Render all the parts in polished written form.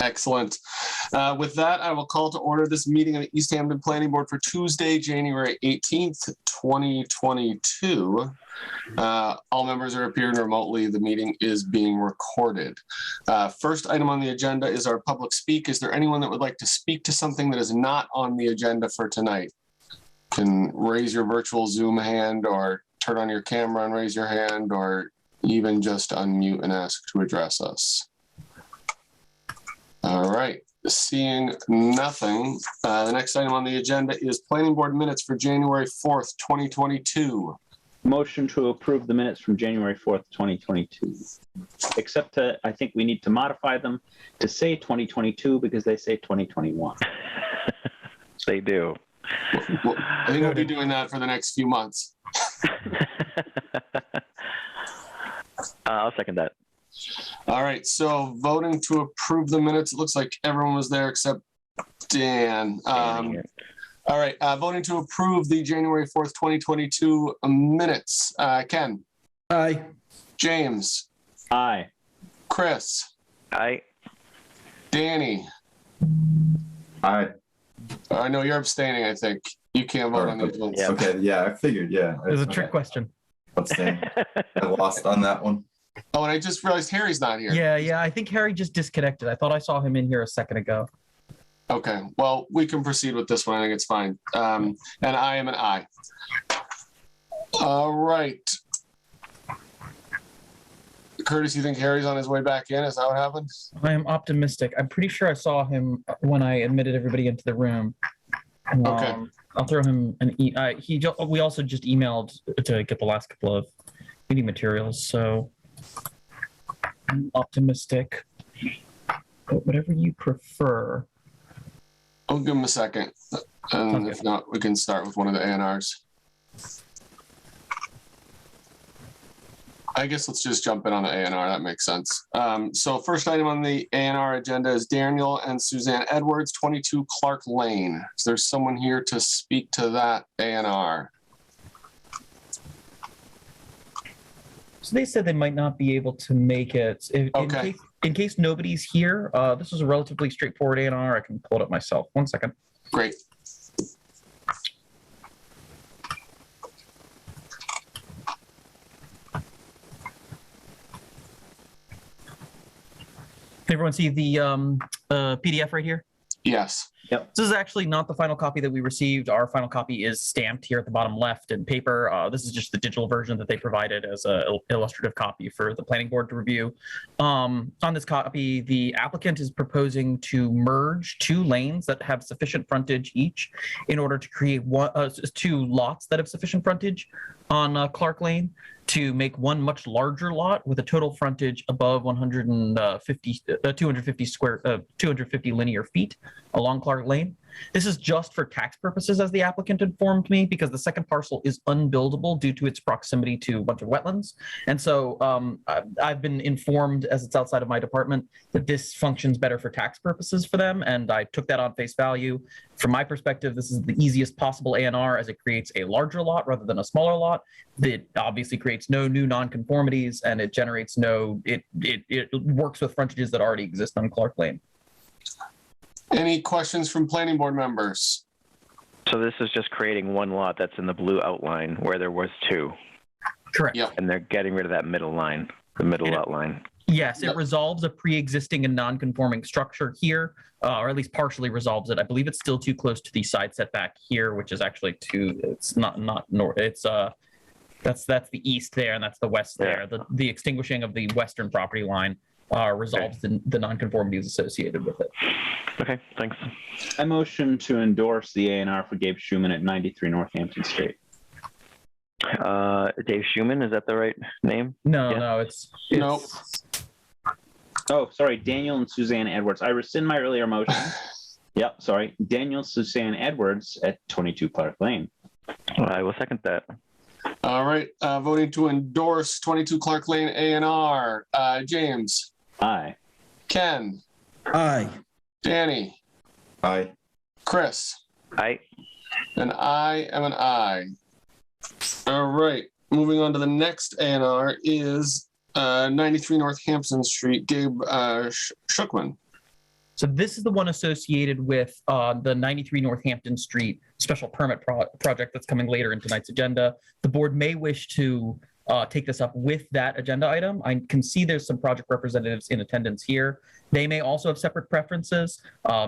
Excellent. With that, I will call to order this meeting of the Easthampton Planning Board for Tuesday, January 18th, 2022. All members are appearing remotely. The meeting is being recorded. First item on the agenda is our public speak. Is there anyone that would like to speak to something that is not on the agenda for tonight? You can raise your virtual Zoom hand or turn on your camera and raise your hand, or even just unmute and ask to address us. All right, seeing nothing, the next item on the agenda is planning board minutes for January 4th, 2022. Motion to approve the minutes from January 4th, 2022. Except I think we need to modify them to say 2022 because they say 2021. They do. Well, I think we'll be doing that for the next few months. I'll second that. All right, so voting to approve the minutes, it looks like everyone was there except Dan. All right, voting to approve the January 4th, 2022 minutes. Ken? Aye. James? Aye. Chris? Aye. Danny? Aye. I know you're abstaining, I think. You can't vote on these ones. Yeah. Okay, yeah, I figured, yeah. It was a Okay. trick question. Abstain. I lost on that one. Oh, and I just realized Harry's not here. Yeah. I think Harry just disconnected. I thought I saw him in here a second ago. Okay, well, we can proceed with this one. I think it's fine. And I am an aye. All right. Curtis, you think Harry's on his way back in? Is that what happened? I am optimistic. I'm pretty sure I saw him when I admitted everybody into the room. Okay. I'll throw him an we also just emailed to get the last couple of meeting materials, so I'm optimistic. But whatever you prefer. I'll give him a second. And Okay. if not, we can start with one of the ANRs. I guess let's just jump in on the ANR. That makes sense. So first item on the ANR agenda is Daniel and Suzanne Edwards, 22 Clark Lane. Is there someone here to speak to that ANR? So they said they might not be able to make it. Okay. In case nobody's here, this is a relatively straightforward A&R. I can pull it up myself. 1 second. Great. Can everyone see the PDF right here? Yes. This is actually not the final copy that we received. Our final copy is stamped here at the bottom left in paper. This is just the digital version that they provided as an illustrative copy for the planning board to review. On this copy, the applicant is proposing to merge two lanes that have sufficient frontage each in order to create two lots that have sufficient frontage on Clark Lane to make one much larger lot with a total frontage above 250 linear feet along Clark Lane. This is just for tax purposes, as the applicant informed me, because the second parcel is unbuildable due to its proximity to a bunch of wetlands. And so I've been informed, as it's outside of my department, that this functions better for tax purposes for them, and I took that on face value. From my perspective, this is the easiest possible A&R, as it creates a larger lot rather than a smaller lot. It obviously creates no new nonconformities, and it generates it works with frontages that already exist on Clark Lane. Any questions from planning board members? So this is just creating one lot that's in the blue outline where there was two. Correct. Yep. And they're getting rid of that middle line, the middle lot line. Yes, Yep. it resolves a pre-existing and non-conforming structure here, or at least partially resolves it. I believe it's still too close to the side setback here, which is actually it's not north. It's that's the east there, and that's the west there. The extinguishing of the western property line resolves the nonconformities associated with it. Okay, thanks. I motion to endorse the A&R for Gabe Schumann at 93 Northampton Street. Dave Schumann, is that the right name? No, it's Nope. Oh, sorry, Daniel and Suzanne Edwards. I rescind my earlier motion. Yep, sorry. Daniel, Suzanne Edwards at 22 Clark Lane. I will second that. All right, voting to endorse 22 Clark Lane A&R. James? Aye. Ken? aye. Danny? Aye. Chris? Aye. And I am an aye. All right, moving on to the next A&R is 93 Northampton Street, Gabe Schuckman. So this is the one associated with the 93 Northampton Street special permit project that's coming later in tonight's agenda. The board may wish to take this up with that agenda item. I can see there's some project representatives in attendance here. They may also have separate preferences.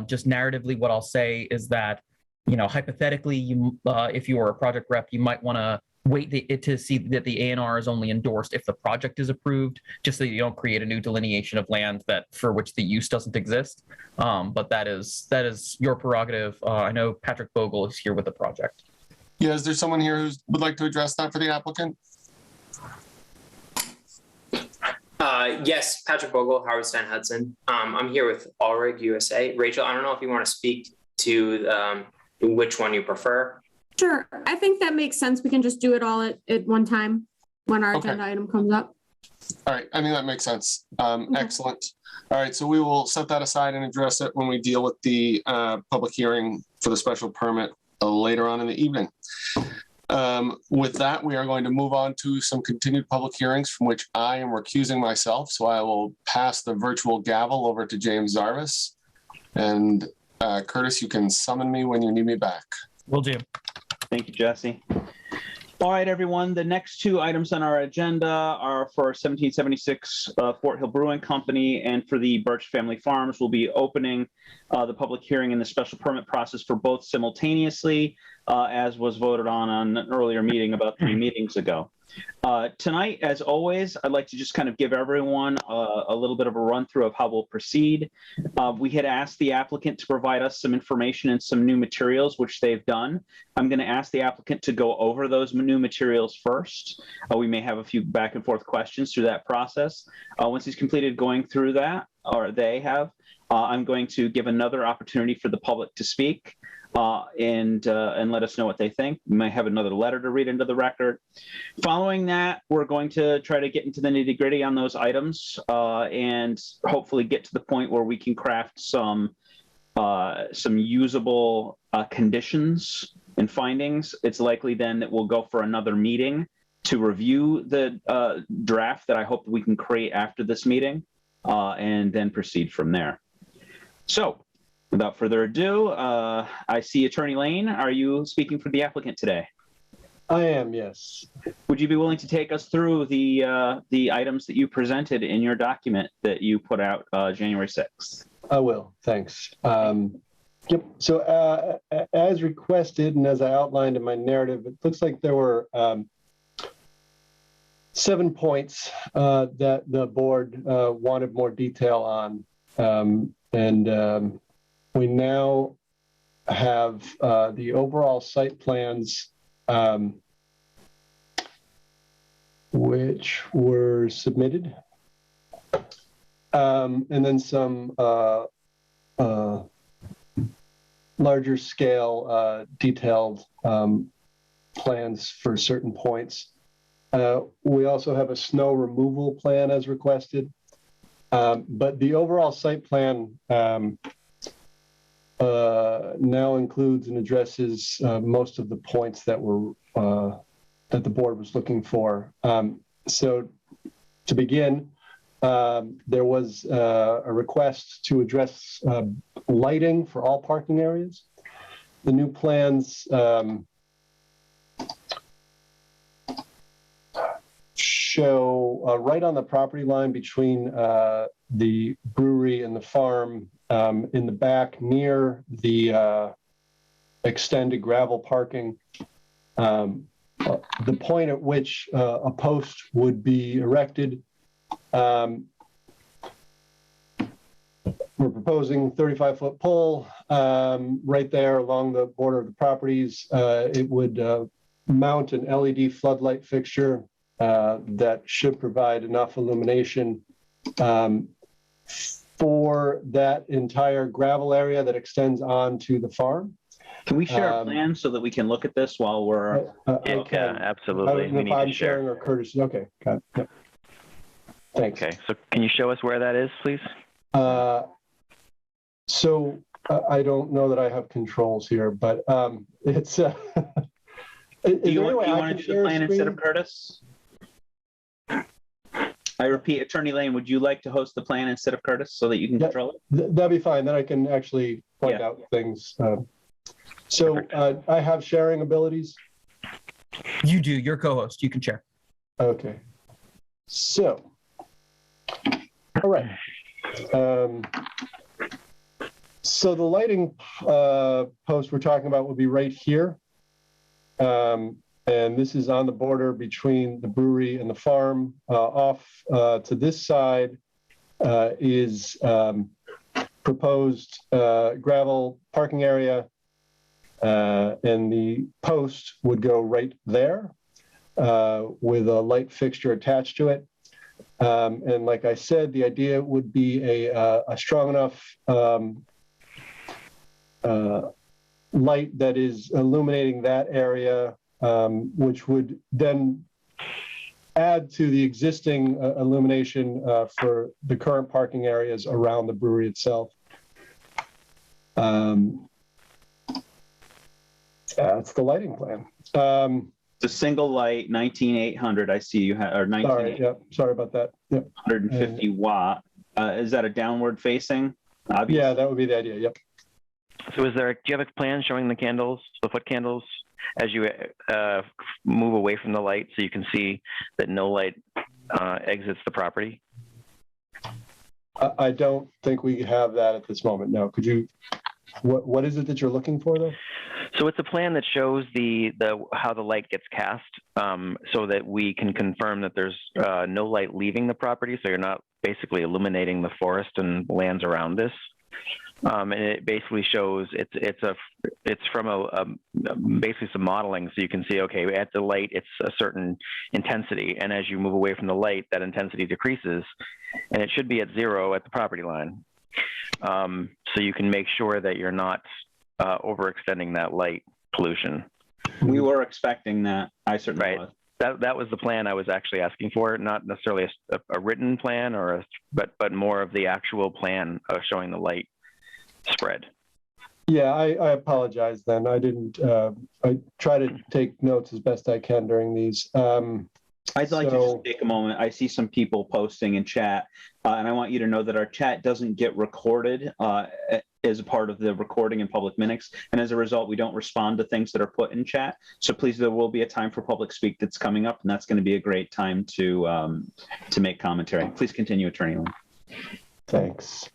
Just narratively, what I'll say is that, hypothetically, if you are a project rep, you might want to wait to see that the A&R is only endorsed if the project is approved, just so you don't create a new delineation of land for which the use doesn't exist. But that is your prerogative. I know Patrick Bogle is here with the project. Yeah, is there someone here who would like to address that for the applicant? Yes, Patrick Bogle, Howard Stein Hudson. I'm here with Allrig USA. Rachel, I don't know if you want to speak to which one you prefer. Sure. I think that makes sense. We can just do it all at one time when our agenda item comes up. All right. I think that makes sense. Excellent. All right. So we will set that aside and address it when we deal with the public hearing for the special permit later on in the evening. With that, we are going to move on to some continued public hearings from which I am recusing myself. So I will pass the virtual gavel over to James Zarvis. And Curtis, you can summon me when you need me back. Will do. Thank you, Jesse. All right, everyone. The next two items on our agenda are for 1776 Fort Hill Brewing Company and for the Birch Family Farms. We'll be opening the public hearing and the special permit process for both simultaneously, as was voted on an earlier meeting about 3 meetings ago. Tonight, as always, I'd like to just kind of give everyone a little bit of a run through of how we'll proceed. We had asked the applicant to provide us some information and some new materials, which they've done. I'm going to ask the applicant to go over those new materials first. We may have a few back and forth questions through that process. Once he's completed going through that, or they have, I'm going to give another opportunity for the public to speak. And let us know what they think. We might have another letter to read into the record. Following that, we're going to try to get into the nitty-gritty on those items and hopefully get to the point where we can craft some usable conditions and findings. It's likely then that we'll go for another meeting to review the draft that I hope we can create after this meeting and then proceed from there. So, without further ado, I see Attorney Lane. Are you speaking for the applicant today? I am, yes. Would you be willing to take us through the items that you presented in your document that you put out January 6th? I will, thanks. Yep, so as requested and as I outlined in my narrative, it looks like there were 7 points that the board wanted more detail on. We now have the overall site plans, which were submitted, and then some larger scale detailed plans for certain points. We also have a snow removal plan as requested, but the overall site plan now includes and addresses most of the points that were that the board was looking for. So to begin, there was a request to address lighting for all parking areas. The new plans show right on the property line between the brewery and the farm, in the back near the extended gravel parking, the point at which a post would be erected. We're proposing 35-foot pole right there along the border of the properties. It would mount an LED floodlight fixture that should provide enough illumination for that entire gravel area that extends onto the farm. Can we share a plan so that we can look at this while we're... Yeah, absolutely. I don't know We if need I'm to share. sharing or Curtis. Okay, got it. Yep. Thanks. Okay, so can you show us where that is, please? So I don't know that I have controls here, but it's... Do you want to do the plan instead of Curtis? I repeat, Attorney Lane, would you like to host the plan instead of Curtis so that you can Yeah. control it? That'd be fine. Then I can actually point Yeah. out things. So I have sharing abilities. You do. You're co-host. You can share. Okay. So, all right. So the lighting post we're talking about will be right here. And this is on the border between the brewery and the farm. Off to this side is proposed gravel parking area. And the post would go right there with a light fixture attached to it. And like I said, the idea would be a strong enough light that is illuminating that area, which would then add to the existing illumination for the current parking areas around the brewery itself. That's the lighting plan. The single light, 19800. I see you have, or Sorry, 19850 yep, sorry about that. Yep. watt. Is that a downward facing? Obviously. Yeah, that would be the idea. Yep. So do you have a plan showing the candles, the foot candles, as you move away from the light so you can see that no light exits the property? I don't think we have that at this moment. No. Could you? What is it that you're looking for, though? So it's a plan that shows how the light gets cast, so that we can confirm that there's no light leaving the property. So you're not basically illuminating the forest and lands around this. And it basically shows it's from basically some modeling, so you can see, okay, at the light it's a certain intensity, and as you move away from the light, that intensity decreases, and it should be at 0 at the property line. So you can make sure that you're not overextending that light pollution. We were expecting that. I certainly Right. was. That was the plan I was actually asking for, not necessarily a written plan but more of the actual plan of showing the light spread. Yeah, I apologize then. I didn't, I try to take notes as best I can during these. I'd like to just take a moment. I see some people posting in chat, and I want you to know that our chat doesn't get recorded as a part of the recording in public minutes, and as a result, we don't respond to things that are put in chat. So please, there will be a time for public speak that's coming up, and that's going to be a great time to make commentary. Please continue, Attorney Lynn. Thanks.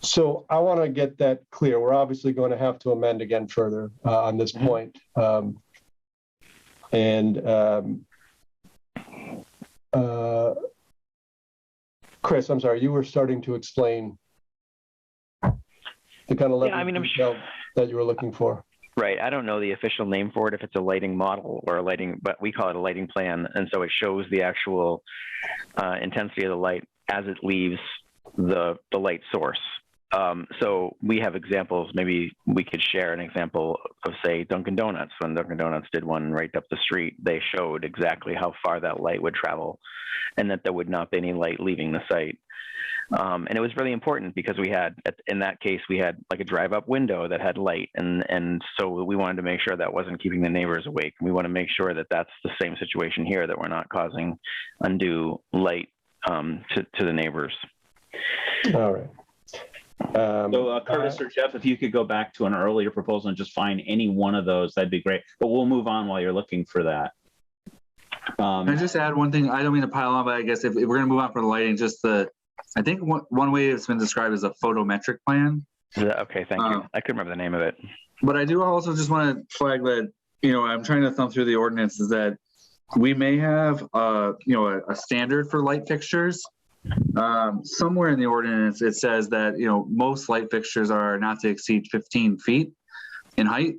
So I want to get that clear. We're obviously going to have to amend again further on this point. Chris, I'm sorry, you were starting to explain the kind of level of detail that you were looking for. Right. I don't know the official name for it, if it's a lighting model or a lighting, but we call it a lighting plan. And so it shows the actual intensity of the light as it leaves the light source. So we have examples. Maybe we could share an example of, say, Dunkin' Donuts. When Dunkin' Donuts did one right up the street, they showed exactly how far that light would travel and that there would not be any light leaving the site. And it was really important because we had, in that case, we had like a drive-up window that had light. And so we wanted to make sure that wasn't keeping the neighbors awake. We want to make sure that that's the same situation here, that we're not causing undue light to the neighbors. All right. So Curtis or Jeff, if you could go back to an earlier proposal and just find any one of those, that'd be great. But we'll move on while you're looking for that. Can I just add one thing? I don't mean to pile on, but I guess if we're going to move on for the lighting, just I think one way it's been described as a photometric plan. Okay, thank you. I couldn't remember the name of it. But I do also just want to flag that, I'm trying to thumb through the ordinances that we may have, a standard for light fixtures. Somewhere in the ordinance, it says that, most light fixtures are not to exceed 15 feet in height.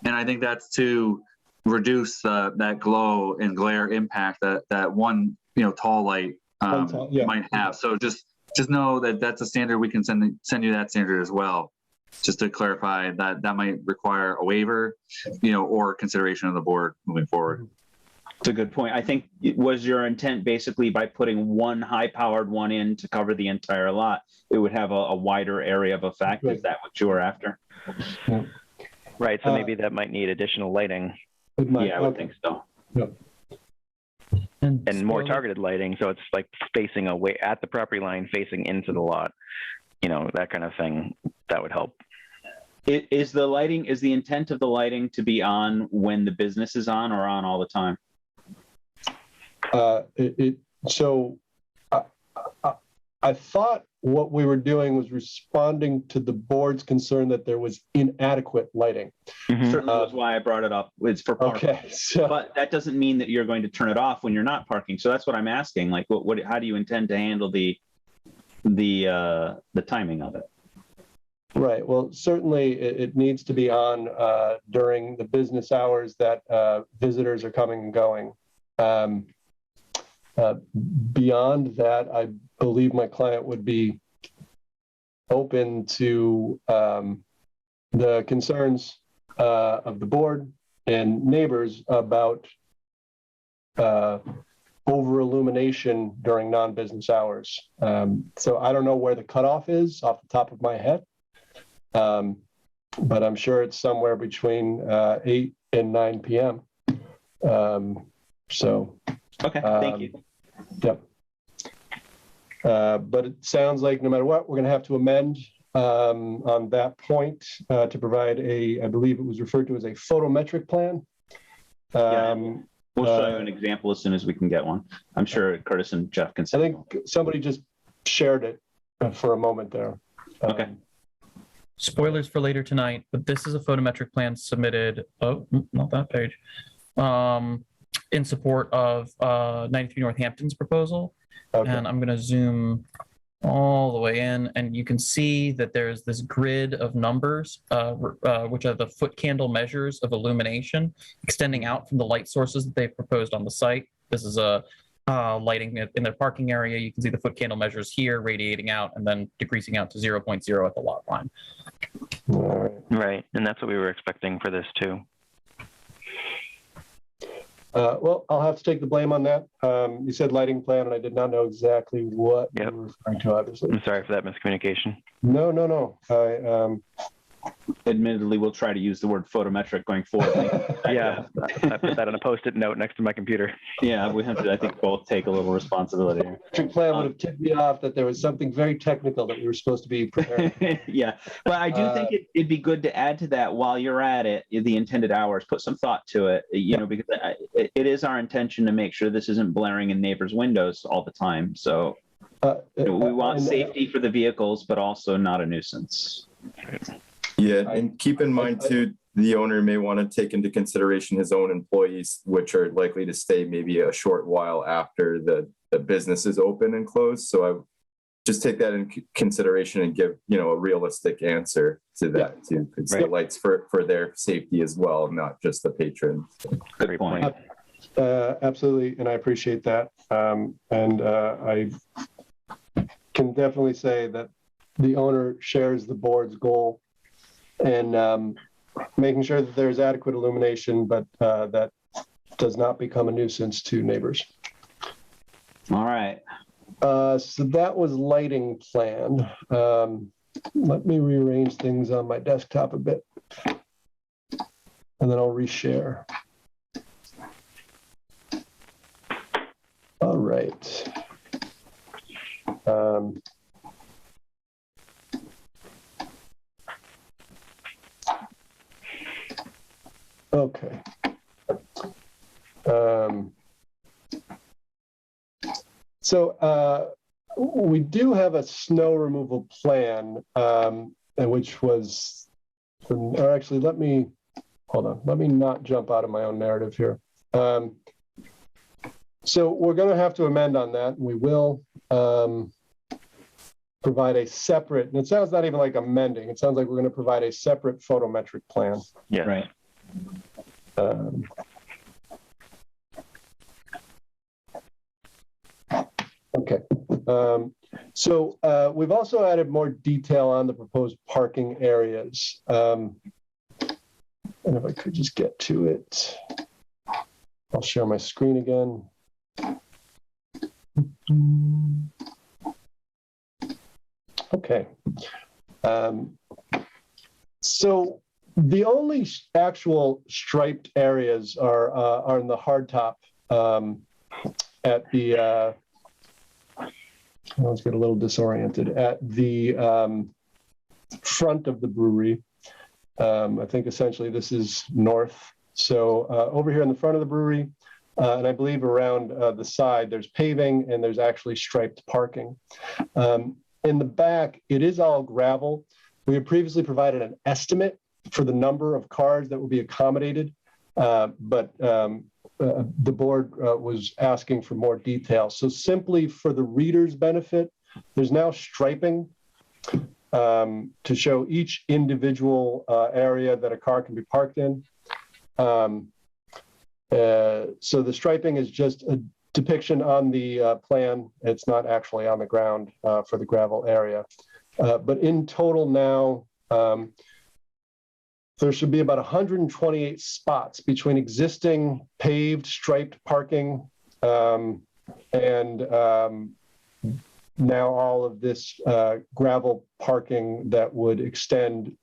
And I think that's to reduce that glow and glare impact that one, tall light might have. So just know that that's a standard. We can send you that standard as well, just to clarify that might require a waiver, or consideration of the board moving forward. It's a good point. I think was your intent basically by putting one high-powered one in to cover the entire lot, it would have a wider area of effect. Right. Is that what you were after? Yeah. Right. So maybe that might need additional lighting. Yeah, I would think so. Yep. and more spoiler- targeted lighting. So it's like facing away at the property line, facing into the lot, that kind of thing. That would help. Is the intent of the lighting to be on when the business is on or on all the time? So I thought what we were doing was responding to the board's concern that there was inadequate lighting. Certainly was why I brought it up. It's for parking. Okay, so But that doesn't mean that you're going to turn it off when you're not parking. So that's what I'm asking. Like, how do you intend to handle the timing of it? right. Well, certainly it needs to be on during the business hours that visitors are coming and going. Beyond that, I believe my client would be open to the concerns of the board and neighbors about over illumination during non-business hours. So I don't know where the cutoff is off the top of my head, but I'm sure it's somewhere between 8 and 9 p.m. Okay, thank you. Yep. But it sounds like no matter what, we're going to have to amend on that point to provide I believe it was referred to as a photometric plan. We'll show you an example as soon as we can get one. I'm sure Curtis and Jeff can I send think somebody just shared it for a moment there. Okay. Spoilers for later tonight, but this is a photometric plan submitted. Oh, not that page. In support of 93 Northampton's proposal. Okay. And I'm going to zoom all the way in, and you can see that there's this grid of numbers, which are the foot candle measures of illumination extending out from the light sources that they've proposed on the site. This is a lighting in their parking area. You can see the foot candle measures here radiating out and then decreasing out to 0.0 at the lot line. All right. Right. And that's what we were expecting for this too. Well, I'll have to take the blame on that. You said lighting plan, and I did not know exactly what you were referring to, obviously. I'm sorry for that miscommunication. No. Admittedly, we'll try to use the word photometric going forward. Yeah, I put that on a Post-it note next to my computer. Yeah, we have to, I think, both take a little responsibility here. The plan would have tipped me off that there was something very technical that we were supposed to be preparing. Yeah, but I do think it'd be good to add to that while you're at it, the intended hours, put some thought to it, because it is our intention to make sure this isn't blaring in neighbors' windows all the time. So we want safety for the vehicles, but also not a nuisance. Yeah, and keep in mind too, the owner may want to take into consideration his own employees, which are likely to stay maybe a short while after the business is open and closed. So I just take that in consideration and give, a realistic answer to that too. It's the lights for their safety as well, not just the patron. Good point. Absolutely, and I appreciate that. And I can definitely say that the owner shares the board's goal and making sure that there's adequate illumination, but that does not become a nuisance to neighbors. All right. So that was lighting plan. Let me rearrange things on my desktop a bit, and then I'll reshare. All right. Okay. So we do have a snow removal plan, which was, or actually, let me not jump out of my own narrative here. So we're going to have to amend on that. We will provide a separate, and it sounds not even like amending, it sounds like we're going to provide a separate photometric plan. Yeah. Right. Okay. So we've also added more detail on the proposed parking areas. And if I could just get to it, I'll share my screen again. Okay. So the only actual striped areas are in the hardtop at the, let's get a little disoriented, at the front of the brewery. I think essentially this is north. So over here in the front of the brewery, and I believe around the side, there's paving and there's actually striped parking. In the back, it is all gravel. We had previously provided an estimate for the number of cars that will be accommodated, but the board was asking for more detail. So simply for the reader's benefit, there's now striping to show each individual area that a car can be parked in. So the striping is just a depiction on the plan. It's not actually on the ground for the gravel area. But in total now, there should be about 128 spots between existing paved striped parking and now all of this gravel parking that would extend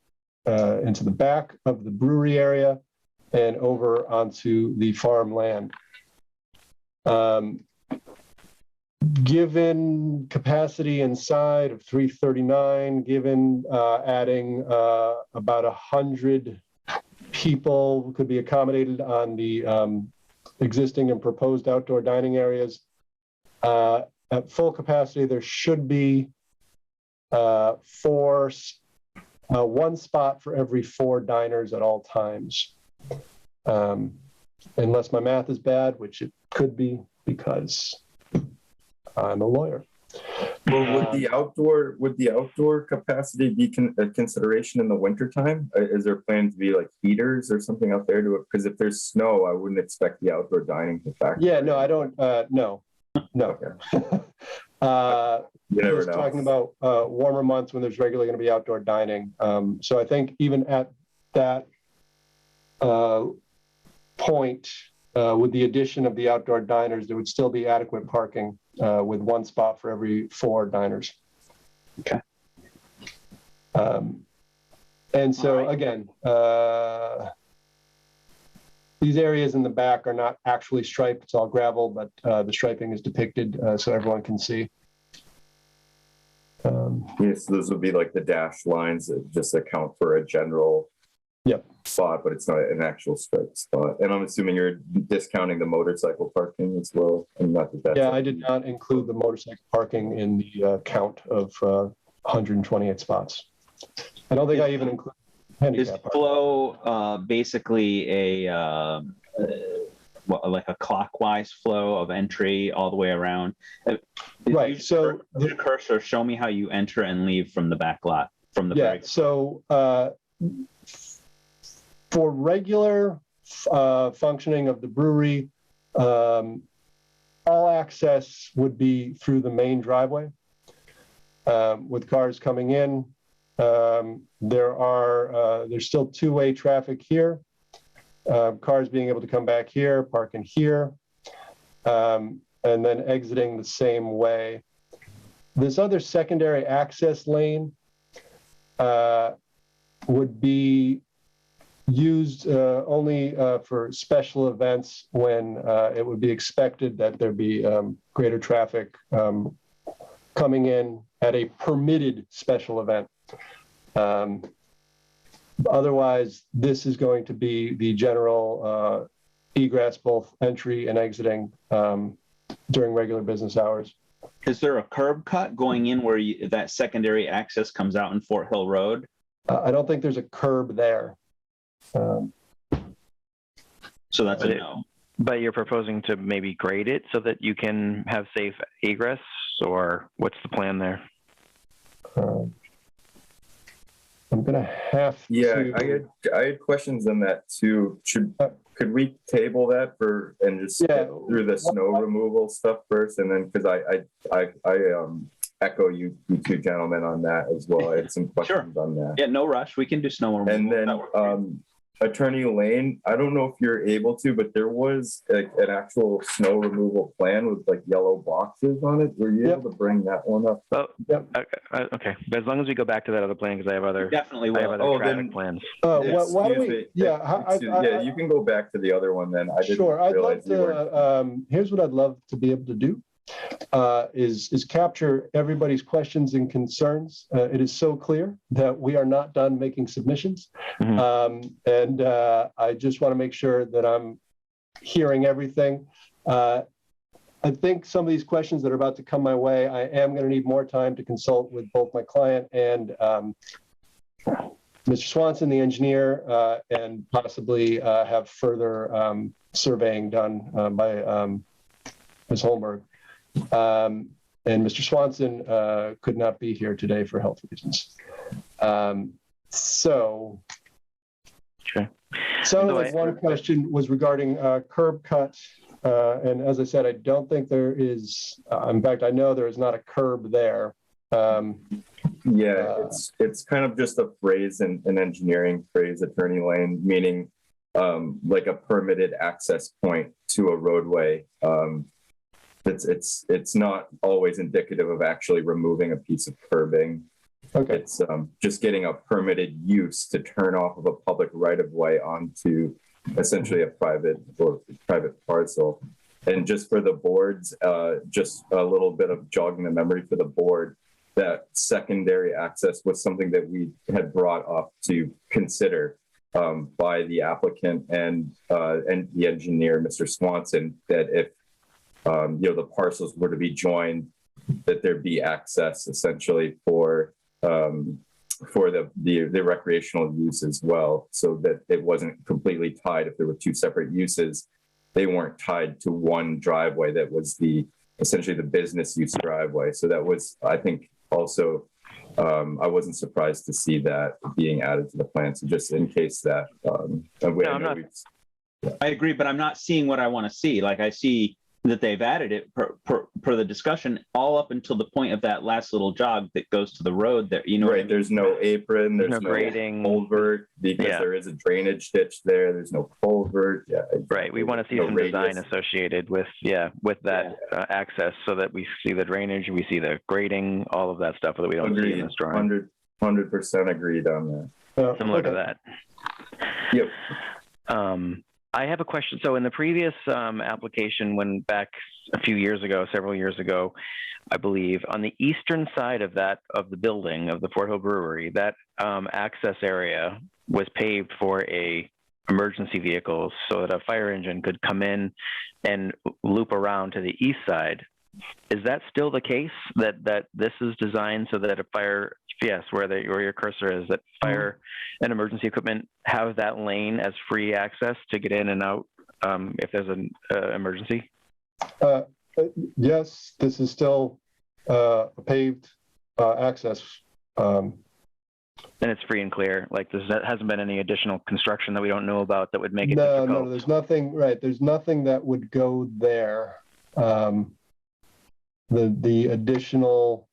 into the back of the brewery area and over onto the farmland. Given capacity inside of 339, given adding about 100 people could be accommodated on the existing and proposed outdoor dining areas, at full capacity, there should be one spot for every 4 diners at all times. Unless my math is bad, which it could be because I'm a lawyer. Well, would the outdoor capacity be a consideration in the wintertime? Is there planned to be like heaters or something out there because if there's snow, I wouldn't expect the outdoor dining to factor. Yeah, no, I don't. No. Okay. You never just know. Talking about warmer months when there's regularly going to be outdoor dining. So I think even at that point, with the addition of the outdoor diners, there would still be adequate parking with one spot for every 4 diners. Okay. And so again, these areas in the back are not actually striped, it's all gravel, but the striping is depicted so everyone can see. Yes, those would be like the dashed lines that just account for a general spot, but it's not an actual striped spot. And I'm assuming you're discounting the motorcycle parking as well. And not that I did not include the motorcycle parking in the count of 128 spots. I don't think I even included handicap parking. Is flow basically like a clockwise flow of entry all the way around? Right. So the cursor, show me how you enter and leave from the back lot from the very. So for regular functioning of the brewery, all access would be through the main driveway. With cars coming in, there's still 2-way traffic here. Cars being able to come back here, park in here, and then exiting the same way. This other secondary access lane would be used only for special events when it would be expected that there be greater traffic coming in at a permitted special event. Otherwise, this is going to be the general egress, both entry and exiting during regular business hours. Is there a curb cut going in where that secondary access comes out in Fort Hill Road? I don't think there's a curb there. So that's a no. But you're proposing to maybe grade it so that you can have safe egress, or what's the plan there? I'm gonna have to. Yeah, I had questions on that too. Could we table that and just get through the snow removal stuff first, and then because I echo you two gentlemen on that as well. I had some questions on that. Yeah, no rush. We can do snow removal. And then Attorney Lane, I don't know if you're able to, but there was an actual snow removal plan with like yellow boxes on it. Were you able to bring that one up? Well, Yep. okay. But as long as we go back to that other plan, because I have other, Definitely I have will. other Oh, traffic then- plans. Why don't Excuse we, me. yeah, You can go back to the other one then. I didn't sure. I'd love realize you were. to, here's what I'd love to be able to do. Is capture everybody's questions and concerns. It is so clear that we are not done making submissions. And I just want to make sure that I'm hearing everything. I think some of these questions that are about to come my way, I am going to need more time to consult with both my client and Mr. Swanson, the engineer, and possibly have further surveying done by Ms. Holmberg. And Mr. Swanson could not be here today for health reasons. So one question was regarding curb cut. And as I said, I don't think there is, in fact, I know there is not a curb there. It's kind of just a phrase, an engineering phrase, Attorney Lane, meaning like a permitted access point to a roadway. It's not always indicative of actually removing a piece of curbing. Okay. It's just getting a permitted use to turn off of a public right-of-way onto essentially a private parcel. And just for the boards, just a little bit of jogging the memory for the board, that secondary access was something that we had brought up to consider by the applicant and the engineer, Mr. Swanson, that if the parcels were to be joined, that there be access essentially for the recreational use as well, so that it wasn't completely tied. If there were two separate uses, they weren't tied to one driveway that was essentially the business use driveway. So that was, I think, also I wasn't surprised to see that being added to the plan. So just in case that, I agree, but I'm not seeing what I want to see. Like I see that they've added it per the discussion all up until the point of that last little jog that goes to the road there. You know, right? What I mean? There's no apron, there's no grading, culvert, because there is a drainage ditch there. There's no culvert. Yeah, right. We want to see some design associated with that access, so that we see the drainage, we see the grading, all of that stuff that we don't see in this drawing. 100% agreed on that. Similar to that. Yep. I have a question. So in the previous application, when back several years ago, I believe, on the eastern side of the building of the Fort Hill Brewery, that access area was paved for emergency vehicles, so that a fire engine could come in and loop around to the east side. Is that still the case, that this is designed so that a fire, where your cursor is, that fire and emergency equipment have that lane as free access to get in and out if there's an emergency? Yes, this is still a paved access. And it's free and clear. Like there hasn't been any additional construction that we don't know about that would make it difficult. No, there's nothing. Right, there's nothing that would go there. There'd be additional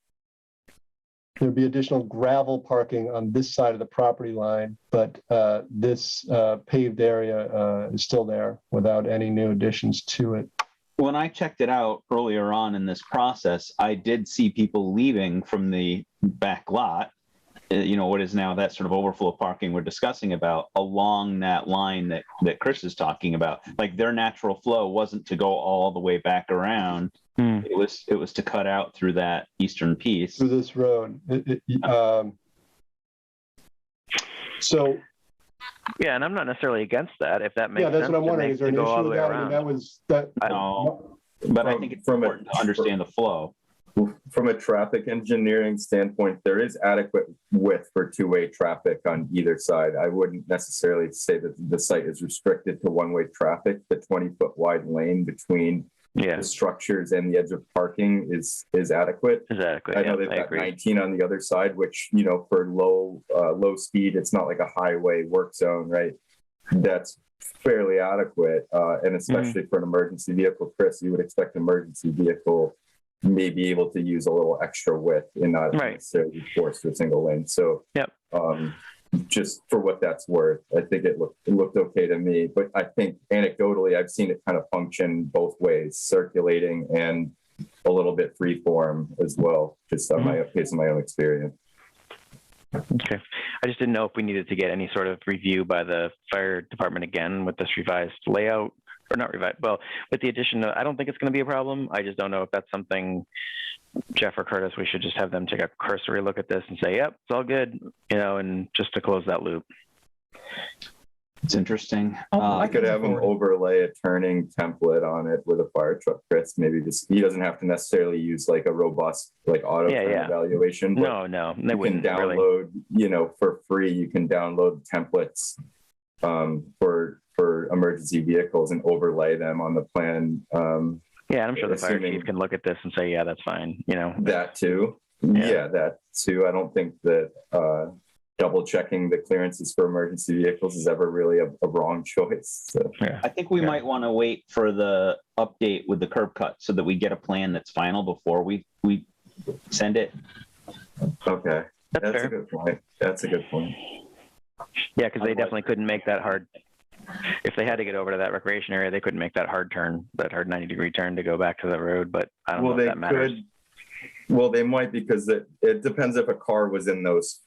gravel parking on this side of the property line, but this paved area is still there without any new additions to it. When I checked it out earlier on in this process, I did see people leaving from the back lot, what is now that sort of overflow parking we're discussing about, along that line that Chris is talking about. Like their natural flow wasn't to go all the way back around. It was to cut out through that eastern piece. Through this road. So. Yeah, and I'm not necessarily against that. If that makes sense. Yeah, that's what I'm wondering. Is there an issue with that? I mean, that was that. No, but I think it's important to understand the flow. From a traffic engineering standpoint, there is adequate width for two-way traffic on either side. I wouldn't necessarily say that the site is restricted to one-way traffic. The 20-foot wide lane between the structures and the edge of parking is adequate. Is adequate. I know they've got 19 on the other side, which, for low speed, it's not like a highway work zone, right? That's fairly adequate. And especially for an emergency vehicle, Chris, you would expect an emergency vehicle may be able to use a little extra width and not necessarily forced to a single lane. So just for what that's worth. I think it looked okay to me, but I think anecdotally, I've seen it kind of function both ways, circulating and a little bit free form as well, just on based on my own experience. Okay. I just didn't know if we needed to get any sort of review by the fire department again with this revised layout, or not revised, well, with the addition of, I don't think it's going to be a problem. I just don't know if that's something, Jeff or Curtis, we should just have them take a cursory look at this and say, yep, it's all good, and just to close that loop. It's interesting. I could have him overlay a turning template on it with a fire truck, Chris. Maybe he doesn't have to necessarily use like a robust like auto turn evaluation. No, you can download, for free. You can download templates for emergency vehicles and overlay them on the plan. Yeah, I'm sure the fire chief can look at this and say, yeah, that's fine. That too. Yeah, that too. I don't think that double checking the clearances for emergency vehicles is ever really a wrong choice. So. I think we might want to wait for the update with the curb cut so that we get a plan that's final before we send it. Okay, that's a good point. That's a good point. Yeah, because they definitely couldn't make that hard. If they had to get over to that recreation area, they couldn't make that hard turn, that hard 90-degree turn to go back to the road. But I don't know if that matters. Well, they might, because it depends if a car was in those.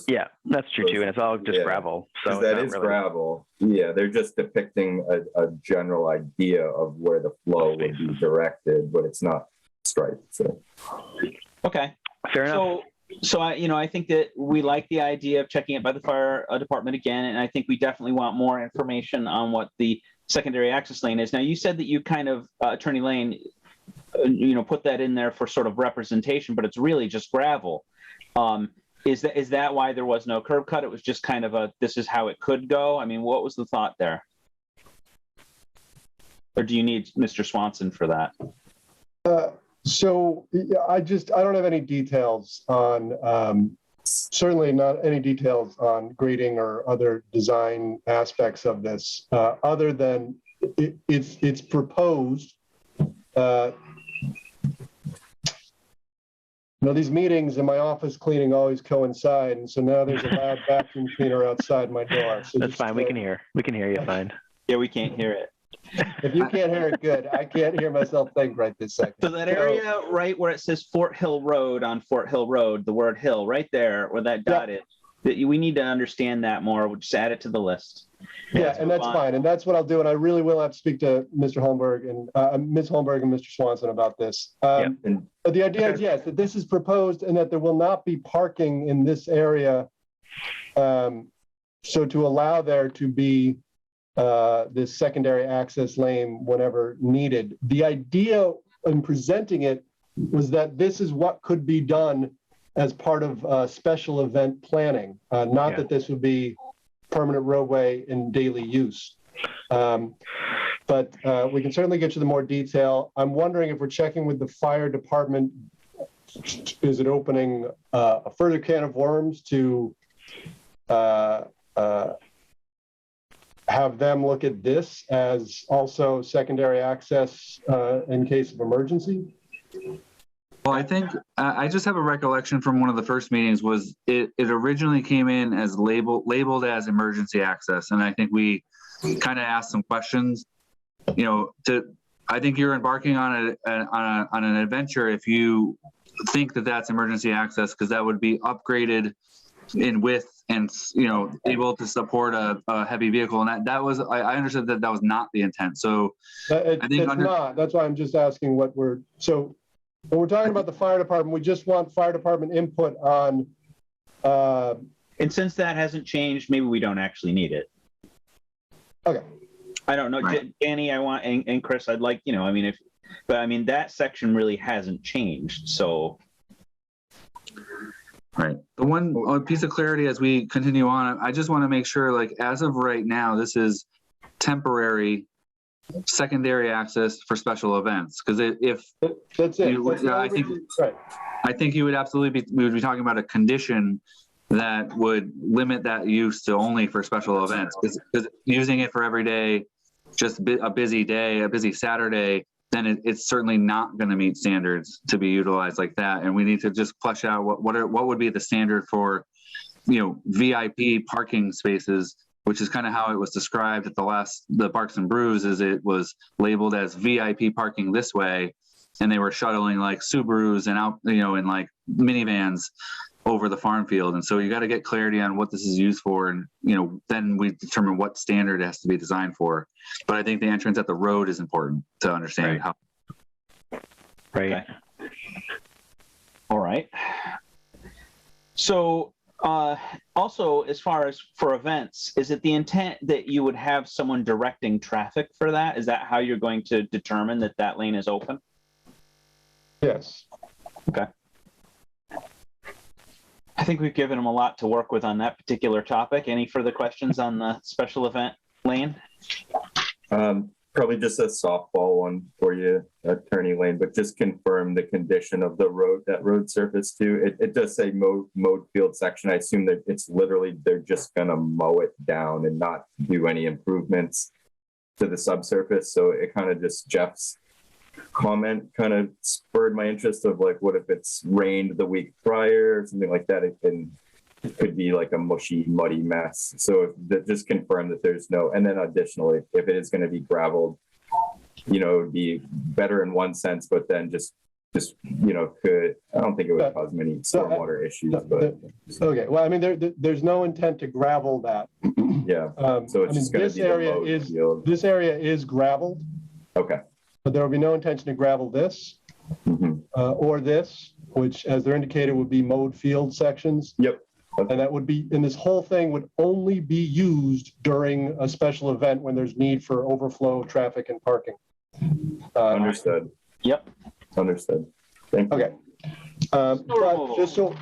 Yeah, that's true too, and it's all just gravel. So that is really gravel. Yeah, they're just depicting a general idea of where the flow would be directed, but it's not striped. So. Okay. Fair enough. So I think that we like the idea of checking it by the fire department again, and I think we definitely want more information on what the secondary access lane is. Now, you said that you kind of, Attorney Lane, put that in there for sort of representation, but it's really just gravel. Is that why there was no curb cut? It was just kind of this is how it could go. I mean, what was the thought there? Or do you need Mr. Swanson for that? So I don't have any details on, certainly not any details on grading or other design aspects of this, other than it's proposed. These meetings in my office cleaning always coincide, and so now there's a loud vacuum cleaner outside my door. So that's fine. We can hear you fine. Yeah, we can't hear it. If you can't hear it, good. I can't hear myself think right this second. So that area right where it says Fort Hill Road on Fort Hill Road, the word hill right there where that dot is, we need to understand that more. We'll just add it to the list. Yeah, and that's fine. And that's what I'll do. And I really will have to speak to Mr. Holmberg and Ms. Holmberg and Mr. Swanson about this. But the idea is, yes, that this is proposed and that there will not be parking in this area. So to allow there to be this secondary access lane whenever needed. The idea in presenting it was that this is what could be done as part of special event planning, not that this would be permanent roadway in daily use. But we can certainly get you the more detail. I'm wondering if we're checking with the fire department, is it opening a further can of worms to have them look at this as also secondary access in case of emergency? Well, I think I just have a recollection from one of the first meetings was it originally came in as labeled as emergency access. And I think we kind of asked some questions, I think you're embarking on an adventure if you think that that's emergency access, because that would be upgraded in width and able to support a heavy vehicle, and that was I understood that was not the intent. So I think it's not. That's why I'm just asking what we're when we're talking about the fire department, we just want fire department input on. And since that hasn't changed, maybe we don't actually need it. Okay. I don't know, right. Danny. I want and Chris. I'd like that section really hasn't changed. So. Right. The one piece of clarity as we continue on, I just want to make sure, as of right now, this is temporary secondary access for special events. Because if that's it, I think you would absolutely we would be talking about a condition that would limit that use to only for special events. Because using it for every day, just a busy day, a busy Saturday, then it's certainly not going to meet standards to be utilized like that. And we need to just flesh out what would be the standard for VIP parking spaces, which is kind of how it was described at the Barks and Brews, is it was labeled as VIP parking this way, and they were shuttling like Subarus and out, in like minivans over the farm field. And so you got to get clarity on what this is used for, and then we determine what standard it has to be designed for. But I think the entrance at the road is important to understand. Right. Right. Okay. All right. So also, as far as for events, is it the intent that you would have someone directing traffic for that? Is that how you're going to determine that that lane is open? Yes. Okay. I think we've given them a lot to work with on that particular topic. Any further questions on the special event lane? Probably just a softball one for you, Attorney Lane, but just confirm the condition of the road, that road surface too. It does say mowed field section. I assume that it's literally, they're just gonna mow it down and not do any improvements to the subsurface. So it kind of just, Jeff's comment kind of spurred my interest of like, what if it's rained the week prior or something like that? It could be like a mushy, muddy mess. So just confirm that there's no, and then additionally, if it is going to be gravelled, it would be better in one sense, but then just could, I don't think it would cause many stormwater issues. But okay, well, I mean, there's no intent to gravel that. Yeah. So it's just going to be this area is gravelled. Okay. But there will be no intention to gravel this or this, which, as they're indicated, would be mowed field sections. Yep. Okay. And that would be, and this whole thing would only be used during a special event when there's need for overflow traffic and parking. Understood. Yep. Understood. Thank you. Okay. But just so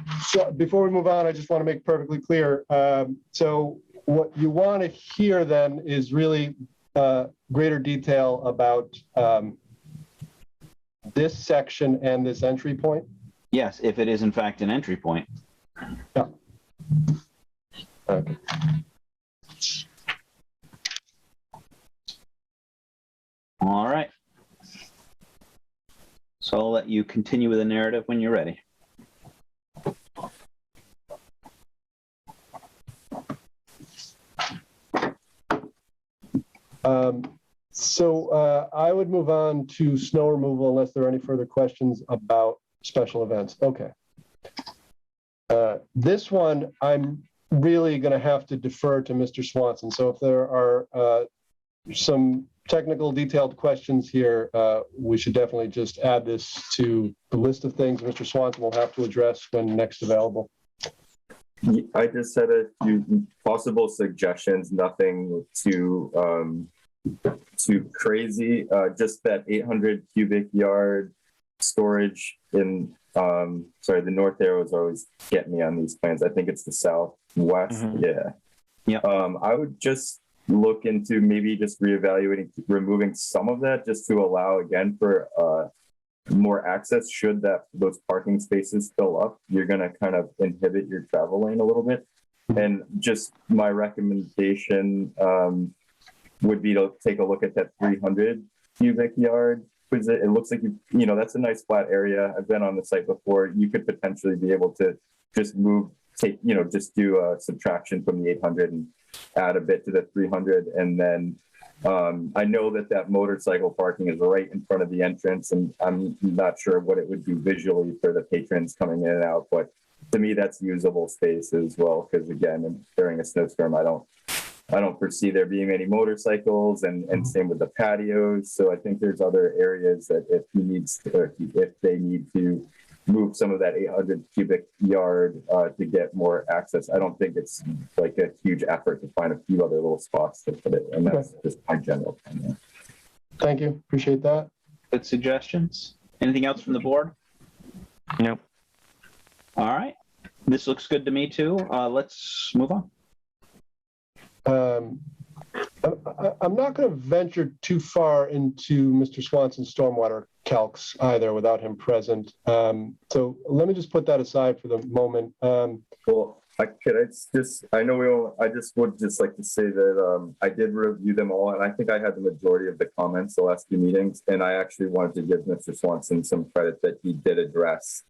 before we move on, I just want to make perfectly clear. So what you want to hear then is really greater detail about this section and this entry point. Yes, if it is in fact an entry point. Yeah. Okay. All right. So I'll let you continue with the narrative when you're ready. So I would move on to snow removal unless there are any further questions about special events. Okay. This one, I'm really going to have to defer to Mr. Swanson. So if there are some technical detailed questions here, we should definitely just add this to the list of things Mr. Swanson will have to address when next available. I just had a few possible suggestions, nothing too crazy. Just that 800 cubic yard storage in, sorry, the north arrows always get me on these plans. I think it's the southwest. Yeah. Yeah. I would just look into maybe just reevaluating, removing some of that just to allow again for more access. Should those parking spaces fill up, you're going to kind of inhibit your travel lane a little bit. And just my recommendation would be to take a look at that 300 cubic yard. Because it looks like, that's a nice flat area. I've been on the site before. You could potentially be able to just just do a subtraction from the 800 and add a bit to the 300. And then I know that motorcycle parking is right in front of the entrance, and I'm not sure what it would do visually for the patrons coming in and out, but to me, that's usable space as well. Because again, during a snowstorm, I don't foresee there being any motorcycles, and same with the patios. So I think there's other areas that if they need to move some of that 800 cubic yard to get more access, I don't think it's like a huge effort to find a few other little spots to put it. And that's just my general opinion. Thank you. Appreciate that. Good suggestions. Anything else from the board? Nope. All right. This looks good to me too. Let's move on. I'm not going to venture too far into Mr. Swanson's stormwater calcs either without him present. So let me just put that aside for the moment. Well, I just would just like to say that I did review them all, and I think I had the majority of the comments the last few meetings, and I actually wanted to give Mr. Swanson some credit that he did address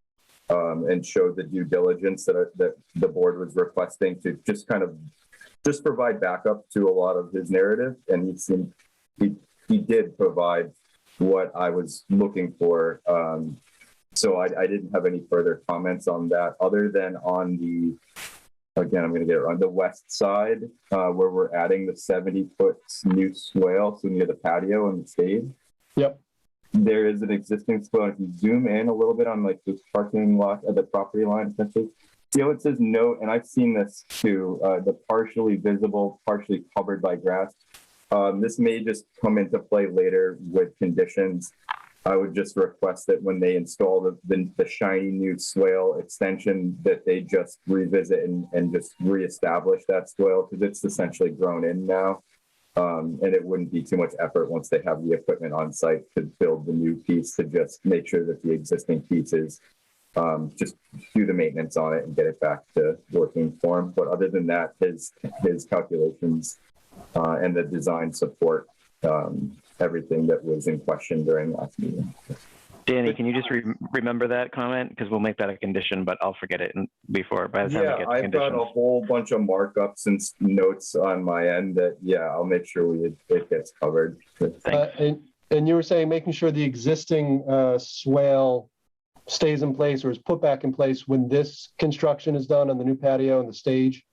and showed the due diligence that the board was requesting to just provide backup to a lot of his narrative. And he did provide what I was looking for. So I didn't have any further comments on that other than on again, I'm going to get it on the west side, where we're adding the 70-foot new swale, so near the patio and the stage. Yep. There is an existing swale. If you zoom in a little bit on like this parking lot at the property line, essentially, see how it says no, and I've seen this too, the partially visible, partially covered by grass. This may just come into play later with conditions. I would just request that when they install the shiny new swale extension, that they just revisit and just reestablish that swale, because it's essentially grown in now. And it wouldn't be too much effort once they have the equipment on site to build the new piece, to just make sure that the existing pieces, just do the maintenance on it and get it back to working form. But other than that, his calculations and the design support everything that was in question during last meeting. Danny, can you just remember that comment? Because we'll make that a condition, but I'll forget it by the time we get to I've conditions. got a whole bunch of markups and notes on my end that, I'll make sure it gets covered. And you were saying making sure the existing swale stays in place or is put back in place when this construction is done on the new patio and the stage?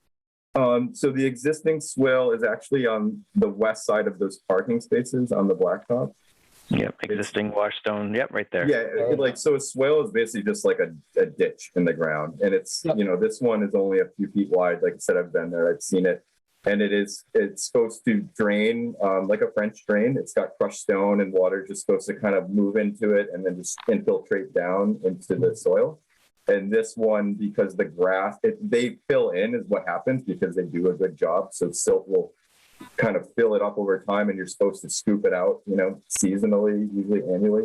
So the existing swale is actually on the west side of those parking spaces on the blacktop. Yep, existing wash stone. Yep, right there. Yeah, so a swale is basically just like a ditch in the ground, and it's this one is only a few feet wide. Like I said, I've been there, I've seen it, and it's supposed to drain like a French drain. It's got crushed stone, and water just supposed to kind of move into it and then just infiltrate down into the soil. And this one, because the grass, they fill in is what happens because they do a good job. So silt will kind of fill it up over time, and you're supposed to scoop it out, seasonally, usually annually.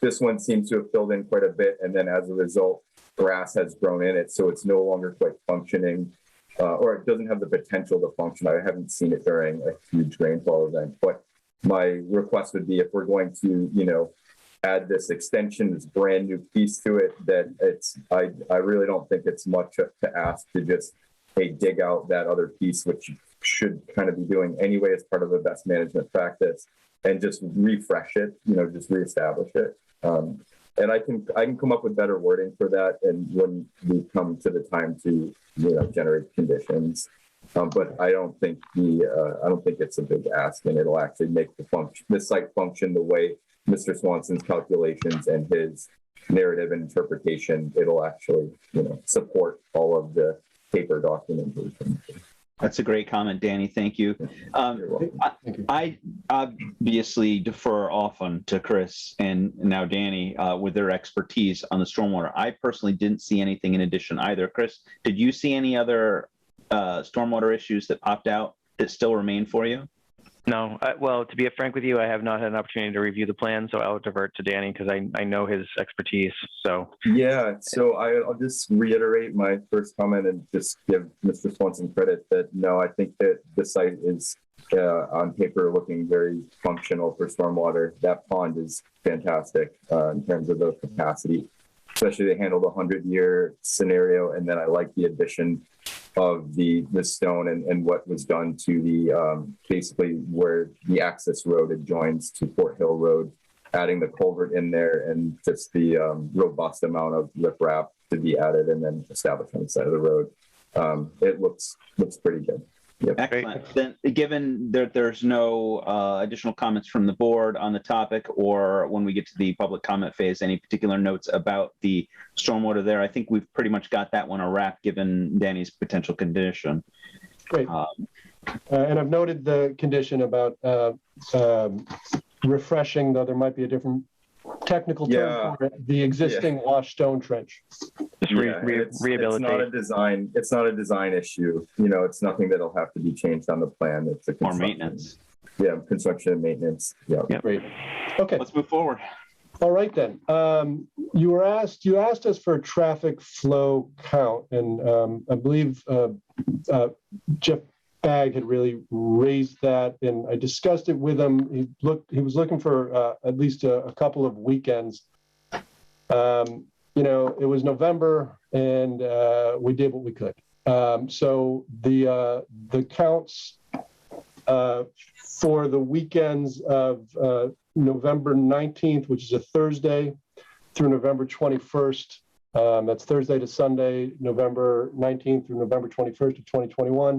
This one seems to have filled in quite a bit, and then as a result, grass has grown in it, so it's no longer quite functioning, or it doesn't have the potential to function. I haven't seen it during a huge rainfall event, but my request would be if we're going to, add this extension, this brand new piece to it, that I really don't think it's much to ask to just, dig out that other piece, which you should kind of be doing anyway as part of the best management practice, and just refresh it, just reestablish it. And I can come up with better wording for that, and when we come to the time to, generate conditions. But I don't think it's a big ask, and it'll actually make the site function the way Mr. Swanson's calculations and his narrative and interpretation. It'll actually, support all of the paper documentation. That's a great comment, Danny. Thank you. I obviously defer often to Chris and now Danny with their expertise on the stormwater. I personally didn't see anything in addition either. Chris, did you see any other stormwater issues that popped out that still remain for you? No, well, to be frank with you, I have not had an opportunity to review the plan, so I'll divert to Danny because I know his expertise. So so I'll just reiterate my first comment and just give Mr. Swanson credit that no, I think that the site is on paper looking very functional for stormwater. That pond is fantastic in terms of the capacity, especially they handled a 100-year scenario, and then I like the addition of the stone and what was done to the basically where the access road adjoins to Fort Hill Road, adding the culvert in there, and just the robust amount of riprap to be added and then established on the side of the road. It looks pretty good. Yep. Excellent. Then, given that there's no additional comments from the board on the topic, or when we get to the public comment phase, any particular notes about the stormwater there, I think we've pretty much got that one a wrap given Danny's potential condition. Great. And I've noted the condition about refreshing, though there might be a different technical term for it, the existing wash stone trench. Just rehabilitate. It's not a design issue. It's nothing that'll have to be changed on the plan. It's a or maintenance. Yeah, construction and maintenance. Yeah. Yep. Great. Okay. Let's move forward. All right then. You asked us for a traffic flow count, and I believe Jeff Bagg had really raised that, and I discussed it with him. He was looking for at least a couple of weekends. it was November, and we did what we could. So the counts for the weekends of November 19th, which is a Thursday, through November 21st. That's Thursday to Sunday, November 19th through November 21st of 2021.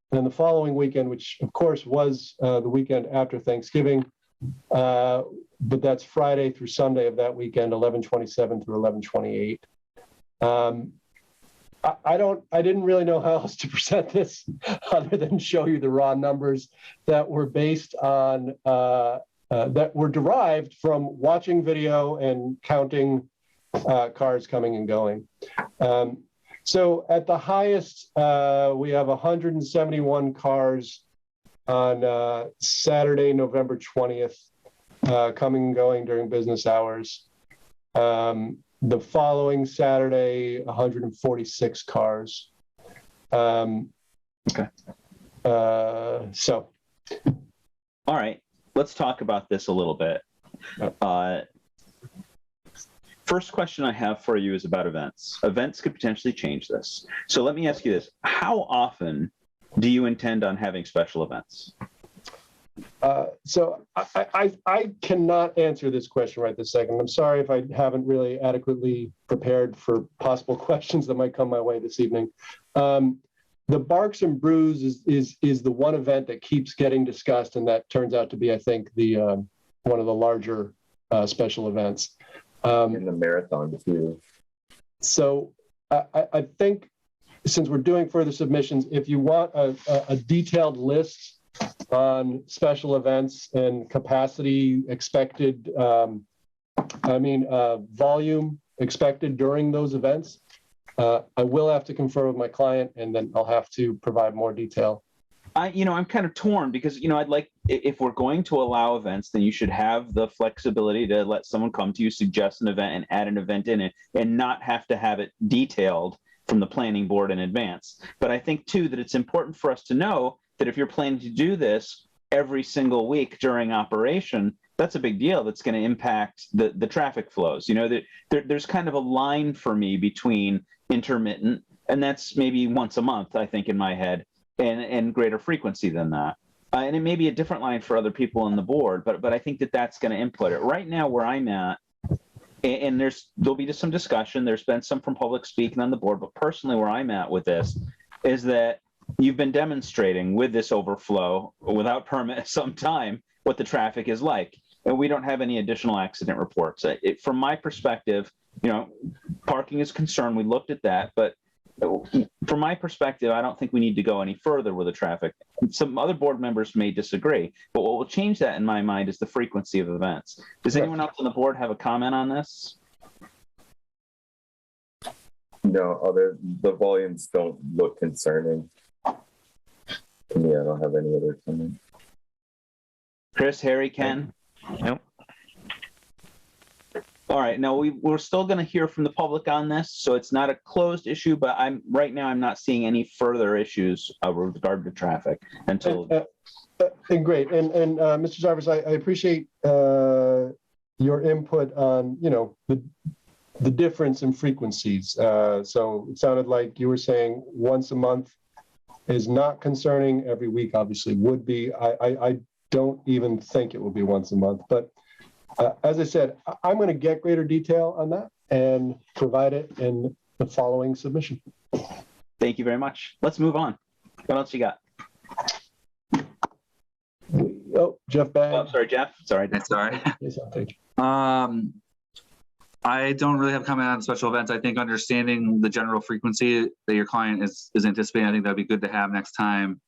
And then the following weekend, which of course was the weekend after Thanksgiving, but that's Friday through Sunday of that weekend, 11/27 through 11/28. I didn't really know how else to present this other than show you the raw numbers that were based on, that were derived from watching video and counting cars coming and going. So at the highest, we have 171 cars on Saturday, November 20th, coming and going during business hours. The following Saturday, 146 cars. Okay. So. All right, let's talk about this a little bit. First question I have for you is about events. Events could potentially change this. So let me ask you this. How often do you intend on having special events? So I cannot answer this question right this second. I'm sorry if I haven't really adequately prepared for possible questions that might come my way this evening. The Barks and Brews is the one event that keeps getting discussed, and that turns out to be, I think, the one of the larger special events. In the marathon too. So I think since we're doing further submissions, if you want a detailed list on special events and capacity expected, volume expected during those events, I will have to confer with my client, and then I'll have to provide more detail. I'm kind of torn because, I'd like, if we're going to allow events, then you should have the flexibility to let someone come to you, suggest an event, and add an event in it, and not have to have it detailed from the planning board in advance. But I think, too, that it's important for us to know that if you're planning to do this every single week during operation, that's a big deal. That's going to impact the traffic flows. There's kind of a line for me between intermittent, and that's maybe once a month, I think, in my head, and greater frequency than that. And it may be a different line for other people on the board, but I think that that's going to input it. Right now, where I'm at, and there'll be just some discussion. There's been some from public speaking on the board, but personally, where I'm at with this is that you've been demonstrating with this overflow without permit some time what the traffic is like, and we don't have any additional accident reports. From my perspective, parking is a concern. We looked at that, but from my perspective, I don't think we need to go any further with the traffic. Some other board members may disagree, but what will change that in my mind is the frequency of events. Does anyone else on the board have a comment on this? No, the volumes don't look concerning. To me, I don't have any other comment. Chris, Harry, Ken? Nope. All right. Now we're still going to hear from the public on this, so it's not a closed issue. But right now I'm not seeing any further issues with regard to traffic until. And great. And Mr. Zarvis, I appreciate your input on the difference in frequencies. So it sounded like you were saying once a month is not concerning. Every week obviously would be. I don't even think it will be once a month, but. As I said, I'm going to get greater detail on that and provide it in the following submission. Thank you very much. Let's move on. What else you got? Oh, Jeff Bag. Oh, sorry, Jeff. Sorry. That's all right. Yes, I'll take it. I don't really have a comment on special events. I think understanding the general frequency that your client is anticipating, I think that'd be good to have next time.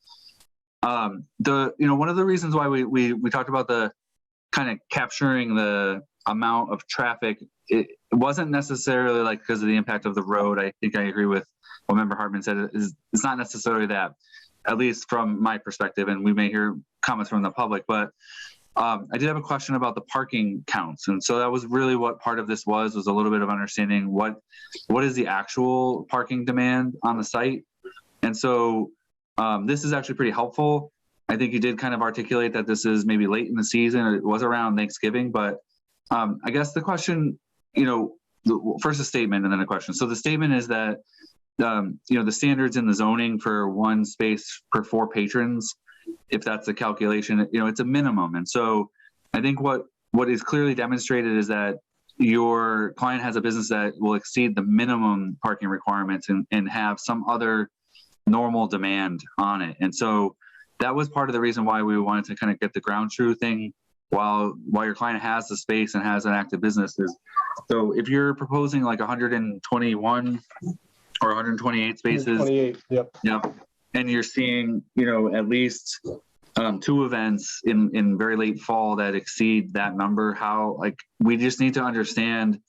One of the reasons why we talked about the kind of capturing the amount of traffic, it wasn't necessarily like because of the impact of the road. I think I agree with what Member Hartman said. It's not necessarily that, at least from my perspective, and we may hear comments from the public, but I did have a question about the parking counts. And so that was really what part of this was a little bit of understanding what is the actual parking demand on the site. And so this is actually pretty helpful. I think you did kind of articulate that this is maybe late in the season, or it was around Thanksgiving, but I guess the question, first a statement and then a question. So the statement is that, the standards in the zoning for 1 space per 4 patrons, if that's the calculation, it's a minimum. And so I think what is clearly demonstrated is that your client has a business that will exceed the minimum parking requirements and have some other normal demand on it. And so that was part of the reason why we wanted to kind of get the ground truth thing while your client has the space and has an active business. So if you're proposing like 121 or 128 spaces, 28, yep. And you're seeing, at least 2 events in very late fall that exceed that number, we just need to understand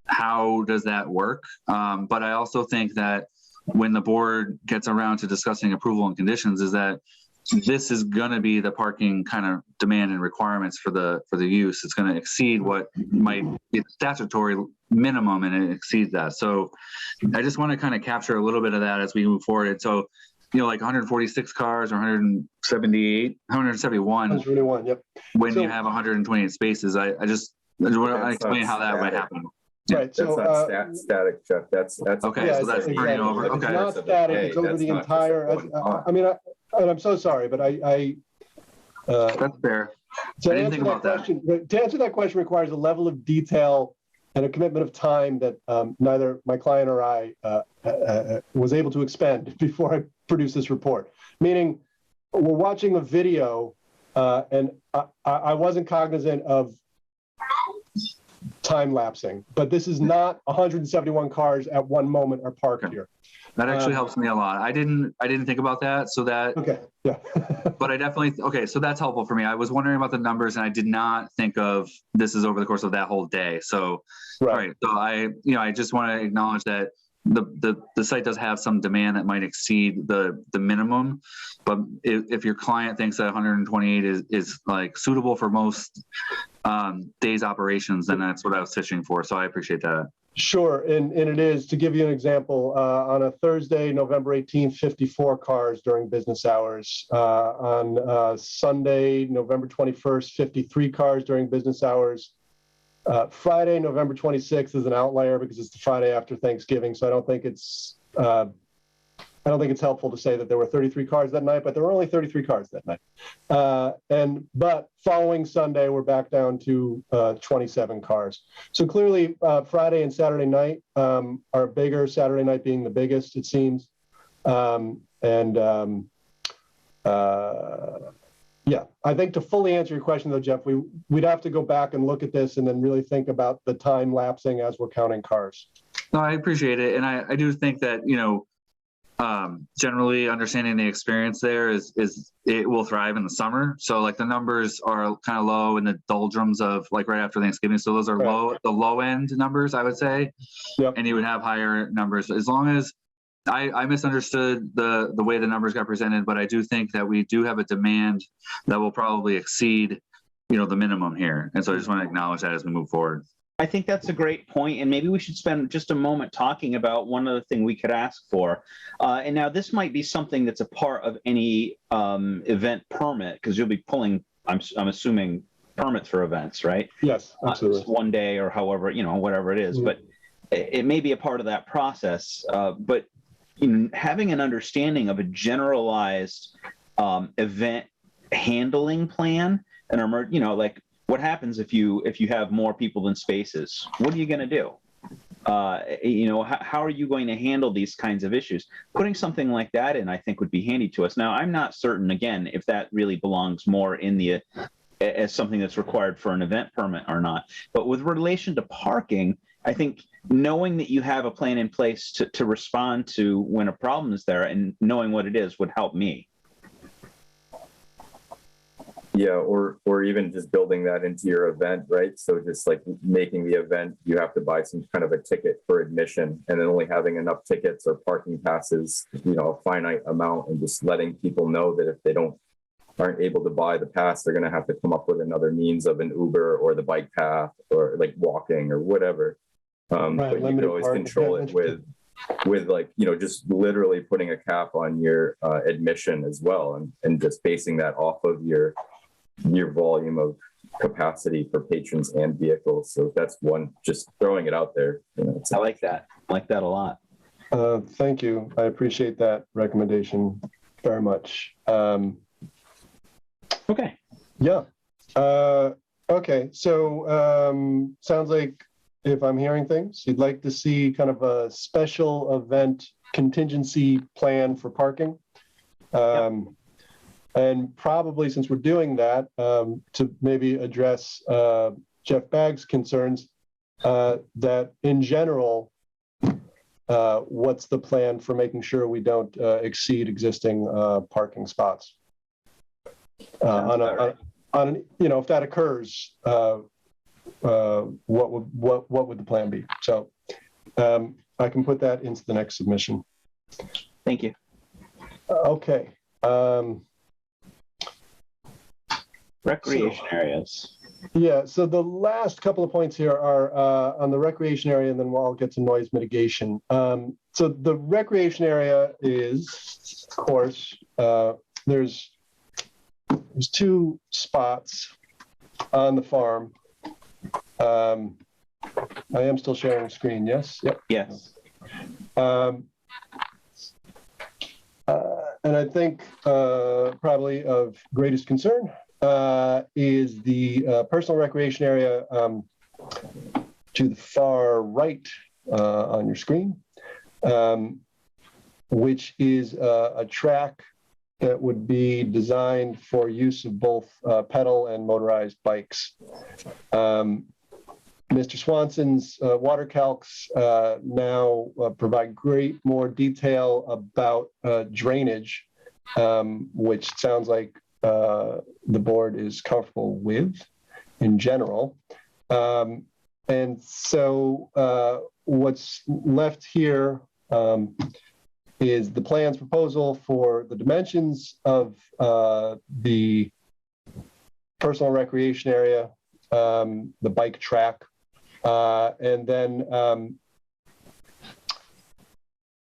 how does that work. But I also think that when the board gets around to discussing approval and conditions, is that this is going to be the parking kind of demand and requirements for the use. It's going to exceed what might be the statutory minimum, and it exceeds that. So I just want to kind of capture a little bit of that as we move forward. So, like 146 cars or 171. 171, yep. When you have 128 spaces, I want to explain how that might happen. Right. So that's not static, Jeff. That's okay. Yeah, so that's exactly. turning over. It's Okay. not static. It's over the entire. And I'm so sorry, but that's fair. To answer that question requires a level of detail and a commitment of time that neither my client or I was able to expend before I produced this report. Meaning, we're watching a video, and I wasn't cognizant of time lapsing, but this is not 171 cars at one moment are parked here. That actually helps me a lot. I didn't think about that. So that, okay. Yeah. But I definitely, okay. So that's helpful for me. I was wondering about the numbers and I did not think of this is over the course of that whole day. So, right. So I just want to acknowledge that the site does have some demand that might exceed the minimum, but if your client thinks that 128 is like suitable for most days operations, then that's what I was fishing for. So I appreciate that. Sure, and it is. To give you an example, on a Thursday, November 18th, 54 cars during business hours. On Sunday, November 21st, 53 cars during business hours. Friday, November 26th is an outlier because it's the Friday after Thanksgiving, so I don't think it's helpful to say that there were 33 cars that night, but there were only 33 cars that night. But following Sunday, we're back down to 27 cars. So clearly, Friday and Saturday night are bigger, Saturday night being the biggest, it seems. Yeah, I think to fully answer your question, though, Jeff, we'd have to go back and look at this and then really think about the time lapsing as we're counting cars. No, I appreciate it. And I do think that, generally understanding the experience there is it will thrive in the summer. So like the numbers are kind of low in the doldrums of like right after Thanksgiving. So those are the low end numbers, I would say. Yep. And you would have higher numbers as long as I misunderstood the way the numbers got presented, but I do think that we do have a demand that will probably exceed, the minimum here. And so I just want to acknowledge that as we move forward. I think that's a great point, and maybe we should spend just a moment talking about one other thing we could ask for. And now this might be something that's a part of any event permit, because you'll be pulling, I'm assuming, permits for events, right? Yes, absolutely. One day or however, whatever it is, but it may be a part of that process. But having an understanding of a generalized event handling plan, and like what happens if you have more people than spaces? What are you going to do? How are you going to handle these kinds of issues? Putting something like that in, I think, would be handy to us. Now, I'm not certain, again, if that really belongs more in as something that's required for an event permit or not. But with relation to parking, I think knowing that you have a plan in place to respond to when a problem is there and knowing what it is would help me. Yeah, or even just building that into your event, right? So just like making the event, you have to buy some kind of a ticket for admission, and then only having enough tickets or parking passes, a finite amount, and just letting people know that if they aren't able to buy the pass, they're going to have to come up with another means of an Uber or the bike path or like walking or whatever. Right, but you can always control it with like, just literally putting a cap on your admission as well, and just basing that off of your volume of capacity for patrons and vehicles. So that's one, just throwing it out there. You know, I like that. I like that a lot. Thank you. I appreciate that recommendation very much. Okay. Yeah. Okay. So sounds like, if I'm hearing things, you'd like to see kind of a special event contingency plan for parking. And probably, since we're doing that, to maybe address Jeff Bagg's concerns, that in general, what's the plan for making sure we don't exceed existing parking spots? If that occurs, what would the plan be? So I can put that into the next submission. Thank you. Okay. Recreation areas. Yeah, so the last couple of points here are on the recreation area, and then I'll get to noise mitigation. So the recreation area is, of course, there's 2 spots on the farm. I am still sharing screen, yes? Yep. Yes. And I think probably of greatest concern is the personal recreation area to the far right on your screen, which is a track that would be designed for use of both pedal and motorized bikes. Mr. Swanson's water calcs now provide more detail about drainage, which sounds like the board is comfortable with in general. And so what's left here is the plan's proposal for the dimensions of the personal recreation area, the bike track, and then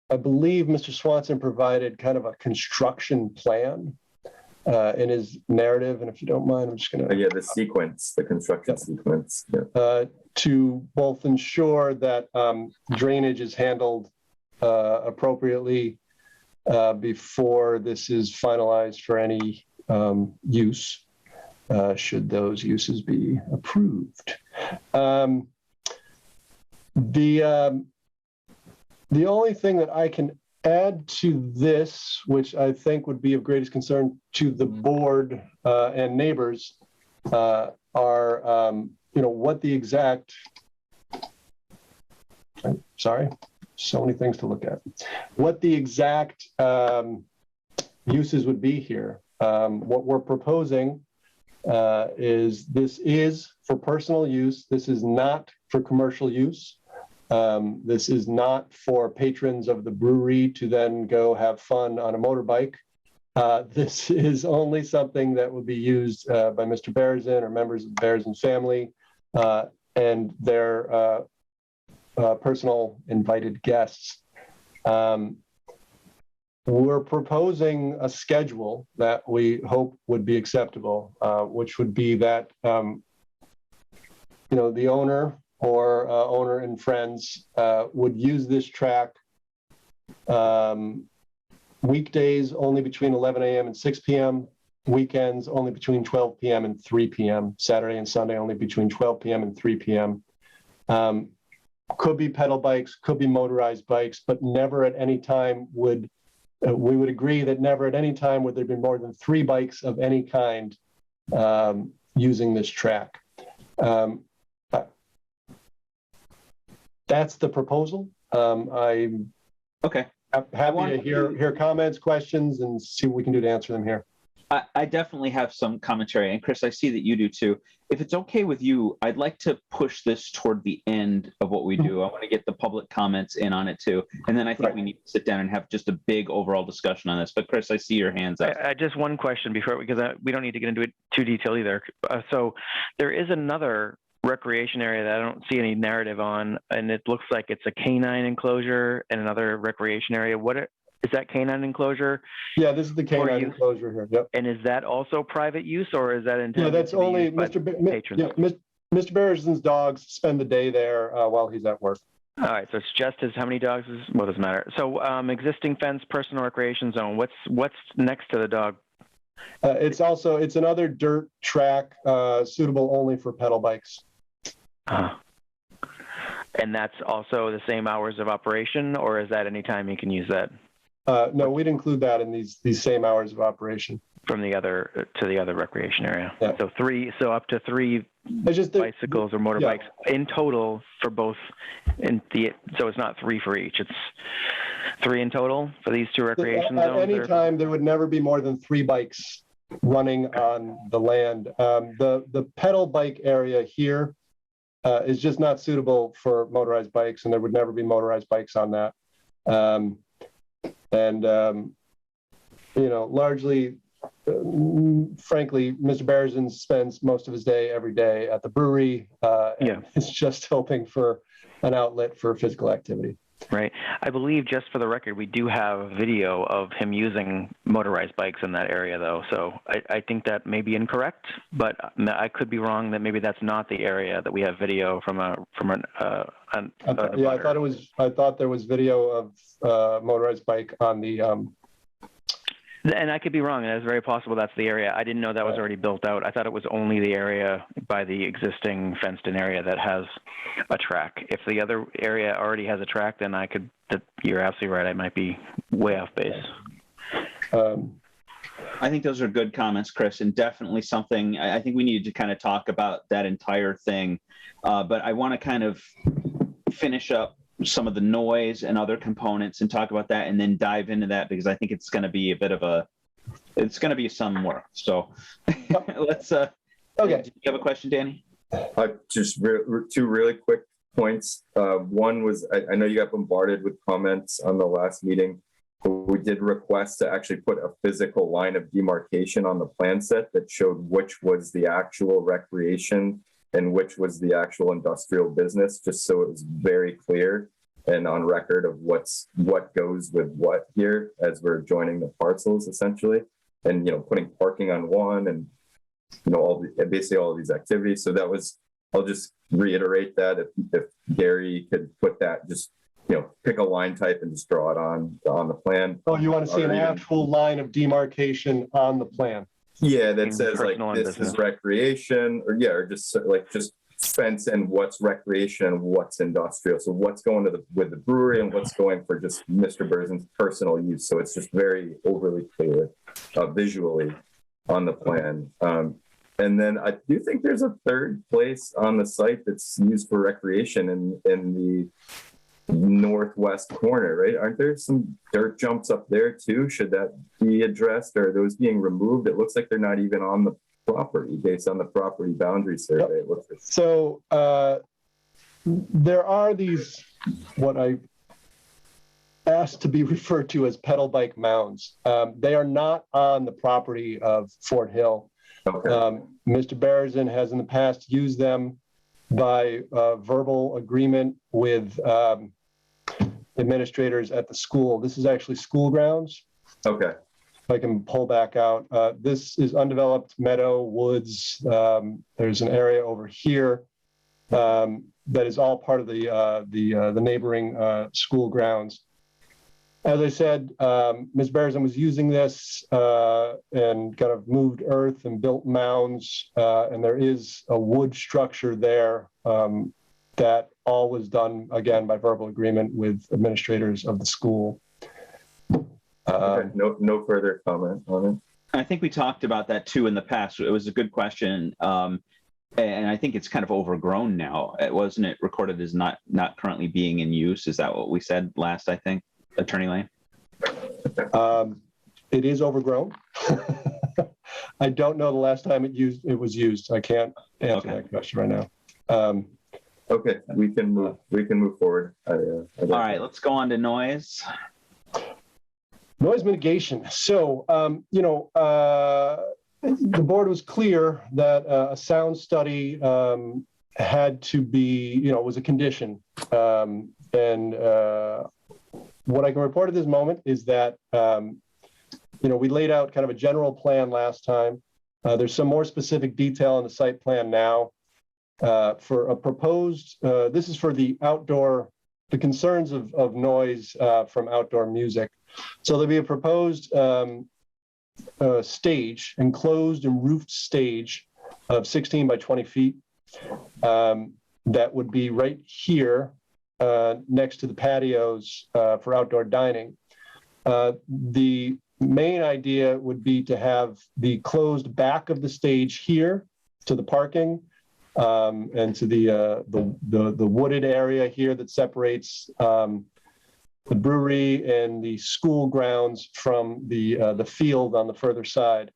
I believe Mr. Swanson provided kind of a construction plan in his narrative. And if you don't mind, I'm just going to... Yeah, the construction sequence. Yeah. To both ensure that drainage is handled appropriately before this is finalized for any use, should those uses be approved. The only thing that I can add to this, which I think would be of greatest concern to the board and neighbors, are what the exact, sorry, so many things to look at, what the exact uses would be here. What we're proposing is this is for personal use. This is not for commercial use. This is not for patrons of the brewery to then go have fun on a motorbike. This is only something that would be used by Mr. Bearson or members of the Bearson family and their personal invited guests. We're proposing a schedule that we hope would be acceptable, which would be that the owner or owner and friends would use this track weekdays only between 11 a.m. and 6 p.m., weekends only between 12 p.m. and 3 p.m., Saturday and Sunday only between 12 p.m. and 3 p.m. Could be pedal bikes, could be motorized bikes, but never at any time would, we would agree that never at any time would there be more than 3 bikes of any kind using this track. That's the proposal. I'm okay. Happy to hear comments, questions, and see what we can do to answer them here. I definitely have some commentary, and Chris, I see that you do too. If it's okay with you, I'd like to push this toward the end of what we do. I want to get the public comments in on it too, and then I think we need to sit down and have just a big overall discussion on this. But Chris, I see your hands up. Just one question before, because we don't need to get into it too detailed either. So there is another recreation area that I don't see any narrative on, and it looks like it's a canine enclosure and another recreation area. Is that canine enclosure? Yeah, this is the canine use? enclosure here. Yep. And is that also private use, or is that intended Yeah, that's to be only used by patrons? Mr. Barrison's dogs spend the day there while he's at work. All right, so it's just as how many dogs is, what does matter? So existing fence, personal recreation zone, what's next to the dog? It's another dirt track suitable only for pedal bikes. And that's also the same hours of operation, or is that any time you can use that? No, we'd include that in these same hours of operation. From the other to the other recreation area. Yeah. So up to three bicycles or motorbikes in total for both. So it's not 3 for each. It's 3 in total for these 2 recreation zones. At any time, there would never be more than 3 bikes running on the land. The pedal bike area here is just not suitable for motorized bikes, and there would never be motorized bikes on that. Largely, frankly, Mr. Barrison spends most of his day every day at the brewery. Is just hoping for an outlet for physical activity. Right. I believe, just for the record, we do have video of him using motorized bikes in that area, though. So I think that may be incorrect, but I could be wrong. That maybe that's not the area that we have video from I thought there was video of motorized bike on the. And I could be wrong. It's very possible that's the area. I didn't know that was already built out. I thought it was only the area by the existing fenced-in area that has a track. If the other area already has a track, then you're absolutely right. I might be way off base. I think those are good comments, Chris, and definitely something I think we needed to kind of talk about that entire thing. But I want to kind of finish up some of the noise and other components and talk about that and then dive into that, because I think it's going to be it's going to be some work. So let's, okay. Do you have a question, Danny? Just 2 really quick points. One was, I know you got bombarded with comments on the last meeting. We did request to actually put a physical line of demarcation on the plan set that showed which was the actual recreation and which was the actual industrial business, just so it was very clear and on record of what goes with what here as we're joining the parcels essentially, and putting parking on one, and basically all of these activities. So that was, I'll just reiterate that if Gary could put that, just pick a line type and just draw it on the plan. Oh, you want to see an actual line of demarcation on the plan? Yeah, that says like this is recreation, or just fence and what's recreation and what's industrial. So what's going with the brewery and what's going for just Mr. Barrison's personal use. So it's just very overly clear visually on the plan. And then I do think there's a third place on the site that's used for recreation in the northwest corner, right? Aren't there some dirt jumps up there too? Should that be addressed, or are those being removed? It looks like they're not even on the property based on the property boundary survey. Yep. So there are these, what I asked to be referred to as pedal bike mounds. They are not on the property of Fort Hill. Okay. Mr. Barrison has in the past used them by verbal agreement with administrators at the school. This is actually school grounds. Okay. If I can pull back out. This is undeveloped meadow, woods. There's an area over here that is all part of the neighboring school grounds. As I said, Ms. Barrison was using this and kind of moved earth and built mounds, and there is a wood structure there that all was done, again, by verbal agreement with administrators of the school. Okay. No further comment on it. I think we talked about that too in the past. It was a good question. And I think it's kind of overgrown now. Wasn't it recorded as not currently being in use? Is that what we said last, I think, Attorney Lane? It is overgrown. I don't know the last time it was used. I can't answer that question right now. Okay, we can move forward. All right, let's go on to noise. Noise mitigation. So, the board was clear that a sound study had to be, was a condition. And what I can report at this moment is that, we laid out kind of a general plan last time. There's some more specific detail on the site plan now for a proposed, this is for the concerns of noise from outdoor music. So there'll be a proposed stage, enclosed and roofed stage of 16 by 20 feet that would be right here next to the patios for outdoor dining. The main idea would be to have the closed back of the stage here to the parking and to the wooded area here that separates the brewery and the school grounds from the field on the further side.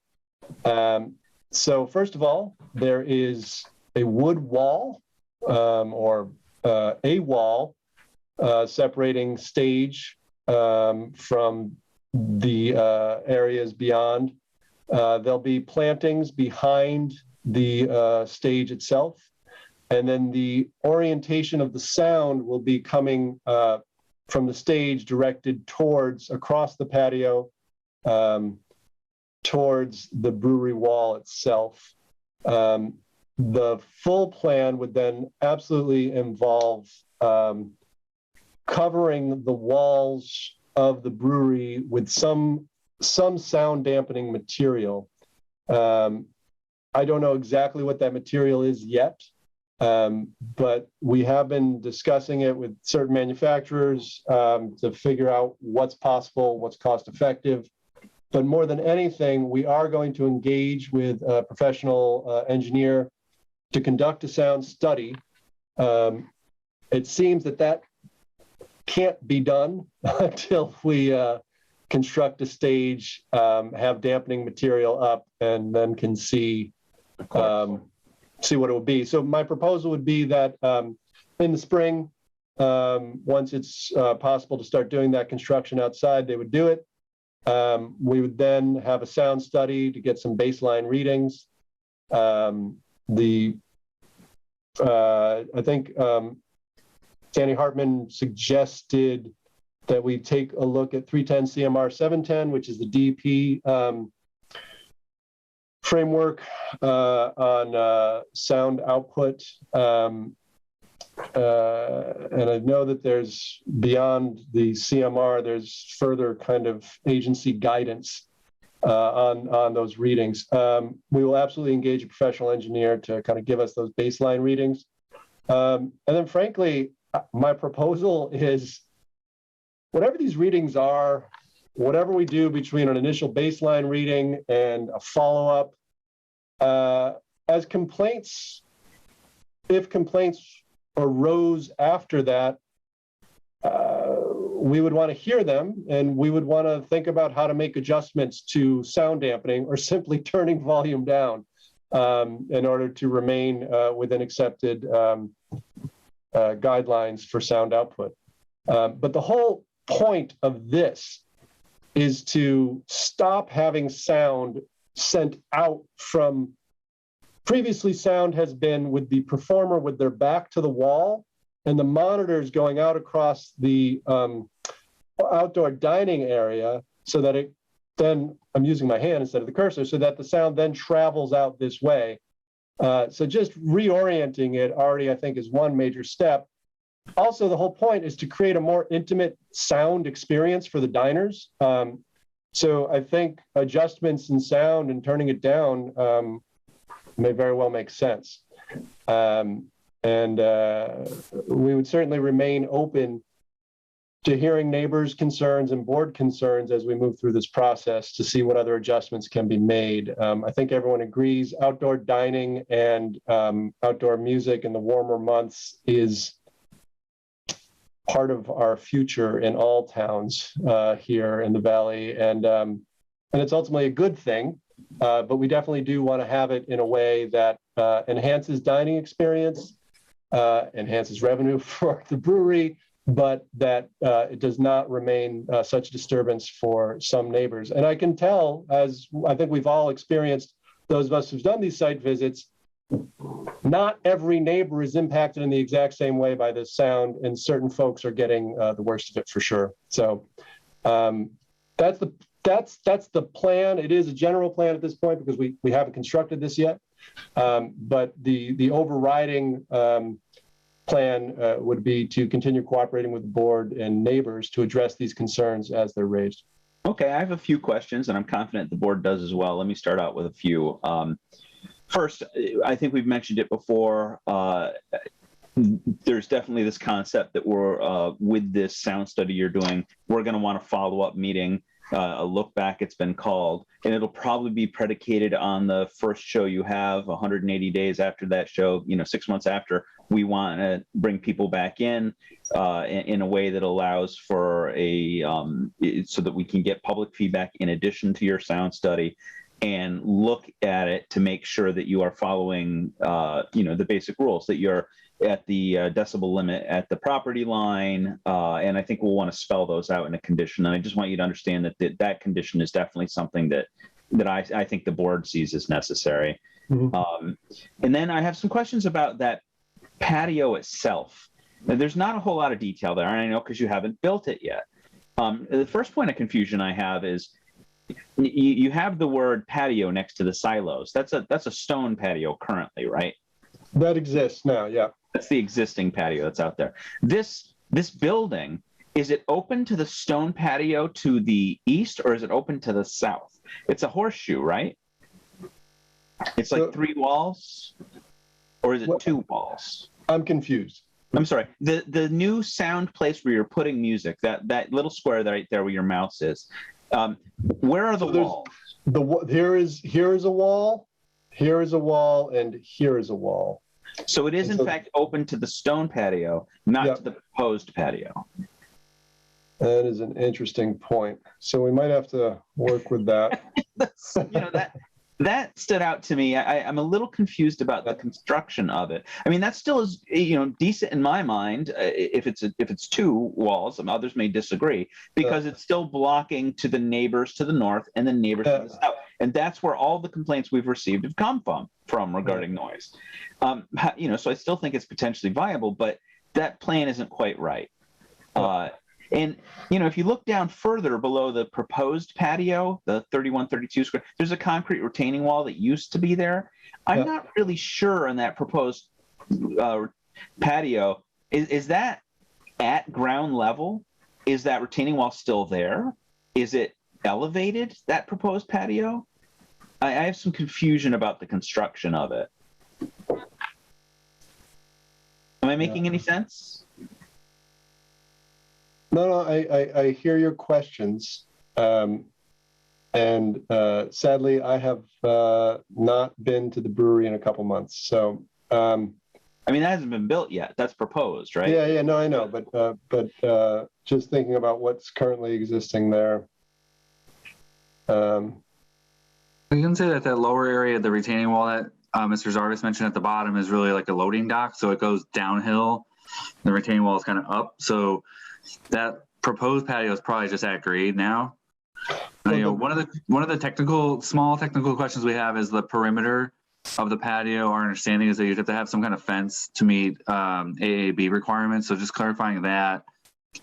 So first of all, there is a wood wall or a wall separating stage from the areas beyond. There'll be plantings behind the stage itself. And then the orientation of the sound will be coming from the stage directed across the patio, towards the brewery wall itself. The full plan would then absolutely involve covering the walls of the brewery with some sound dampening material. I don't know exactly what that material is yet, but we have been discussing it with certain manufacturers to figure out what's possible, what's cost effective. But more than anything, we are going to engage with a professional engineer to conduct a sound study. It seems that can't be done until we construct a stage, have dampening material up, and then can see what it will be. So my proposal would be that in the spring, once it's possible to start doing that construction outside, they would do it. We would then have a sound study to get some baseline readings. I think Danny Hartman suggested that we take a look at 310 CMR 710, which is the DEP framework on sound output. And I know that there's, beyond the CMR, there's further kind of agency guidance on those readings. We will absolutely engage a professional engineer to kind of give us those baseline readings. And then frankly, my proposal is whatever these readings are, whatever we do between an initial baseline reading and a follow-up, as complaints, if complaints arose after that, we would want to hear them, and we would want to think about how to make adjustments to sound dampening or simply turning volume down in order to remain within accepted guidelines for sound output. But the whole point of this is to stop having sound sent out from, previously sound has been with the performer with their back to the wall and the monitors going out across the outdoor dining area, so that it then, I'm using my hand instead of the cursor, so that the sound then travels out this way. So just reorienting it already, I think, is one major step. Also, the whole point is to create a more intimate sound experience for the diners. So I think adjustments in sound and turning it down may very well make sense. And we would certainly remain open to hearing neighbors' concerns and board concerns as we move through this process to see what other adjustments can be made. I think everyone agrees outdoor dining and outdoor music in the warmer months is part of our future in all towns here in the Valley. And it's ultimately a good thing, but we definitely do want to have it in a way that enhances dining experience, enhances revenue for the brewery, but that it does not remain such disturbance for some neighbors. And I can tell, as I think we've all experienced, those of us who've done these site visits, not every neighbor is impacted in the exact same way by this sound, and certain folks are getting the worst of it for sure. So that's the plan. It is a general plan at this point because we haven't constructed this yet. But the overriding plan would be to continue cooperating with the board and neighbors to address these concerns as they're raised. Okay, I have a few questions, and I'm confident the board does as well. Let me start out with a few. First, I think we've mentioned it before. There's definitely this concept that we're, with this sound study you're doing, we're going to want a follow-up meeting, a look back, it's been called, and it'll probably be predicated on the first show you have 180 days after that show, 6 months after. We want to bring people back in a way that allows for so that we can get public feedback in addition to your sound study, and look at it to make sure that you are following, the basic rules, that you're at the decibel limit at the property line. And I think we'll want to spell those out in a condition. And I just want you to understand that that condition is definitely something that I think the board sees as necessary. Mm-hmm. And then I have some questions about that patio itself. Now, there's not a whole lot of detail there, and I know because you haven't built it yet. The first point of confusion I have is, you have the word patio next to the silos. That's a stone patio currently, right? That exists now, yeah. That's the existing patio that's out there. This building, is it open to the stone patio to the east, or is it open to the south? It's a horseshoe, right? It's like 3 walls, or is it 2 walls? I'm confused. I'm sorry. The new sound place where you're putting music, that little square right there where your mouse is. Where are the walls? Here is a wall, here is a wall, and here is a wall. So it is in fact open to the stone patio, not to the proposed patio. That is an interesting point. So we might have to work with that. That stood out to me. I'm a little confused about the construction of it. I mean, that still is, decent in my mind. If it's 2 walls, others may disagree, because it's still blocking to the neighbors to the north and the neighbors to the south, and that's where all the complaints we've received have come from regarding noise. So I still think it's potentially viable, but that plan isn't quite right. And, if you look down further below the proposed patio, the 3132 square, there's a concrete retaining wall that used to be there. I'm not really sure on that proposed patio. Is that at ground level? Is that retaining wall still there? Is it elevated, that proposed patio? I have some confusion about the construction of it. Am I making any sense? No, I hear your questions. And sadly, I have not been to the brewery in a couple months. So, that hasn't been built yet. That's proposed, right? Yeah, no, I know. But just thinking about what's currently existing there. You can say that lower area, the retaining wall that Mr. Zarvis mentioned at the bottom, is really like a loading dock. So it goes downhill. The retaining wall is kind of up. So that proposed patio is probably just at grade now. One of the small technical questions we have is the perimeter of the patio. Our understanding is that you'd have to have some kind of fence to meet AAB requirements. So just clarifying that.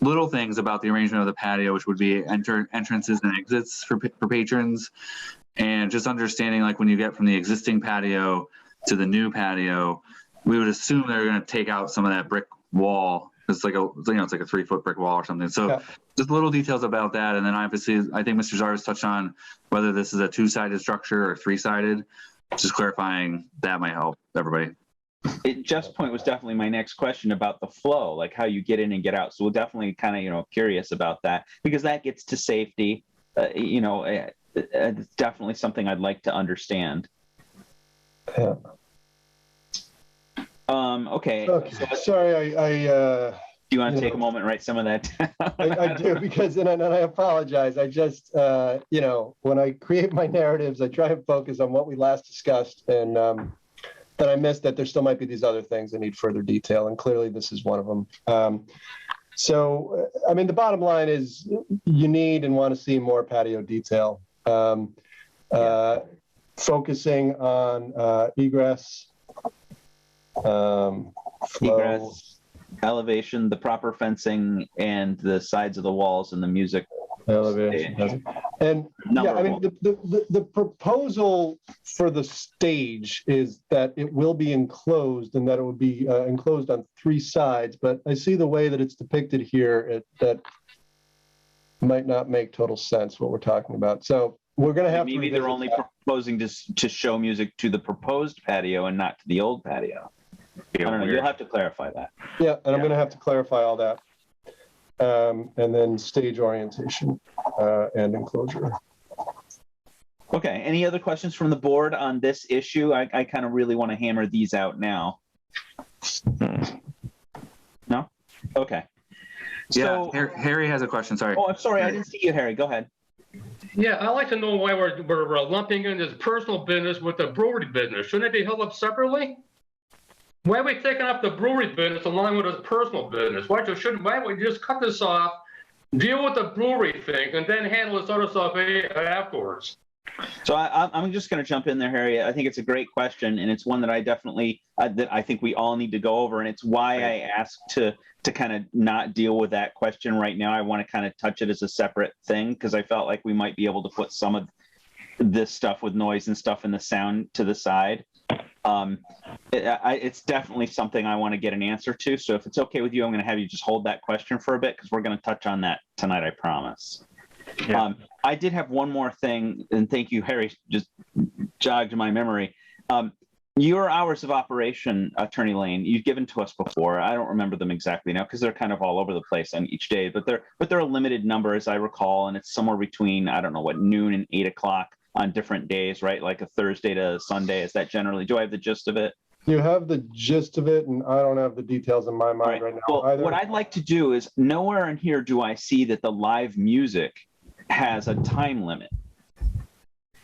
Little things about the arrangement of the patio, which would be entrances and exits for patrons, and just understanding, like, when you get from the existing patio to the new patio, we would assume they're going to take out some of that brick wall. It's like a 3-foot brick wall or something. So just little details about that. And then obviously, I think Mr. Zarvis touched on whether this is a 2-sided structure or 3-sided. Just clarifying that might help everybody. Jeff's point was definitely my next question about the flow, like how you get in and get out. So we're definitely kind of, curious about that, because that gets to safety. It's definitely something I'd like to understand. Yeah. Okay. So sorry, do you want to take a moment and write some of that down? I do, because, and I apologize. I just, when I create my narratives, I try and focus on what we last discussed, and then I missed that there still might be these other things that need further detail, and clearly this is one of them. So, the bottom line is you need and want to see more patio detail. Focusing on egress Flow, Egress, elevation, the proper fencing, and the sides of the walls and the music. elevation. And yeah, I mean, the proposal for the stage is that it will be enclosed and that it would be enclosed on 3 sides, but I see the way that it's depicted here, that might not make total sense what we're talking about. So we're going to have maybe they're only proposing to show music to the proposed patio and not to the old patio. I don't know. You'll have to clarify that. Yeah, and I'm going to have to clarify all that. And then stage orientation and enclosure. Okay. Any other questions from the board on this issue? I kind of really want to hammer these out now. No? Okay. Yeah, So, Harry has a question. Sorry. oh, I'm sorry. I didn't see you, Harry. Go ahead. Yeah, I'd like to know why we're lumping in this personal business with the brewery business. Shouldn't it be held up separately? Why are we taking up the brewery business along with his personal business? Why don't we just cut this off, deal with the brewery thing, and then handle this other stuff afterwards? So I'm just going to jump in there, Harry. I think it's a great question, and it's one that I definitely that I think we all need to go over, and it's why I asked to kind of not deal with that question right now. I want to kind of touch it as a separate thing because I felt like we might be able to put some of this stuff with noise and stuff in the sound to the side. It's definitely something I want to get an answer to. So if it's okay with you, I'm going to have you just hold that question for a bit because we're going to touch on that tonight, I promise. Yeah. I did have one more thing, and thank you, Harry, just jogged my memory. Your hours of operation, Attorney Lane, you've given to us before. I don't remember them exactly now because they're kind of all over the place on each day, but they're a limited number as I recall, and it's somewhere between, I don't know, what, noon and 8 o'clock on different days, right? Like a Thursday to Sunday. Is that generally, do I have the gist of it? You have the gist of it, and I don't have the details in my mind right now well, either. What I'd like to do is, nowhere in here do I see that the live music has a time limit.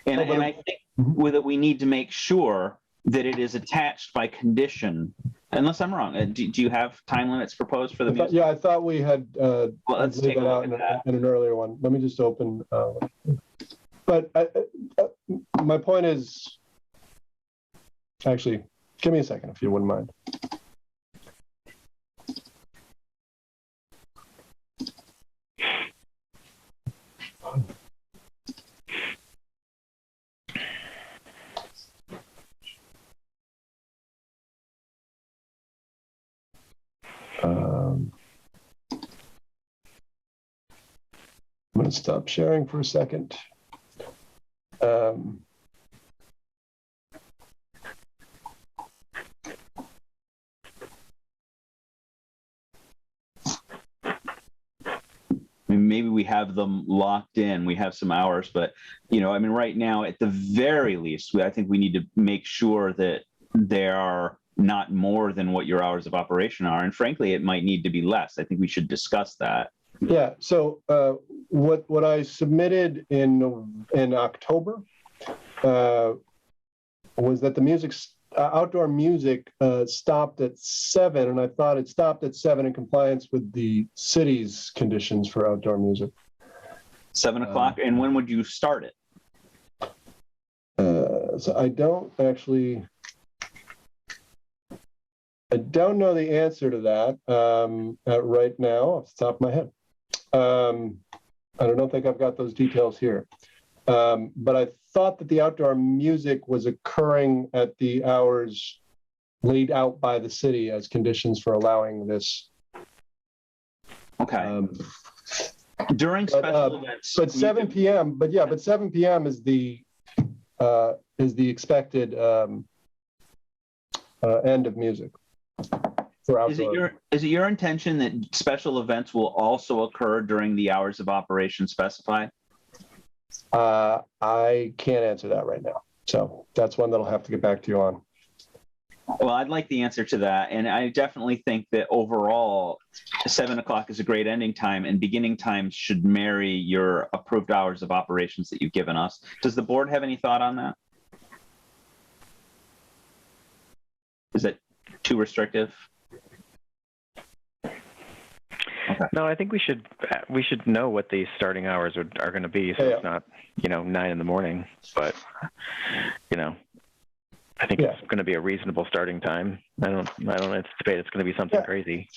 And I think with it, we need to make sure that it is attached by condition, unless I'm wrong. Do you have time limits proposed for the music? Yeah, I thought we had well, let's take a look at that. In an earlier one. Let me just open. But my point is, actually, give me a second if you wouldn't mind. I'm going to stop sharing for a second. Maybe we have them locked in. We have some hours, but I mean, right now, at the very least, I think we need to make sure that there are not more than what your hours of operation are. And frankly, it might need to be less. I think we should discuss that. Yeah. So what I submitted in October was that the outdoor music stopped at 7, and I thought it stopped at 7 in compliance with the city's conditions for outdoor music. 7 o'clock. And when would you start it? So I don't know the answer to that right now off the top of my head. I don't think I've got those details here. But I thought that the outdoor music was occurring at the hours laid out by the city as conditions for allowing this. Okay. During special events. But 7 p.m. But 7 p.m. is the expected end of music for outdoor. Is it your intention that special events will also occur during the hours of operation specified? I can't answer that right now. So that's one that I'll have to get back to you on. Well, I'd like the answer to that. And I definitely think that overall, 7 o'clock is a great ending time, and beginning times should marry your approved hours of operations that you've given us. Does the board have any thought on that? Is it too restrictive? Okay. No, I think we should know what the starting hours are going to be, so it's not 9 in the morning, but I think it's going to be a reasonable starting time. I don't anticipate it's going to be something crazy.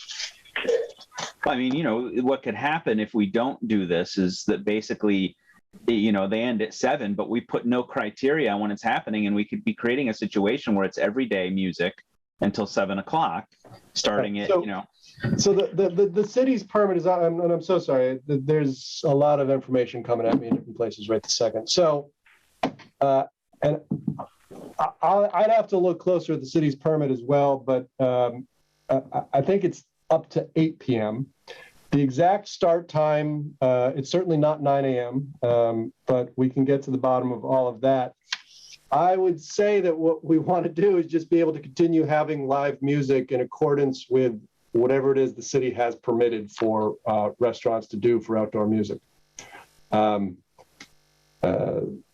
I mean, what could happen if we don't do this is that basically, they end at 7, but we put no criteria on when it's happening, and we could be creating a situation where it's everyday music until 7 o'clock, starting at, So the city's permit is, and I'm so sorry, there's a lot of information coming at me in different places right this second. So, and I'd have to look closer at the city's permit as well, but I think it's up to 8 p.m. The exact start time, it's certainly not 9 a.m., but we can get to the bottom of all of that. I would say that what we want to do is just be able to continue having live music in accordance with whatever it is the city has permitted for restaurants to do for outdoor music.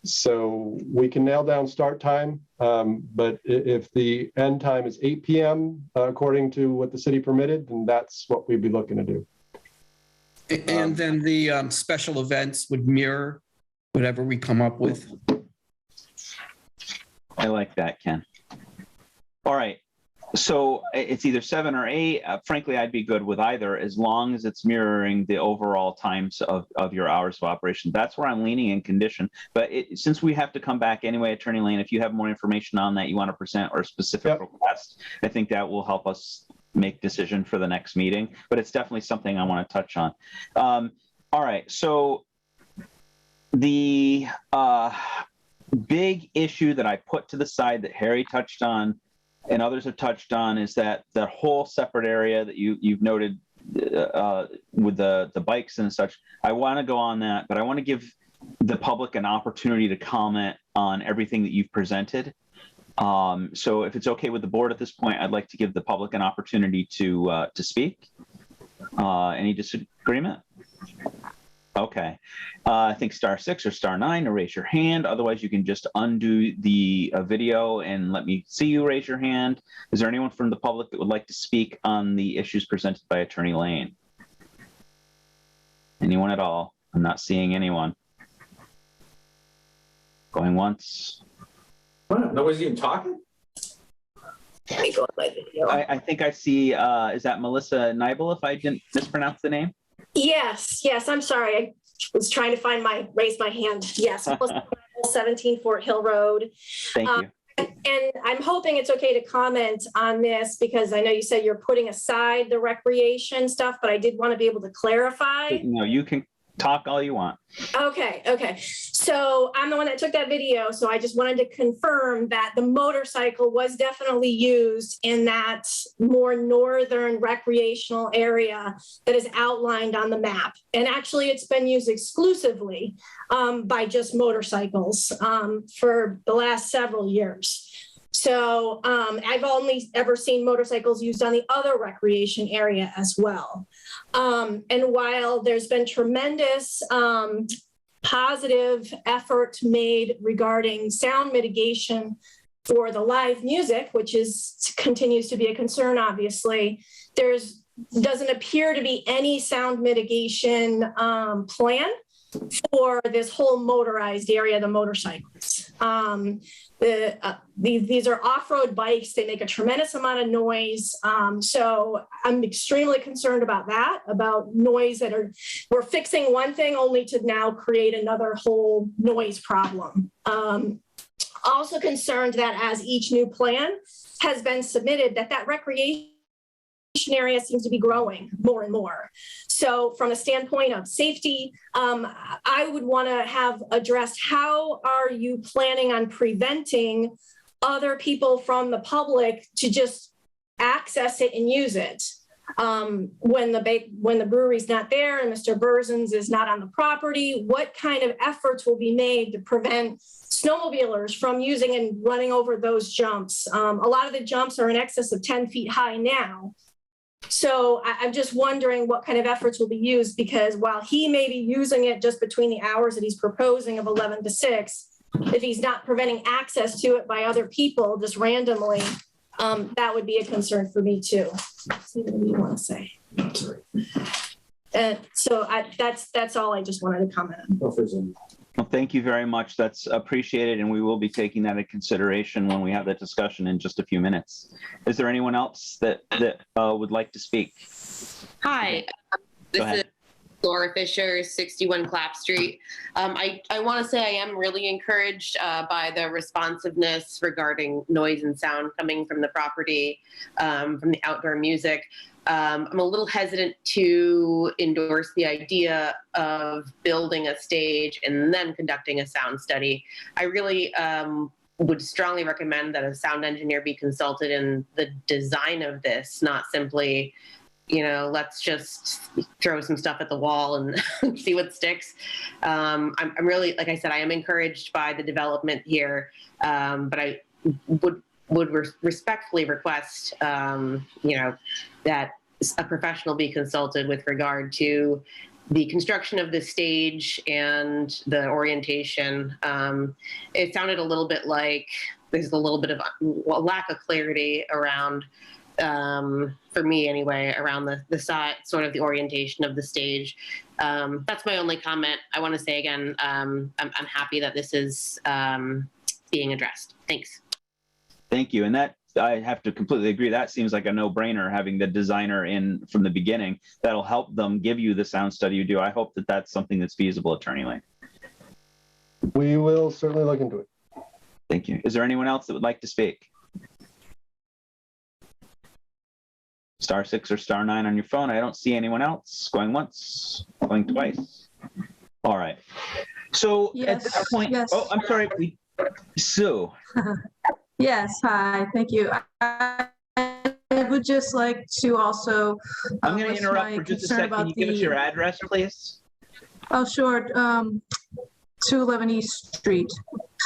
So we can nail down start time, but if the end time is 8 p.m. According to what the city permitted, then that's what we'd be looking to do. And then the special events would mirror whatever we come up with. I like that, Ken. All right. So it's either 7 or 8. Frankly, I'd be good with either, as long as it's mirroring the overall times of your hours of operation. That's where I'm leaning in condition. But since we have to come back anyway, Attorney Lane, if you have more information on that you want to present or a specific request, I think that will help us make decision for the next meeting. But it's definitely something I want to touch on. All right. So the big issue that I put to the side that Harry touched on and others have touched on is that the whole separate area that you've noted with the bikes and such. I want to go on that, but I want to give the public an opportunity to comment on everything that you've presented. So if it's okay with the board at this point, I'd like to give the public an opportunity to speak. Any disagreement? Okay. I think *6 or *9 to raise your hand. Otherwise, you can just undo the video and let me see you raise your hand. Is there anyone from the public that would like to speak on the issues presented by Attorney Lane? Anyone at all? I'm not seeing anyone. Going once. What? Nobody's even talking? I think I see, is that Melissa Nibel, if I didn't mispronounce the name? Yes, I'm sorry. I was trying to raise my hand. Yes, 17 Fort Hill Road. Thank you. And I'm hoping it's okay to comment on this because I know you said you're putting aside the recreation stuff, but I did want to be able to clarify. No, you can talk all you want. Okay. So I'm the one that took that video. So I just wanted to confirm that the motorcycle was definitely used in that more northern recreational area that is outlined on the map. And actually it's been used exclusively by just motorcycles for the last several years. So I've only ever seen motorcycles used on the other recreation area as well. And while there's been tremendous positive effort made regarding sound mitigation for the live music, which continues to be a concern, obviously, doesn't appear to be any sound mitigation plan for this whole motorized area, the motorcycles. These are off-road bikes. They make a tremendous amount of noise. So I'm extremely concerned about that, about noise we're fixing one thing only to now create another whole noise problem. Also concerned that as each new plan has been submitted, that recreation area seems to be growing more and more. So from a standpoint of safety, I would want to have addressed how are you planning on preventing other people from the public to just access it and use it when the brewery's not there and Mr. Berzin's is not on the property? What kind of efforts will be made to prevent snowmobilers from using and running over those jumps? A lot of the jumps are in excess of 10 feet high now. So I'm just wondering what kind of efforts will be used, because while he may be using it just between the hours that he's proposing of 11 to 6, if he's not preventing access to it by other people just randomly, that would be a concern for me too. Let's see what you want to say. So that's all I just wanted to comment on. Well, thank you very much. That's appreciated, and we will be taking that into consideration when we have that discussion in just a few minutes. Is there anyone else that would like to speak? Hi, this is Laura Fisher, 61 Clapp Street. I want to say I am really encouraged by the responsiveness regarding noise and sound coming from the property, from the outdoor music. I'm a little hesitant to endorse the idea of building a stage and then conducting a sound study. I really would strongly recommend that a sound engineer be consulted in the design of this, not simply, let's just throw some stuff at the wall and see what sticks. I'm really, like I said, I am encouraged by the development here, but I would respectfully request, that a professional be consulted with regard to the construction of the stage and the orientation. It sounded a little bit like there's a little bit of a lack of clarity around, for me anyway, around the side, sort of the orientation of the stage. That's my only comment. I want to say again, I'm happy that this is being addressed. Thanks. Thank you. And that, I have to completely agree. That seems like a no-brainer, having the designer in from the beginning. That'll help them give you the sound study you do. I hope that that's something that's feasible, Attorney Lane. We will certainly look into it. Thank you. Is there anyone else that would like to speak? *6 or *9 on your phone. I don't see anyone else. Going once, going twice. All right. So at this point, oh, I'm sorry. Sue. Yes, hi, thank you. I would just like to also. I'm going to interrupt for just a second. Can you give us your address, please? Oh, sure. 211 East Street.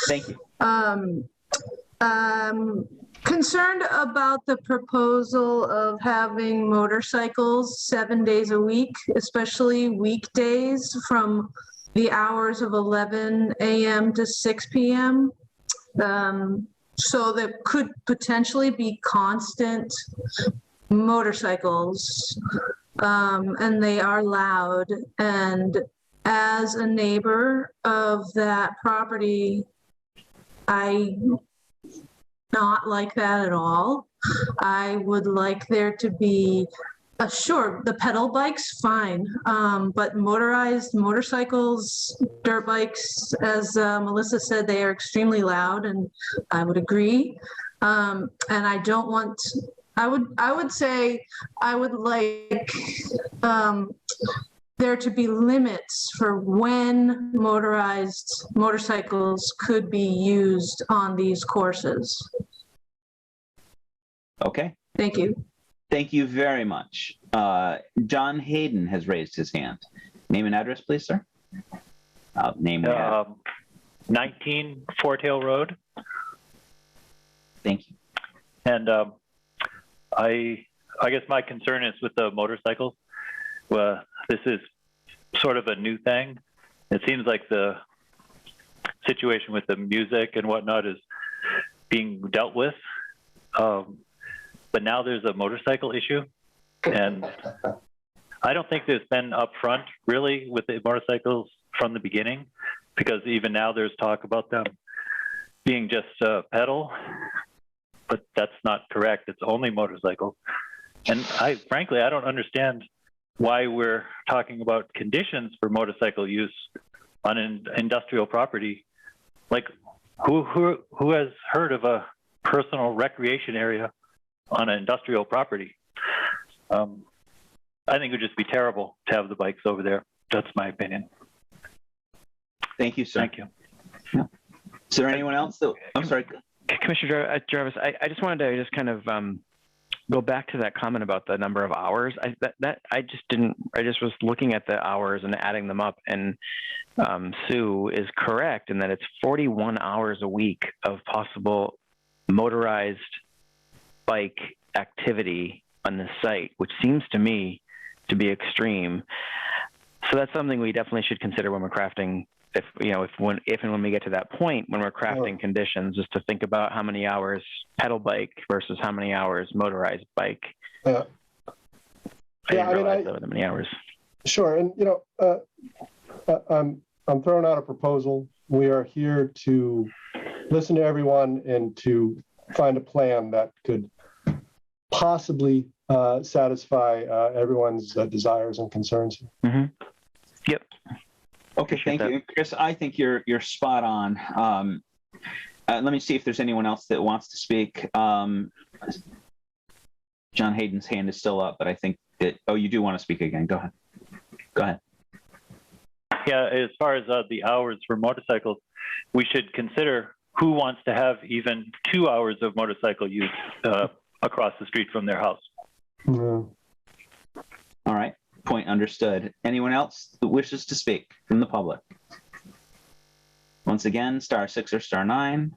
Thank you. Concerned about the proposal of having motorcycles 7 days a week, especially weekdays from the hours of 11 a.m. to 6 p.m. So there could potentially be constant motorcycles, and they are loud. And as a neighbor of that property, I not like that at all. I would like there to be sure, the pedal bikes, fine, but motorized motorcycles, dirt bikes, as Melissa said, they are extremely loud, and I would agree. And I don't want. I would say I would like there to be limits for when motorized motorcycles could be used on these courses. Okay. Thank you. Thank you very much. John Hayden has raised his hand. Name and address, please, sir. Name 19 Fort Hill Road. Thank you. And I guess my concern is with the motorcycles. Well, this is sort of a new thing. It seems like the situation with the music and whatnot is being dealt with. But now there's a motorcycle issue, and I don't think there's been upfront really with the motorcycles from the beginning, because even now there's talk about them being just pedal, but that's not correct. It's only motorcycle. And frankly, I don't understand why we're talking about conditions for motorcycle use on an industrial property. Like, who has heard of a personal recreation area on an industrial property? I think it would just be terrible to have the bikes over there. That's my opinion. Thank you, sir. Thank you. Yeah. Is there anyone else? I'm sorry. Commissioner Jarvis, I just wanted to just kind of go back to that comment about the number of hours. I just was looking at the hours and adding them up, and Sue is correct in that it's 41 hours a week of possible motorized bike activity on the site, which seems to me to be extreme. So that's something we definitely should consider when we're crafting, if and when we get to that point when we're crafting conditions, is to think about how many hours pedal bike versus how many hours motorized bike. I didn't realize that many hours. Sure, and I'm throwing out a proposal. We are here to listen to everyone and to find a plan that could possibly satisfy everyone's desires and concerns. Mm-hmm. Yep. Okay, thank you. Chris, I think you're spot on. Let me see if there's anyone else that wants to speak. John Hayden's hand is still up, but I think that, oh, you do want to speak again. Go ahead. Go ahead. Yeah, as far as the hours for motorcycles, we should consider who wants to have even 2 hours of motorcycle use across the street from their house. No. All right, point understood. Anyone else that wishes to speak from the public? Once again, *6 or *9.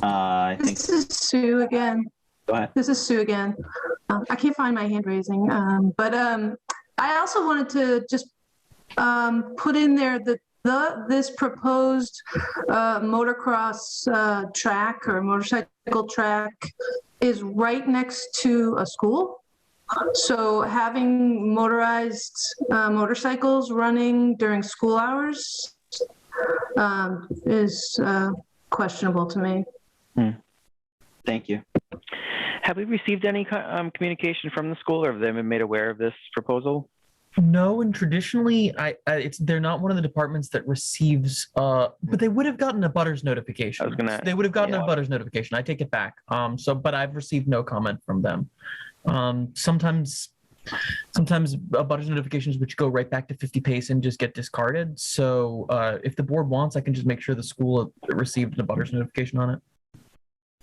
I think. This is Sue again. Go ahead. This is Sue again. I can't find my hand raising, but I also wanted to just put in there that this proposed motocross track or motorcycle track is right next to a school. So having motorized motorcycles running during school hours is questionable to me. Thank you. Have we received any communication from the school, or have they been made aware of this proposal? No, and traditionally, they're not one of the departments that receives, but they would have gotten a butters notification. They would have gotten a butters notification. I take it back. But I've received no comment from them. Sometimes butters notifications which go right back to 50 pace and just get discarded. So if the board wants, I can just make sure the school received a butters notification on it.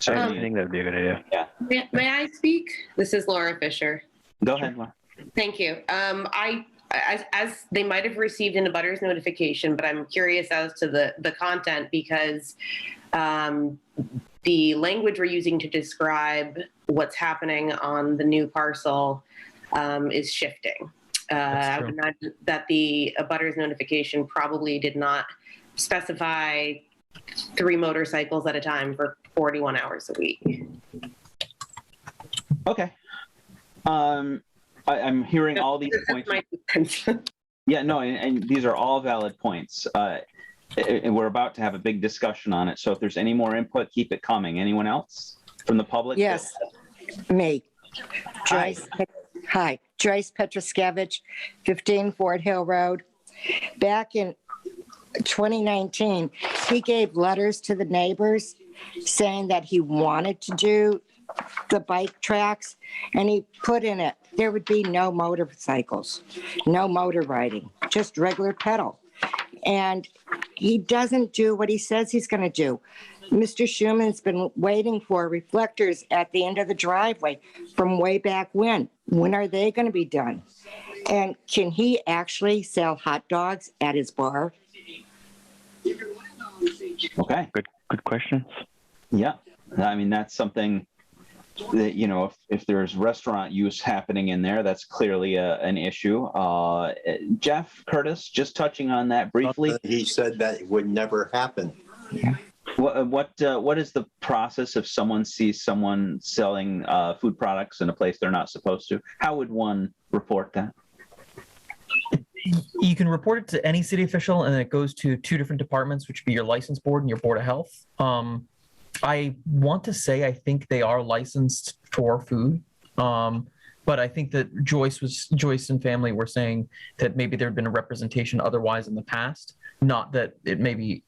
I think that would be a good idea. Yeah. May I speak? This is Laura Fisher. Go ahead, Laura. Thank you. As they might have received an abutters notification, but I'm curious as to the content because the language we're using to describe what's happening on the new parcel is shifting. I would imagine that the abutters notification probably did not specify 3 motorcycles at a time for 41 hours a week. Okay. I'm hearing all these points. Yeah, no, and these are all valid points. And we're about to have a big discussion on it. So if there's any more input, keep it coming. Anyone else from the public? Yes, me. Joyce. Hi, Joyce Petroskevich, 15 Fort Hill Road. Back in 2019, he gave letters to the neighbors saying that he wanted to do the bike tracks, and he put in it there would be no motorcycles, no motor riding, just regular pedal. And he doesn't do what he says he's going to do. Mr. Schumann's been waiting for reflectors at the end of the driveway from way back when. When are they going to be done? And can he actually sell hot dogs at his bar? Okay. Good questions. Yeah. I mean, that's something that, you know, if there's restaurant use happening in there, that's clearly an issue. Jeff Curtis, just touching on that briefly. He said that it would never happen. Yeah. What is the process if someone sees someone selling food products in a place they're not supposed to? How would one report that? You can report it to any city official, and it goes to 2 different departments, which would be your license board and your board of health. I want to say I think they are licensed for food, but I think that Joyce and family were saying that maybe there had been a representation otherwise in the past, not that it may be.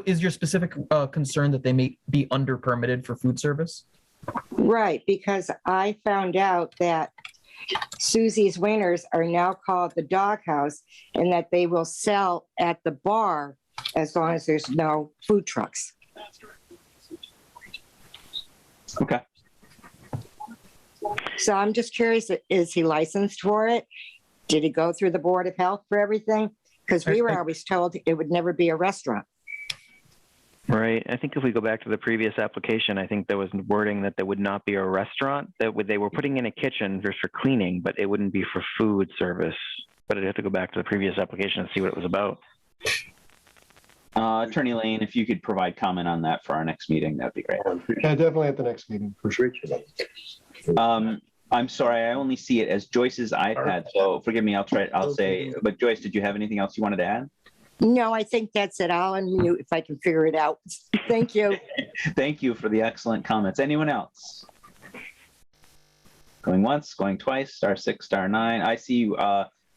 Is your specific concern that they may be under permitted for food service? Right, because I found out that Susie's Wieners are now called the Doghouse, and that they will sell at the bar as long as there's no food trucks. Okay. So I'm just curious, is he licensed for it? Did he go through the Board of Health for everything? Because we were always told it would never be a restaurant. Right. I think if we go back to the previous application, I think there was wording that there would not be a restaurant, that they were putting in a kitchen just for cleaning, but it wouldn't be for food service. But I'd have to go back to the previous application and see what it was about. Attorney Lane, if you could provide comment on that for our next meeting, that'd be great. Yeah, definitely at the next meeting, for sure. I'm sorry, I only see it as Joyce's iPad, so forgive me, I'll say, but Joyce, did you have anything else you wanted to add? No, I think that's it. I'll unmute if I can figure it out. Thank you. Thank you for the excellent comments. Anyone else? Going once, going twice, *6, *9. I see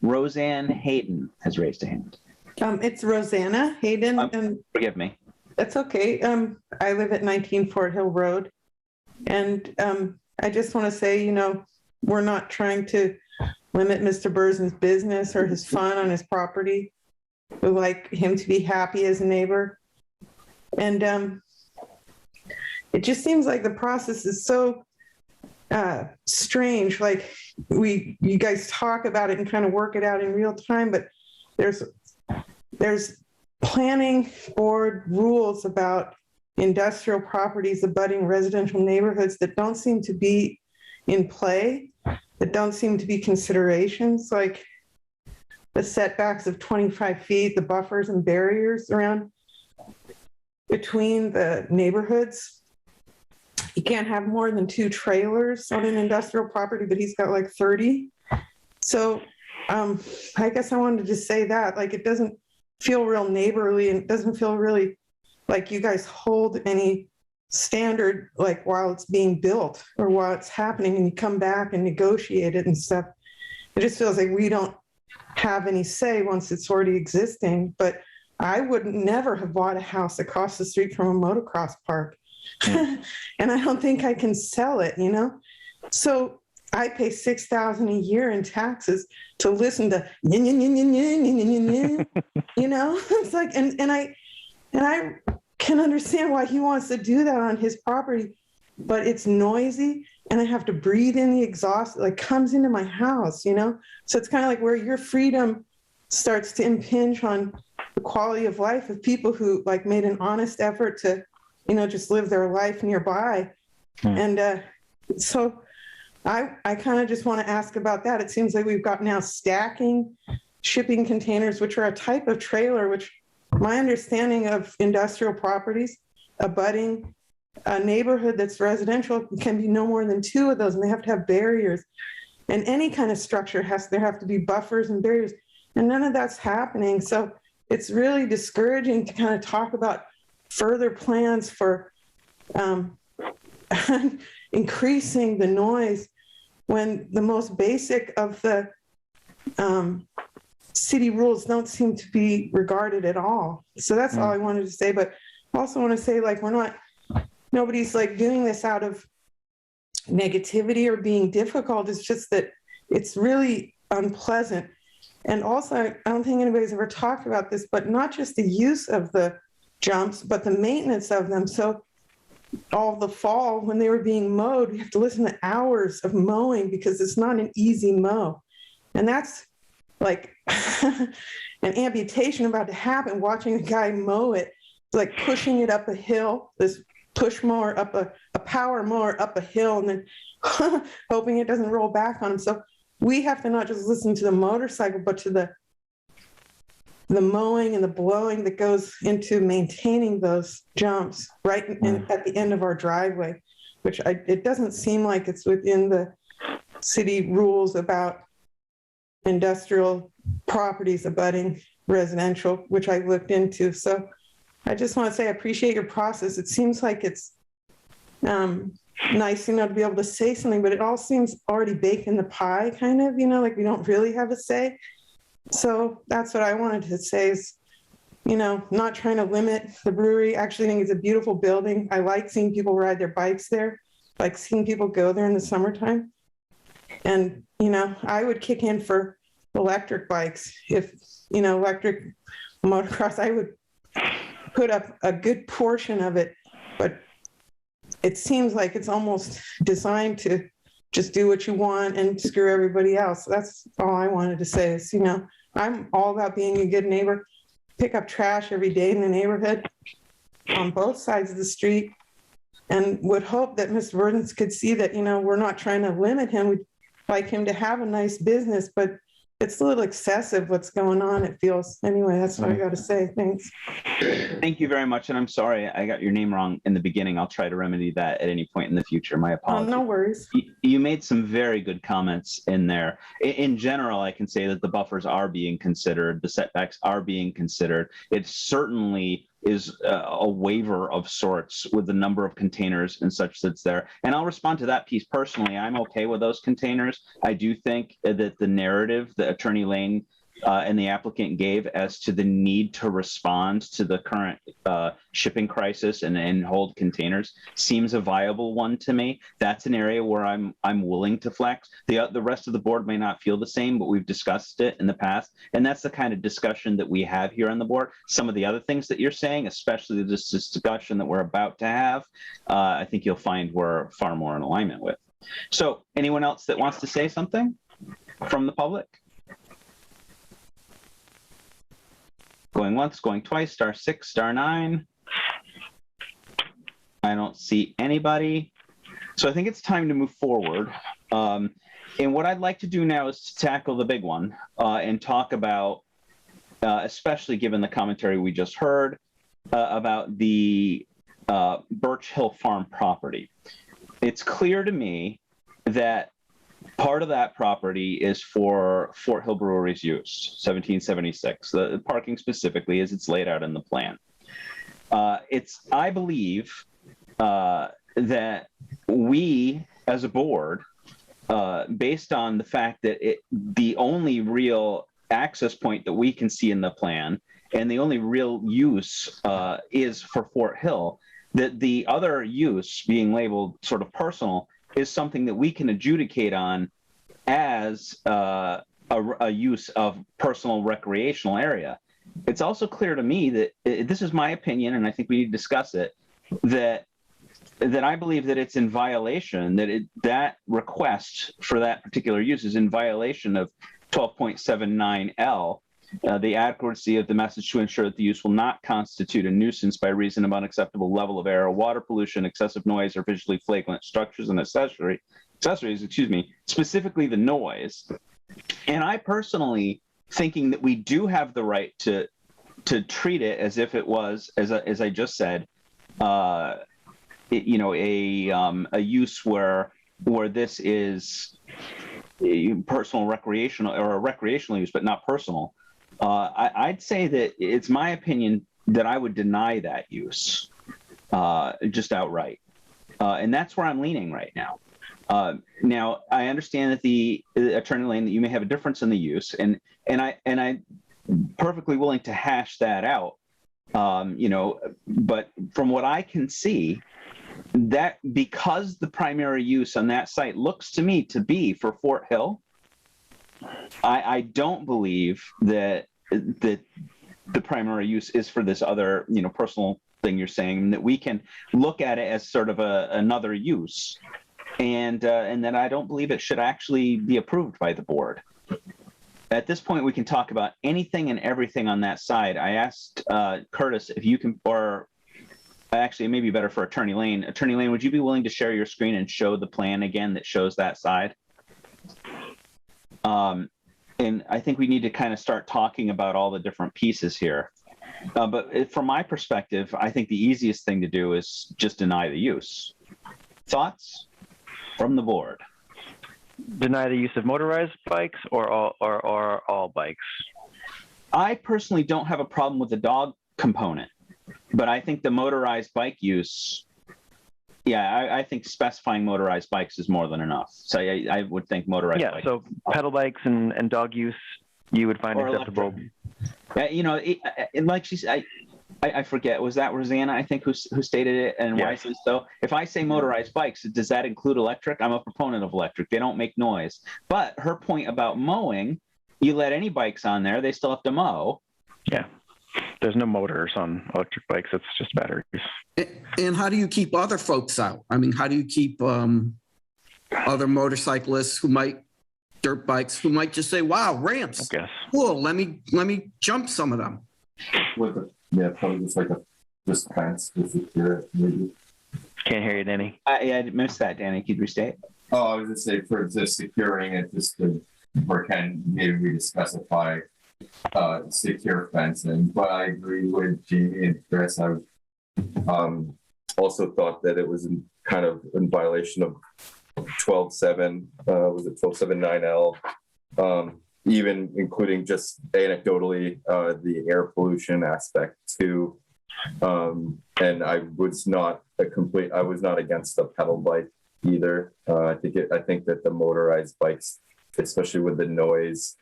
Roseanne Hayden has raised a hand. It's Rosanna Hayden. Forgive me. That's okay. I live at 19 Fort Hill Road. And I just want to say, you know, we're not trying to limit Mr. Burzen's business or his fun on his property. We like him to be happy as a neighbor. And it just seems like the process is so strange. Like you guys talk about it and kind of work it out in real time, but there's planning board rules about industrial properties abutting residential neighborhoods that don't seem to be in play, that don't seem to be considerations, like the setbacks of 25 feet, the buffers and barriers around between the neighborhoods. You can't have more than 2 trailers on an industrial property, but he's got like 30. So I guess I wanted to say that, like, it doesn't feel real neighborly, and it doesn't feel really like you guys hold any standard, like while it's being built or while it's happening and you come back and negotiate it and stuff. It just feels like we don't have any say once it's already existing. But I would never have bought a house across the street from a motocross park. And I don't think I can sell it, you know? So I pay $6,000 a year in taxes to listen to, you know? It's like, and I can understand why he wants to do that on his property, but it's noisy and I have to breathe in the exhaust, it like comes into my house, you know? So it's kind of like where your freedom starts to impinge on the quality of life of people who like made an honest effort to, you know, just live their life nearby. And so I kind of just want to ask about that. It seems like we've got now stacking shipping containers, which are a type of trailer, which my understanding of industrial properties abutting a neighborhood that's residential can be no more than 2 of those, and they have to have barriers. And any kind of structure there have to be buffers and barriers, and none of that's happening. So it's really discouraging to kind of talk about further plans for increasing the noise when the most basic of the city rules don't seem to be regarded at all. So that's all I wanted to say. But I also want to say, like, nobody's like doing this out of negativity or being difficult. It's just that it's really unpleasant. And also, I don't think anybody's ever talked about this, but not just the use of the jumps, but the maintenance of them. So all the fall when they were being mowed, we have to listen to hours of mowing because it's not an easy mow. And that's like an amputation about to happen, watching a guy mow it, like pushing it up a hill, this push mower up a power mower up a hill, and then hoping it doesn't roll back on him. So we have to not just listen to the motorcycle, but to the mowing and the blowing that goes into maintaining those jumps right at the end of our driveway, which it doesn't seem like it's within the city rules about industrial properties abutting residential, which I looked into. So I just want to say I appreciate your process. It seems like it's nice, you know, to be able to say something, but it all seems already baked in the pie, kind of, you know, like we don't really have a say. So that's what I wanted to say is, you know, not trying to limit the brewery. Actually, I think it's a beautiful building. I like seeing people ride their bikes there, like seeing people go there in the summertime. And, you know, I would kick in for electric bikes. If, you know, electric motocross, I would put up a good portion of it, but it seems like it's almost designed to just do what you want and screw everybody else. That's all I wanted to say is, you know, I'm all about being a good neighbor, pick up trash every day in the neighborhood on both sides of the street, and would hope that Mr. Burden could see that, you know, we're not trying to limit him. We'd like him to have a nice business, but it's a little excessive what's going on, it feels. Anyway, that's what I got to say. Thanks. Thank you very much. And I'm sorry I got your name wrong in the beginning. I'll try to remedy that at any point in the future. My apologies. No worries. You made some very good comments in there. In general, I can say that the buffers are being considered, the setbacks are being considered. It certainly is a waiver of sorts with the number of containers and such that's there. And I'll respond to that piece personally. I'm okay with those containers. I do think that the narrative that Attorney Lane and the applicant gave as to the need to respond to the current shipping crisis and hold containers seems a viable one to me. That's an area where I'm willing to flex. The rest of the board may not feel the same, but we've discussed it in the past, and that's the kind of discussion that we have here on the board. Some of the other things that you're saying, especially this discussion that we're about to have, I think you'll find we're far more in alignment with. So, anyone else that wants to say something from the public? Going once, going twice, *6, *9. I don't see anybody. So I think it's time to move forward. And what I'd like to do now is to tackle the big one and talk about, especially given the commentary we just heard, about the Birch Hill Farm property. It's clear to me that part of that property is for Fort Hill Brewery's use, 1776. The parking specifically as it's laid out in the plan. I believe that we as a board, based on the fact that the only real access point that we can see in the plan and the only real use is for Fort Hill, that the other use being labeled sort of personal is something that we can adjudicate on as a use of personal recreational area. It's also clear to me that this is my opinion, and I think we need to discuss it, that I believe that it's in violation, that request for that particular use is in violation of 12.79L, the adequacy of the message to ensure that the use will not constitute a nuisance by reason of unacceptable level of air or water pollution, excessive noise, or visually flagrant structures and accessories, specifically the noise. And I personally thinking that we do have the right to treat it as if it was, as I just said, a use where this is a personal recreational or a recreational use, but not personal. I'd say that it's my opinion that I would deny that use just outright. And that's where I'm leaning right now. Now, I understand that the Attorney Lane, that you may have a difference in the use, and I'm perfectly willing to hash that out. But from what I can see, that because the primary use on that site looks to me to be for Fort Hill, I don't believe that the primary use is for this other, personal thing you're saying, and that we can look at it as sort of another use, and that I don't believe it should actually be approved by the board. At this point, we can talk about anything and everything on that side. I asked Curtis if you can, or actually it may be better for Attorney Lane. Attorney Lane, would you be willing to share your screen and show the plan again that shows that side? And I think we need to kind of start talking about all the different pieces here. But from my perspective, I think the easiest thing to do is just deny the use. Thoughts from the board? Deny the use of motorized bikes or all bikes? I personally don't have a problem with the dog component, but I think the motorized bike use, I think specifying motorized bikes is more than enough. So I would think motorized bikes. So pedal bikes and dog use, you would find acceptable. Like she said, I forget, was that Rosanna, I think, who stated it, and wisely so? If I say motorized bikes, does that include electric? I'm a proponent of electric. They don't make noise. But her point about mowing, you let any bikes on there, they still have to mow. Yeah. There's no motors on electric bikes. It's just batteries. And how do you keep other folks out? I mean, how do you keep other motorcyclists dirt bikes who might just say, wow, ramps. Cool. Let me jump some of them. Probably just like just fence to secure it, maybe. Can't hear you, Danny. I missed that, Danny. Could you restate? Oh, I was just saying for just securing it, just to or can maybe we specify secure fencing. But I agree with Jamie and Chris. I also thought that it was kind of in violation of 12.7, was it 12.7.9L, even including just anecdotally the air pollution aspect too. And I was not against the pedal bike either. I think that the motorized bikes, especially with the noise,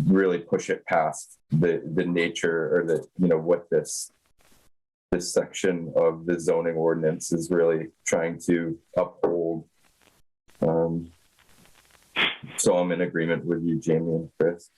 really push it past the nature, or what this section of the zoning ordinance is really trying to uphold. So I'm in agreement with you, Jamie and Chris.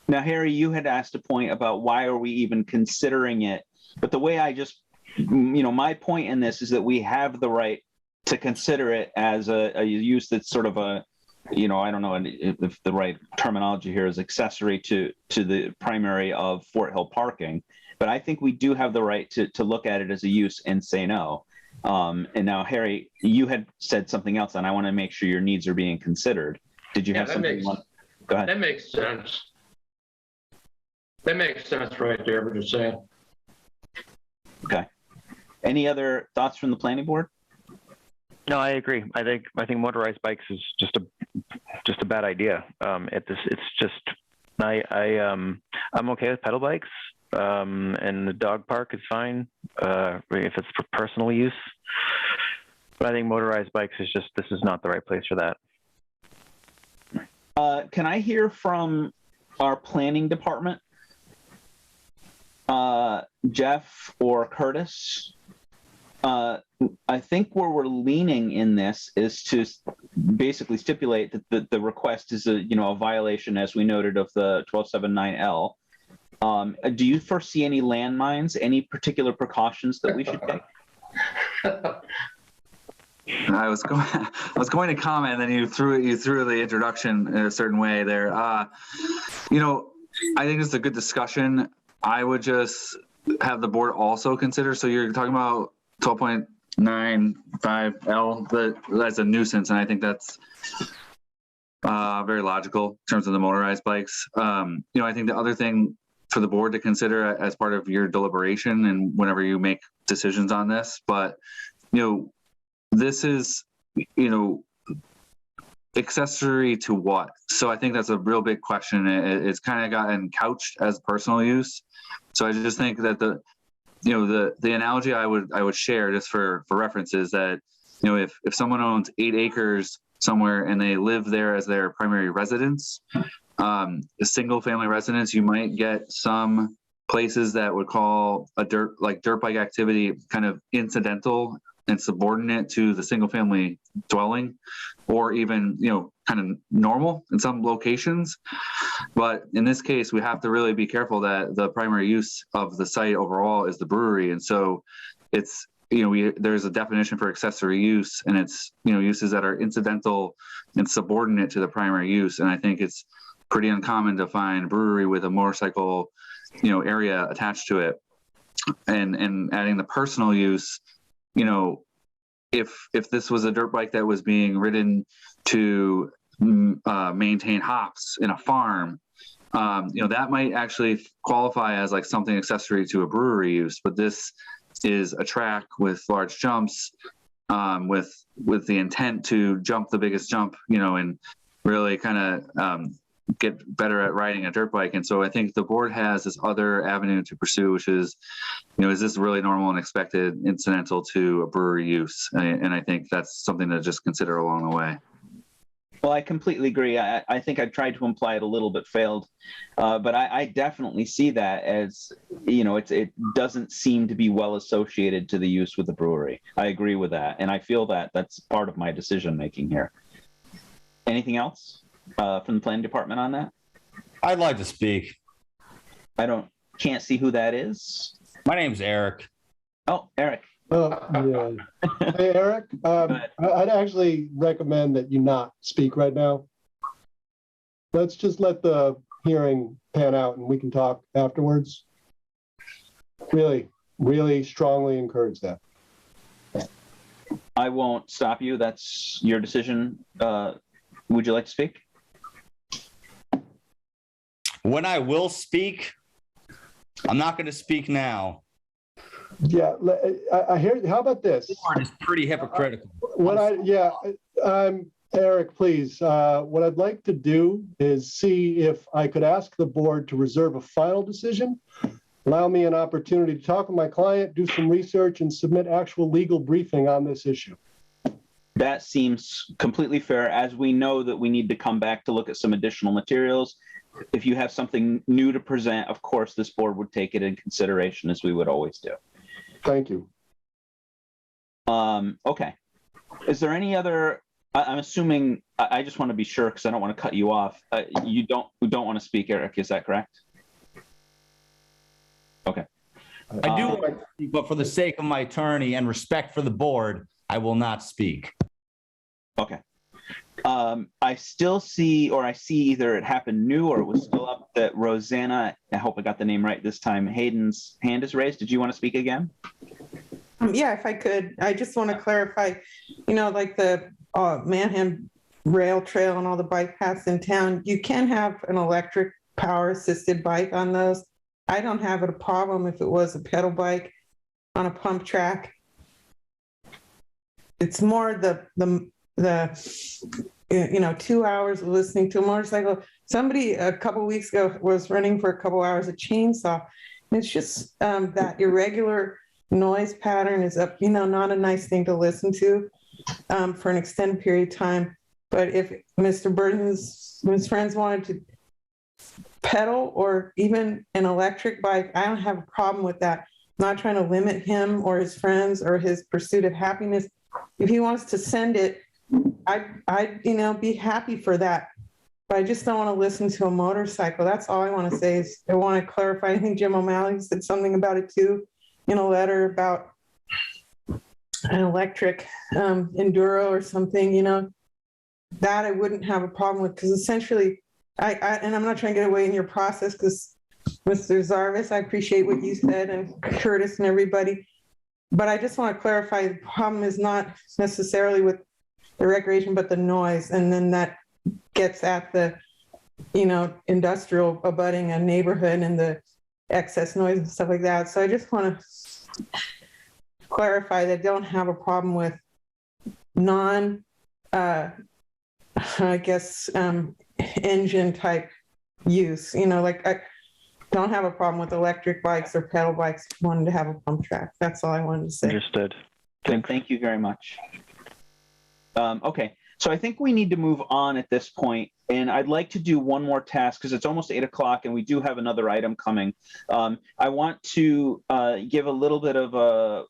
Now, Harry, you had asked a point about why are we even considering it, but the way I just, my point in this is that we have the right to consider it as a use that's sort of a, I don't know if the right terminology here is accessory to the primary of Fort Hill parking, but I think we do have the right to look at it as a use and say no. And now, Harry, you had said something else, and I want to make sure your needs are being considered. Did you have something? Go ahead. That makes sense. That makes sense right there, what you're saying. Okay. Any other thoughts from the planning board? No, I agree. I think motorized bikes is just a bad idea. It's just I'm okay with pedal bikes, and the dog park is fine if it's for personal use. But I think motorized bikes this is not the right place for that. Can I hear from our planning department? Jeff or Curtis? I think where we're leaning in this is to basically stipulate that the request is a violation, as we noted, of the 12.7.9L. Do you foresee any landmines, any particular precautions that we should take? I was going to comment, then you threw the introduction in a certain way there. I think it's a good discussion. I would just have the board also consider. So you're talking about 12.95L, that's a nuisance, and I think that's very logical in terms of the motorized bikes. I think the other thing for the board to consider as part of your deliberation and whenever you make decisions on this, but this is accessory to what? So I think that's a real big question. It's kind of gotten couched as personal use. So I just think that the analogy I would share, just for reference, is that if someone owns 8 acres somewhere and they live there as their primary residence, a single family residence, you might get some places that would call a dirt bike activity kind of incidental and subordinate to the single family dwelling, or even kind of normal in some locations. But in this case, we have to really be careful that the primary use of the site overall is the brewery. And so it's, there's a definition for accessory use, and it's, uses that are incidental and subordinate to the primary use. And I think it's pretty uncommon to find brewery with a motorcycle, area attached to it. And adding the personal use, if this was a dirt bike that was being ridden to maintain hops in a farm, that might actually qualify as like something accessory to a brewery use. But this is a track with large jumps, with the intent to jump the biggest jump, and really kind of get better at riding a dirt bike. And so I think the board has this other avenue to pursue, which is, is this really normal and expected incidental to a brewery use? And I think that's something to just consider along the way. Well, I completely agree. I think I tried to imply it a little bit failed, but I definitely see that as, it doesn't seem to be well associated to the use with the brewery. I agree with that. And I feel that that's part of my decision making here. Anything else from the planning department on that? I'd like to speak. Can't see who that is. My name's Eric. Oh, Eric. Yeah. Hey, Eric, I'd actually recommend that you not speak right now. Let's just let the hearing pan out and we can talk afterwards. Really, really strongly encourage that. I won't stop you. That's your decision, would you like to speak? When I will speak, I'm not going to speak now. Yeah, I hear, how about this? It's pretty hypocritical. Eric, please, what I'd like to do is see if I could ask the board to reserve a final decision, allow me an opportunity to talk with my client, do some research, and submit actual legal briefing on this issue. That seems completely fair, as we know that we need to come back to look at some additional materials. If you have something new to present, of course, this board would take it in consideration, as we would always do. Thank you. Okay. Is there any other, I'm assuming, I just want to be sure because I don't want to cut you off. You don't want to speak, Eric, is that correct? Okay. I do want to speak, but for the sake of my attorney and respect for the board, I will not speak. Okay. I still see, or I see either it happened new or it was still up, that Rosanna, I hope I got the name right this time, Hayden's hand is raised. Did you want to speak again? Yeah, if I could, I just want to clarify, like the Manhattan Rail Trail and all the bike paths in town, you can have an electric power assisted bike on those. I don't have a problem if it was a pedal bike on a pump track. It's more the 2 hours of listening to a motorcycle. Somebody a couple of weeks ago was running for a couple hours a chainsaw. It's just that irregular noise pattern is not a nice thing to listen to for an extended period of time. But if Mr. Burton's his friends wanted to pedal or even an electric bike, I don't have a problem with that. I'm not trying to limit him or his friends or his pursuit of happiness. If he wants to send it, I'd be happy for that. But I just don't want to listen to a motorcycle. That's all I want to say is I want to clarify. I think Jim O'Malley said something about it too in a letter about an electric enduro or something, that I wouldn't have a problem with, because essentially, and I'm not trying to get away in your process, because Mr. Zarvis, I appreciate what you said, and Curtis and everybody, but I just want to clarify, the problem is not necessarily with the recreation, but the noise, and then that gets at the, industrial abutting a neighborhood and the excess noise and stuff like that. So I just want to clarify that I don't have a problem with engine type use. I don't have a problem with electric bikes or pedal bikes wanting to have a pump track. That's all I wanted to say. Understood. Thank you very much. Okay, so I think we need to move on at this point, and I'd like to do one more task because it's almost 8 o'clock and we do have another item coming. I want to give a little bit of a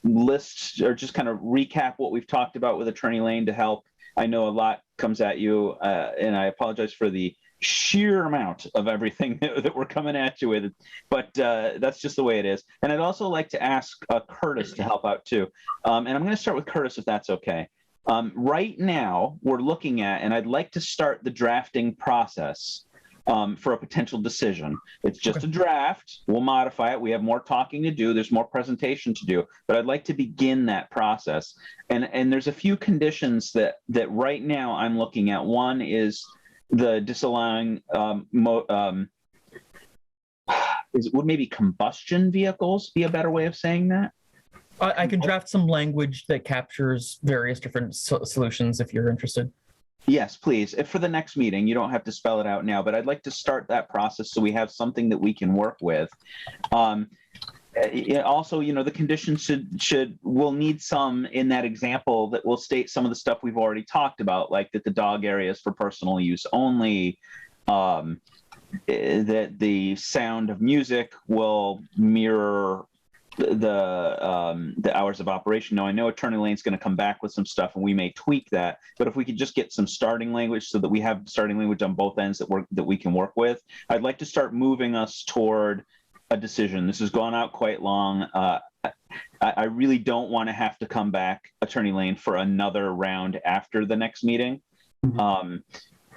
list, or just kind of recap what we've talked about with Attorney Lane to help. I know a lot comes at you, and I apologize for the sheer amount of everything that we're coming at you with, but that's just the way it is. And I'd also like to ask Curtis to help out too. And I'm going to start with Curtis, if that's okay. Right now, we're looking at, and I'd like to start the drafting process for a potential decision. It's just a draft. We'll modify it. We have more talking to do. There's more presentation to do, but I'd like to begin that process. And there's a few conditions that right now I'm looking at. One is the disallowing, would maybe combustion vehicles be a better way of saying that? I can draft some language that captures various different solutions if you're interested. Yes, please. If for the next meeting, you don't have to spell it out now, but I'd like to start that process so we have something that we can work with. Also, the conditions we'll need some in that example that will state some of the stuff we've already talked about, like that the dog area is for personal use only, that the sound of music will mirror the hours of operation. Now, I know Attorney Lane's going to come back with some stuff and we may tweak that, but if we could just get some starting language so that we have starting language on both ends that we can work with, I'd like to start moving us toward a decision. This has gone out quite long. I really don't want to have to come back, Attorney Lane, for another round after the next meeting.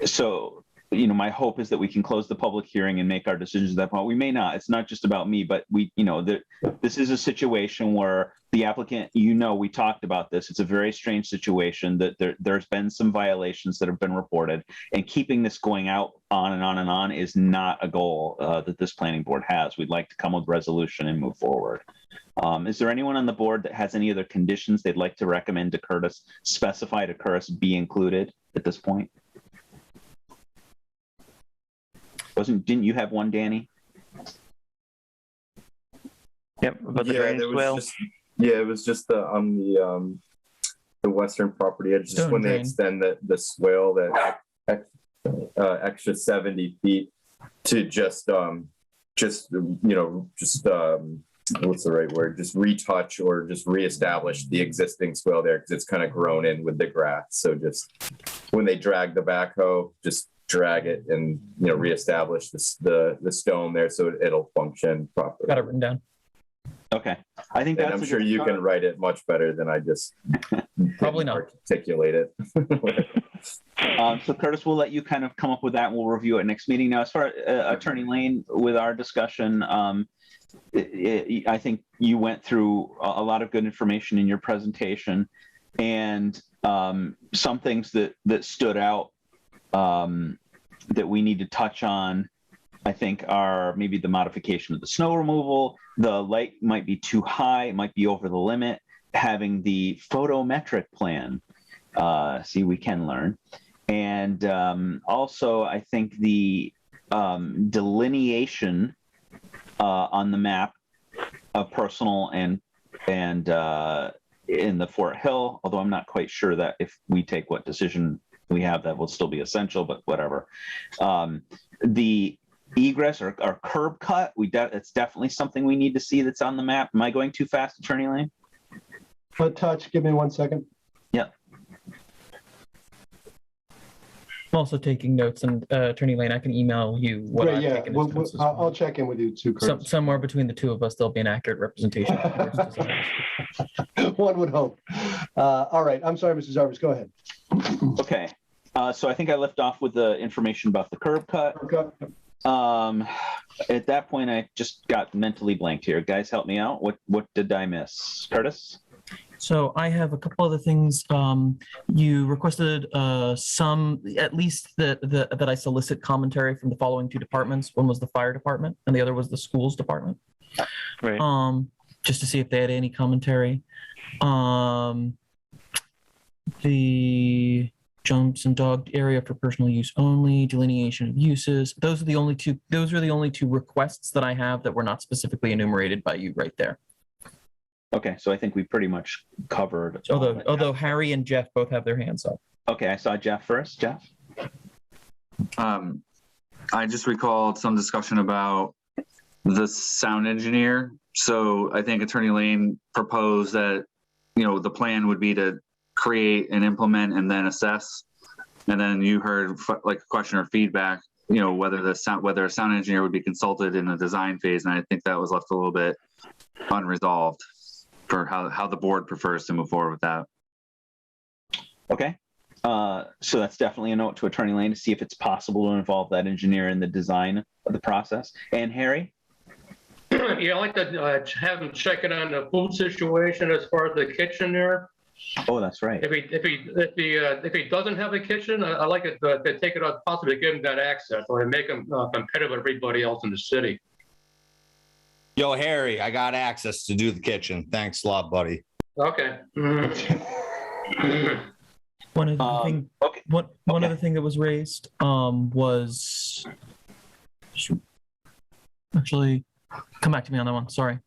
So my hope is that we can close the public hearing and make our decisions at that point. We may not. It's not just about me, but this is a situation where the applicant, we talked about this. It's a very strange situation that there's been some violations that have been reported, and keeping this going out on and on and on is not a goal that this planning board has. We'd like to come with resolution and move forward. Is there anyone on the board that has any other conditions they'd like to recommend to Curtis, specify to Curtis be included at this point? Didn't you have one, Danny? Yep, about the drainage swale. It was just on the western property edge, just when they extend the swale, that extra 70 feet to just what's the right word? Just retouch or just reestablish the existing swale there, because it's kind of grown in with the grass. So just when they drag the backhoe, just drag it and reestablish the stone there so it'll function properly. Got it written down. Okay, I think that's. I'm sure you can write it much better than I just probably not articulate it. So Curtis, we'll let you kind of come up with that. And we'll review it next meeting. Now, as far as Attorney Lane, with our discussion, I think you went through a lot of good information in your presentation, and some things that stood out that we need to touch on, I think, are maybe the modification of the snow removal. The light might be too high, it might be over the limit. Having the photometric plan, see, we can learn. And also, I think the delineation on the map of personal and in the Fort Hill, although I'm not quite sure that if we take what decision we have, that will still be essential, but whatever. The egress or curb cut, it's definitely something we need to see that's on the map. Am I going too fast, Attorney Lane? A touch, give me 1 second. Yeah. I'm also taking notes, and Attorney Lane, I can email you what I've taken as notes as well. I'll check in with you too, Curtis. Somewhere between the two of us, there'll be an accurate representation of the board's desires. One would hope. All right, I'm sorry, Mr. Zarvis, go ahead. Okay, so I think I left off with the information about the curb cut. At that point, I just got mentally blanked here. Guys, help me out. What did I miss? Curtis? So I have a couple other things. You requested some, at least that I solicit commentary from the following two departments. One was the fire department, and the other was the schools department. Right. Just to see if they had any commentary. The jumps and dogged area for personal use only, delineation of uses. Those are the only two requests that I have that were not specifically enumerated by you right there. Okay, so I think we pretty much covered. Although Harry and Jeff both have their hands up. Okay, I saw Jeff first. Jeff? I just recalled some discussion about the sound engineer. So I think Attorney Lane proposed that, the plan would be to create and implement and then assess. And then you heard like a question or feedback, whether a sound engineer would be consulted in the design phase. And I think that was left a little bit unresolved for how the board prefers to move forward with that. Okay. So that's definitely a note to Attorney Lane to see if it's possible to involve that engineer in the design of the process. And Harry? Yeah, I'd like to have him check it on the food situation as far as the kitchen there. Oh, that's right. If he doesn't have a kitchen, I like it to take it out, possibly give him that access or make him competitive with everybody else in the city. Yo, Harry, I got access to do the kitchen. Thanks a lot, buddy. Okay. One other thing that was raised was actually come back to me on that one. Sorry.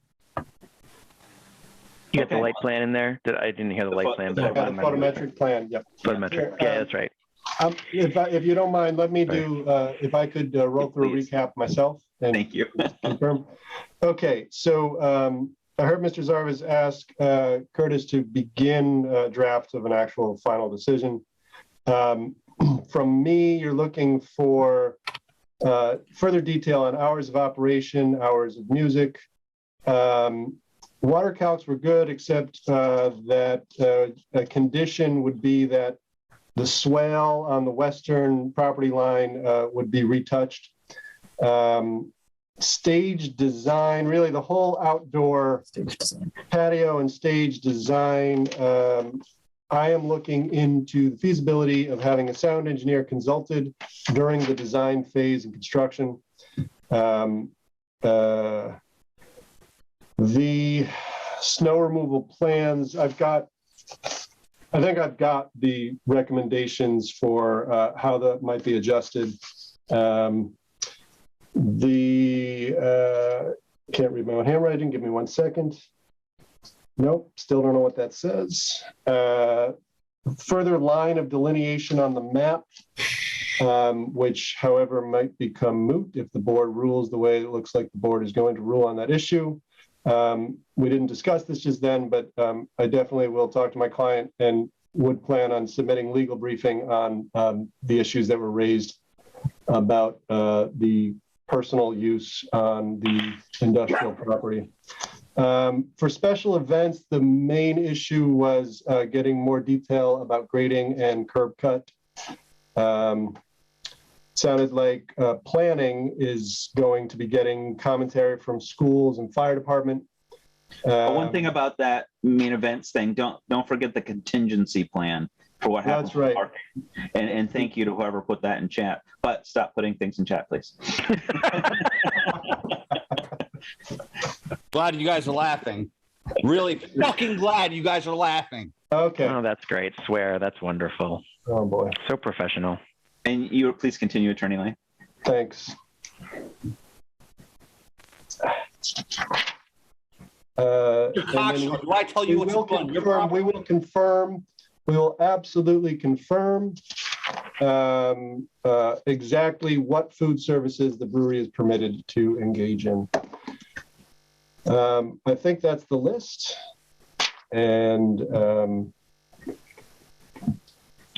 You got the light plan in there? I didn't hear the light plan. I've got a photometric plan. Yep. Photometric. Yeah, that's right. If you don't mind, let me do, if I could roll through a recap myself. Thank you. Confirm. Okay, so I heard Mr. Zarvis ask Curtis to begin a draft of an actual final decision. From me, you're looking for further detail on hours of operation, hours of music. Water calcs were good, except that a condition would be that The swale on the western property line would be retouched. Stage design, really the whole outdoor patio and stage design. I am looking into the feasibility of having a sound engineer consulted during the design phase and construction. The snow removal plans, I think I've got the recommendations for how that might be adjusted. Can't read my own handwriting. Give me 1 second. Nope, still don't know what that says. Further line of delineation on the map, which, however, might become moot if the board rules the way it looks like the board is going to rule on that issue. We didn't discuss this just then, but I definitely will talk to my client and would plan on submitting legal briefing on the issues that were raised about the personal use on the industrial property. For special events, the main issue was getting more detail about grading and curb cut. Sounded like planning is going to be getting commentary from schools and fire department. One thing about that main events thing, don't forget the contingency plan for what happens. That's right. And thank you to whoever put that in chat. But stop putting things in chat, please. Glad you guys are laughing. Really fucking glad you guys are laughing. Okay. Oh, that's great. Swear, that's wonderful. Oh boy. So professional. And you please continue, Attorney Lane. Thanks. Do I tell you what's going on? We will confirm. We will absolutely confirm exactly what food services the brewery is permitted to engage in. I think that's the list. And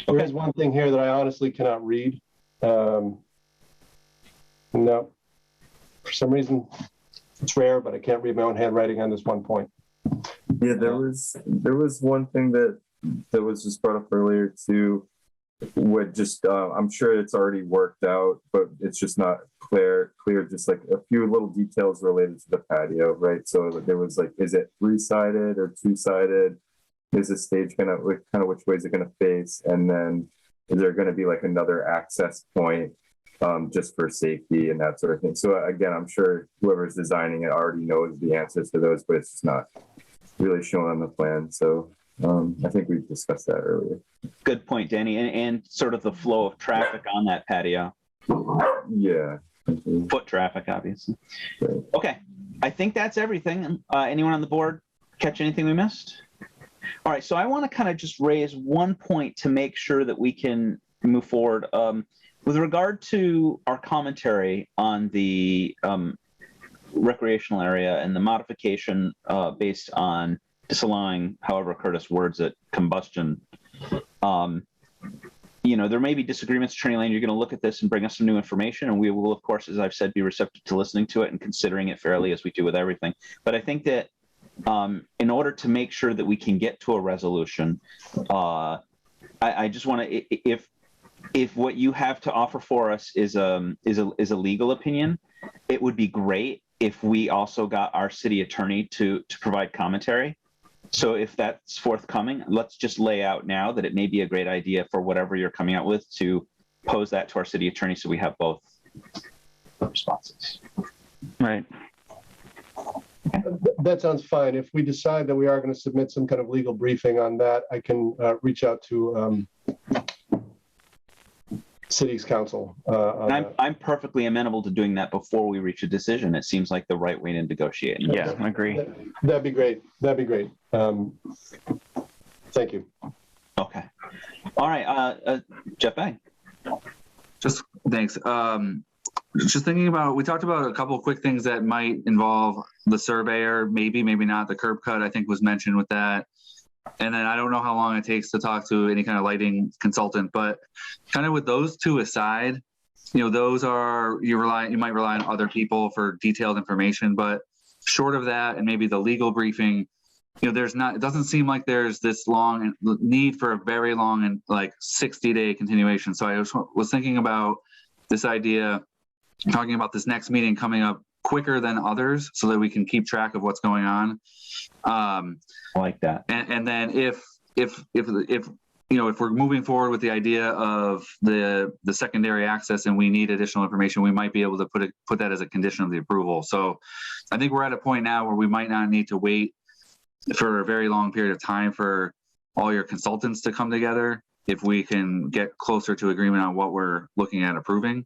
there is one thing here that I honestly cannot read. No, for some reason it's rare, but I can't read my own handwriting on this one point. Yeah, there was one thing that was just brought up earlier too. Would just I'm sure it's already worked out, but it's just not clear. Just like a few little details related to the patio, right? So there was like, is it 3-sided or 2-sided? Is the stage kind of which way is it going to face? And then is there going to be like another access point just for safety and that sort of thing? So again, I'm sure whoever's designing it already knows the answers to those, but it's just not really shown on the plan. So I think we discussed that earlier. Good point, Danny. And sort of the flow of traffic on that patio. Yeah. Foot traffic, obviously. Right. Okay. I think that's everything. Anyone on the board catch anything we missed? All right. So I want to kind of just raise one point to make sure that we can move forward. With regard to our commentary on the recreational area and the modification based on disallowing, however Curtis words it, combustion, there may be disagreements. Attorney Lane, you're going to look at this and bring us some new information, and we will, of course, as I've said, be receptive to listening to it and considering it fairly as we do with everything. But I think that in order to make sure that we can get to a resolution, I just want to, if what you have to offer for us is a legal opinion, it would be great if we also got our city attorney to provide commentary. So if that's forthcoming, let's just lay out now that it may be a great idea for whatever you're coming out with to pose that to our city attorney so we have both responses. Right. That sounds fine. If we decide that we are going to submit some kind of legal briefing on that, I can reach out to city's council. I'm perfectly amenable to doing that before we reach a decision. It seems like the right way to negotiate. Yeah, I agree. That'd be great. That'd be great. Thank you. Okay. All right. Jeff Bang. Just thanks. Just thinking about, we talked about a couple of quick things that might involve the surveyor, maybe not. The curb cut, I think, was mentioned with that. And then I don't know how long it takes to talk to any kind of lighting consultant, but kind of with those two aside, those are, you might rely on other people for detailed information, but short of that and maybe the legal briefing, it doesn't seem like there's this long need for a very long and like 60-day continuation. So I was thinking about this idea, talking about this next meeting coming up quicker than others so that we can keep track of what's going on. I like that. And then if we're moving forward with the idea of the secondary access and we need additional information, we might be able to put that as a condition of the approval. So I think we're at a point now where we might not need to wait for a very long period of time for all your consultants to come together if we can get closer to agreement on what we're looking at approving.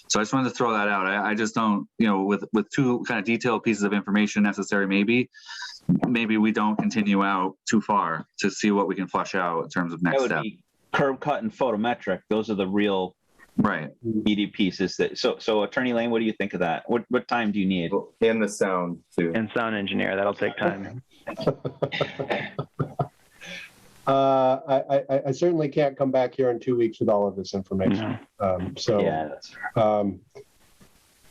So I just wanted to throw that out. I just don't, with two kind of detailed pieces of information necessary, maybe we don't continue out too far to see what we can flush out in terms of next step. Curb cut and photometric. Those are the real meaty pieces. So Attorney Lane, what do you think of that? What time do you need? And the sound too. And sound engineer, that'll take time. I certainly can't come back here in 2 weeks with all of this information. Yeah, that's fair.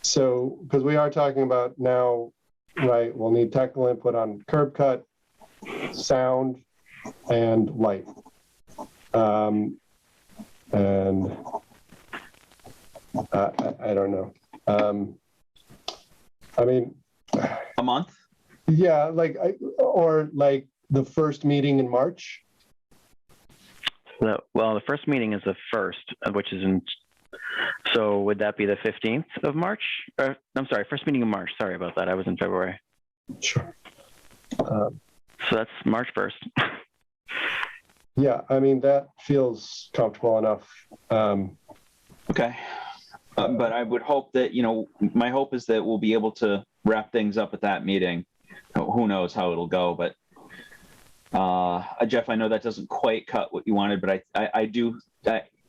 So, because we are talking about now, right, we'll need technical input on curb cut, sound, and light. And I don't know. I mean, a month? Yeah, or the first meeting in March. Well, the first meeting is the 1st, which is so would that be the 15th of March? I'm sorry, first meeting in March. Sorry about that. I was in February. Sure. So that's March 1st. Yeah, I mean, that feels comfortable enough. Okay. But I would hope that, my hope is that we'll be able to wrap things up at that meeting. Who knows how it'll go, but Jeff, I know that doesn't quite cut what you wanted, but I do,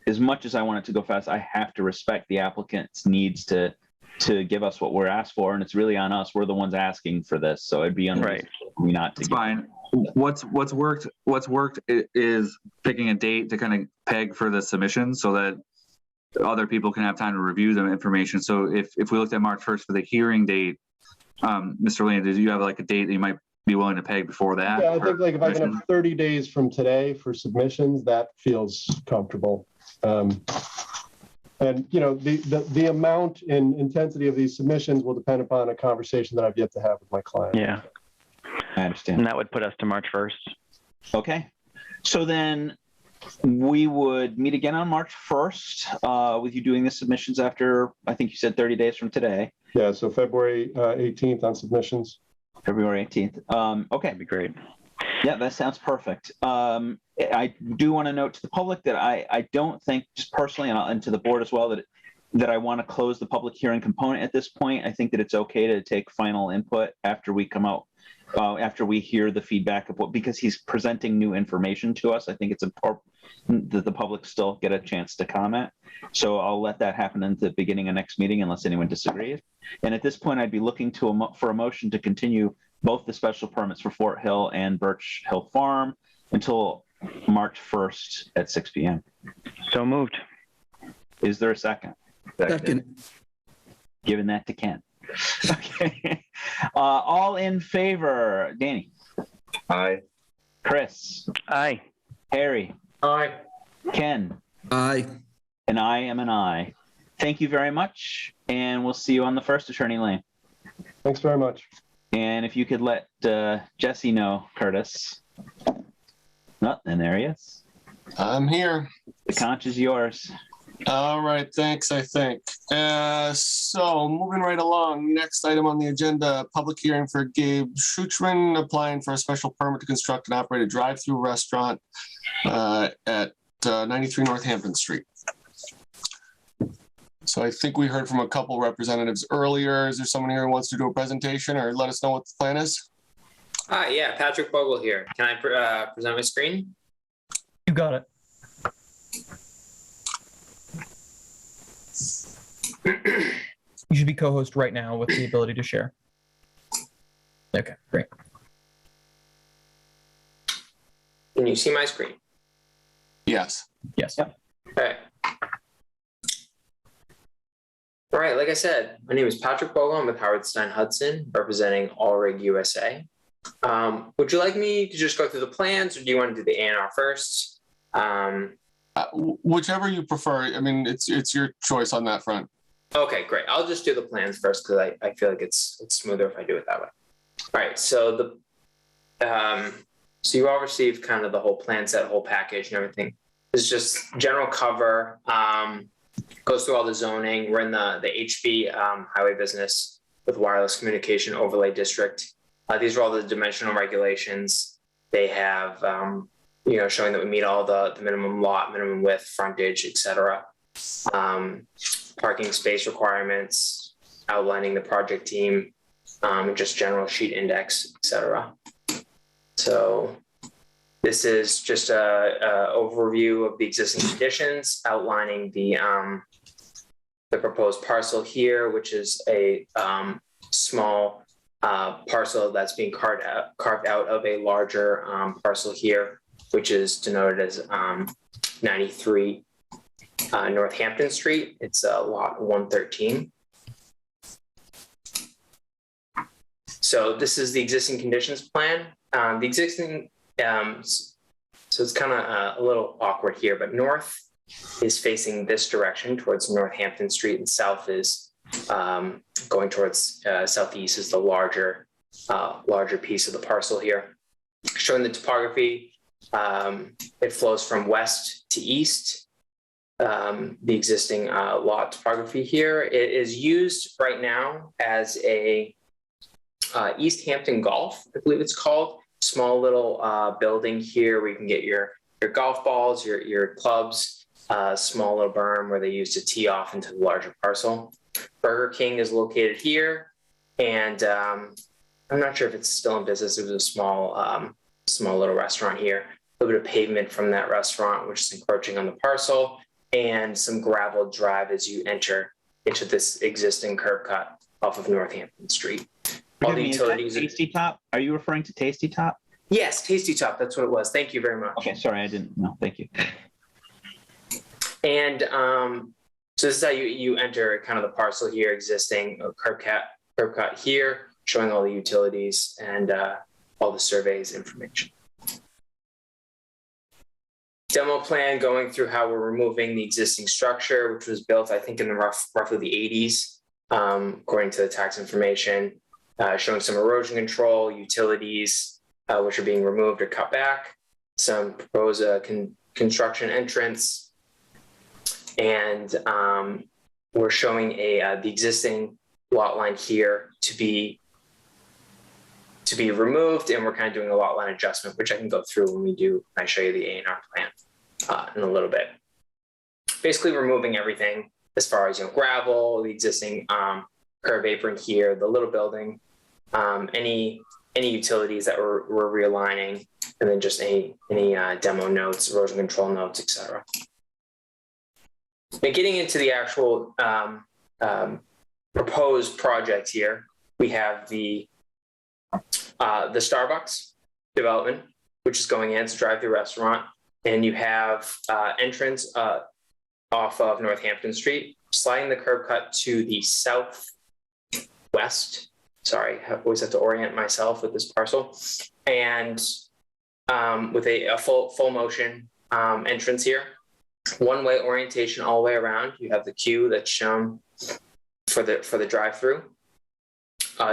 as much as I want it to go fast, I have to respect the applicant's needs to give us what we're asked for, and it's really on us. We're the ones asking for this, so it'd be unreasonable not to. It's fine. What's worked is picking a date to kind of peg for the submission so that other people can have time to review the information. So if we looked at March 1st for the hearing date, Mr. Lane, did you have like a date that you might be willing to peg before that? Yeah, I think if I can have 30 days from today for submissions, that feels comfortable. And the amount and intensity of these submissions will depend upon a conversation that I've yet to have with my client. Yeah, I understand. And that would put us to March 1st. Okay. So then we would meet again on March 1st with you doing the submissions after, I think you said 30 days from today. Yeah, so February 18th on submissions. February 18th. Okay. That'd be great. Yeah, that sounds perfect. I do want to note to the public that I don't think, just personally, and to the board as well, that I want to close the public hearing component at this point. I think that it's okay to take final input after we come out, after we hear the feedback of because he's presenting new information to us. I think it's important that the public still get a chance to comment. So I'll let that happen at the beginning of next meeting unless anyone disagrees. And at this point, I'd be looking for a motion to continue both the special permits for Fort Hill and Birch Hill Farm until March 1st at 6 p.m. So moved. Is there a second? Second. Giving that to Ken. Okay. All in favor? Danny? Aye. Chris? Aye. Harry? Aye. Ken? Aye. And I am an aye. Thank you very much, and we'll see you on the 1st, Attorney Lane. Thanks very much. And if you could let Jesse know, Curtis. Oh, and there he is. I'm here. The conch is yours. All right, thanks, I think. So moving right along, next item on the agenda, public hearing for Gabe Schuchman applying for a special permit to construct and operate a drive-through restaurant at 93 Northampton Street. So I think we heard from a couple representatives earlier. Is there someone here who wants to do a presentation or let us know what the plan is? Yeah, Patrick Bogle here. Can I present my screen? You got it. You should be co-host right now with the ability to share. Okay, great. Can you see my screen? Yes. Yes. Yep. Okay. All right, like I said, my name is Patrick Bogle. I'm with Howard Stein Hudson, representing Allrig USA. Would you like me to just go through the plans, or do you want to do the A&R first? Whichever you prefer. I mean, it's your choice on that front. Okay, great. I'll just do the plans first because I feel like it's smoother if I do it that way. All right. So so you all received kind of the whole plan set, whole package, and everything. This is just general cover. Goes through all the zoning. We're in the HB highway business with wireless communication overlay district. These are all the dimensional regulations. They have, showing that we meet all the minimum lot, minimum width, frontage, et cetera. Parking space requirements, outlining the project team, just general sheet index, et cetera. So this is just a overview of the existing conditions, outlining the proposed parcel here, which is a small parcel that's being carved out of a larger parcel here, which is denoted as 93 Northampton Street. It's lot 113. So this is the existing conditions plan. The existing, so it's kind of a little awkward here, but north is facing this direction towards Northampton Street, and south is going towards southeast is the larger piece of the parcel here. Showing the topography, it flows from west to east. The existing lot topography here, it is used right now as a Easthampton Golf, I believe it's called. Small little building here where you can get your golf balls, your clubs, small little berm where they use to tee off into the larger parcel. Burger King is located here, and I'm not sure if it's still in business. It was a small little restaurant here. A little bit of pavement from that restaurant, which is encroaching on the parcel, and some gravel drive as you enter into this existing curb cut off of Northampton Street. All the utilities. Tasty Top? Are you referring to Tasty Top? Yes, Tasty Top. That's what it was. Thank you very much. Okay, sorry, I didn't know. Thank you. And so this is how you enter kind of the parcel here, existing curb cut here, showing all the utilities and all the surveys information. Demo plan going through how we're removing the existing structure, which was built, I think, in the roughly the 80s, according to the tax information. Showing some erosion control, utilities, which are being removed or cut back, some proposed construction entrance, and we're showing the existing lot line here to be removed, and we're kind of doing a lot line adjustment, which I can go through when I show you the A&R plan in a little bit. Basically removing everything as far as gravel, the existing curb apron here, the little building, any utilities that we're realigning, and then just any demo notes, erosion control notes, etc. Now, getting into the actual proposed project here, we have the Starbucks development, which is going in. It's a drive-through restaurant, and you have entrance off of Northampton Street, sliding the curb cut to the southwest. Sorry, I always have to orient myself with this parcel, and with a full motion entrance here. One-way orientation all the way around. You have the queue that's shown for the drive-through.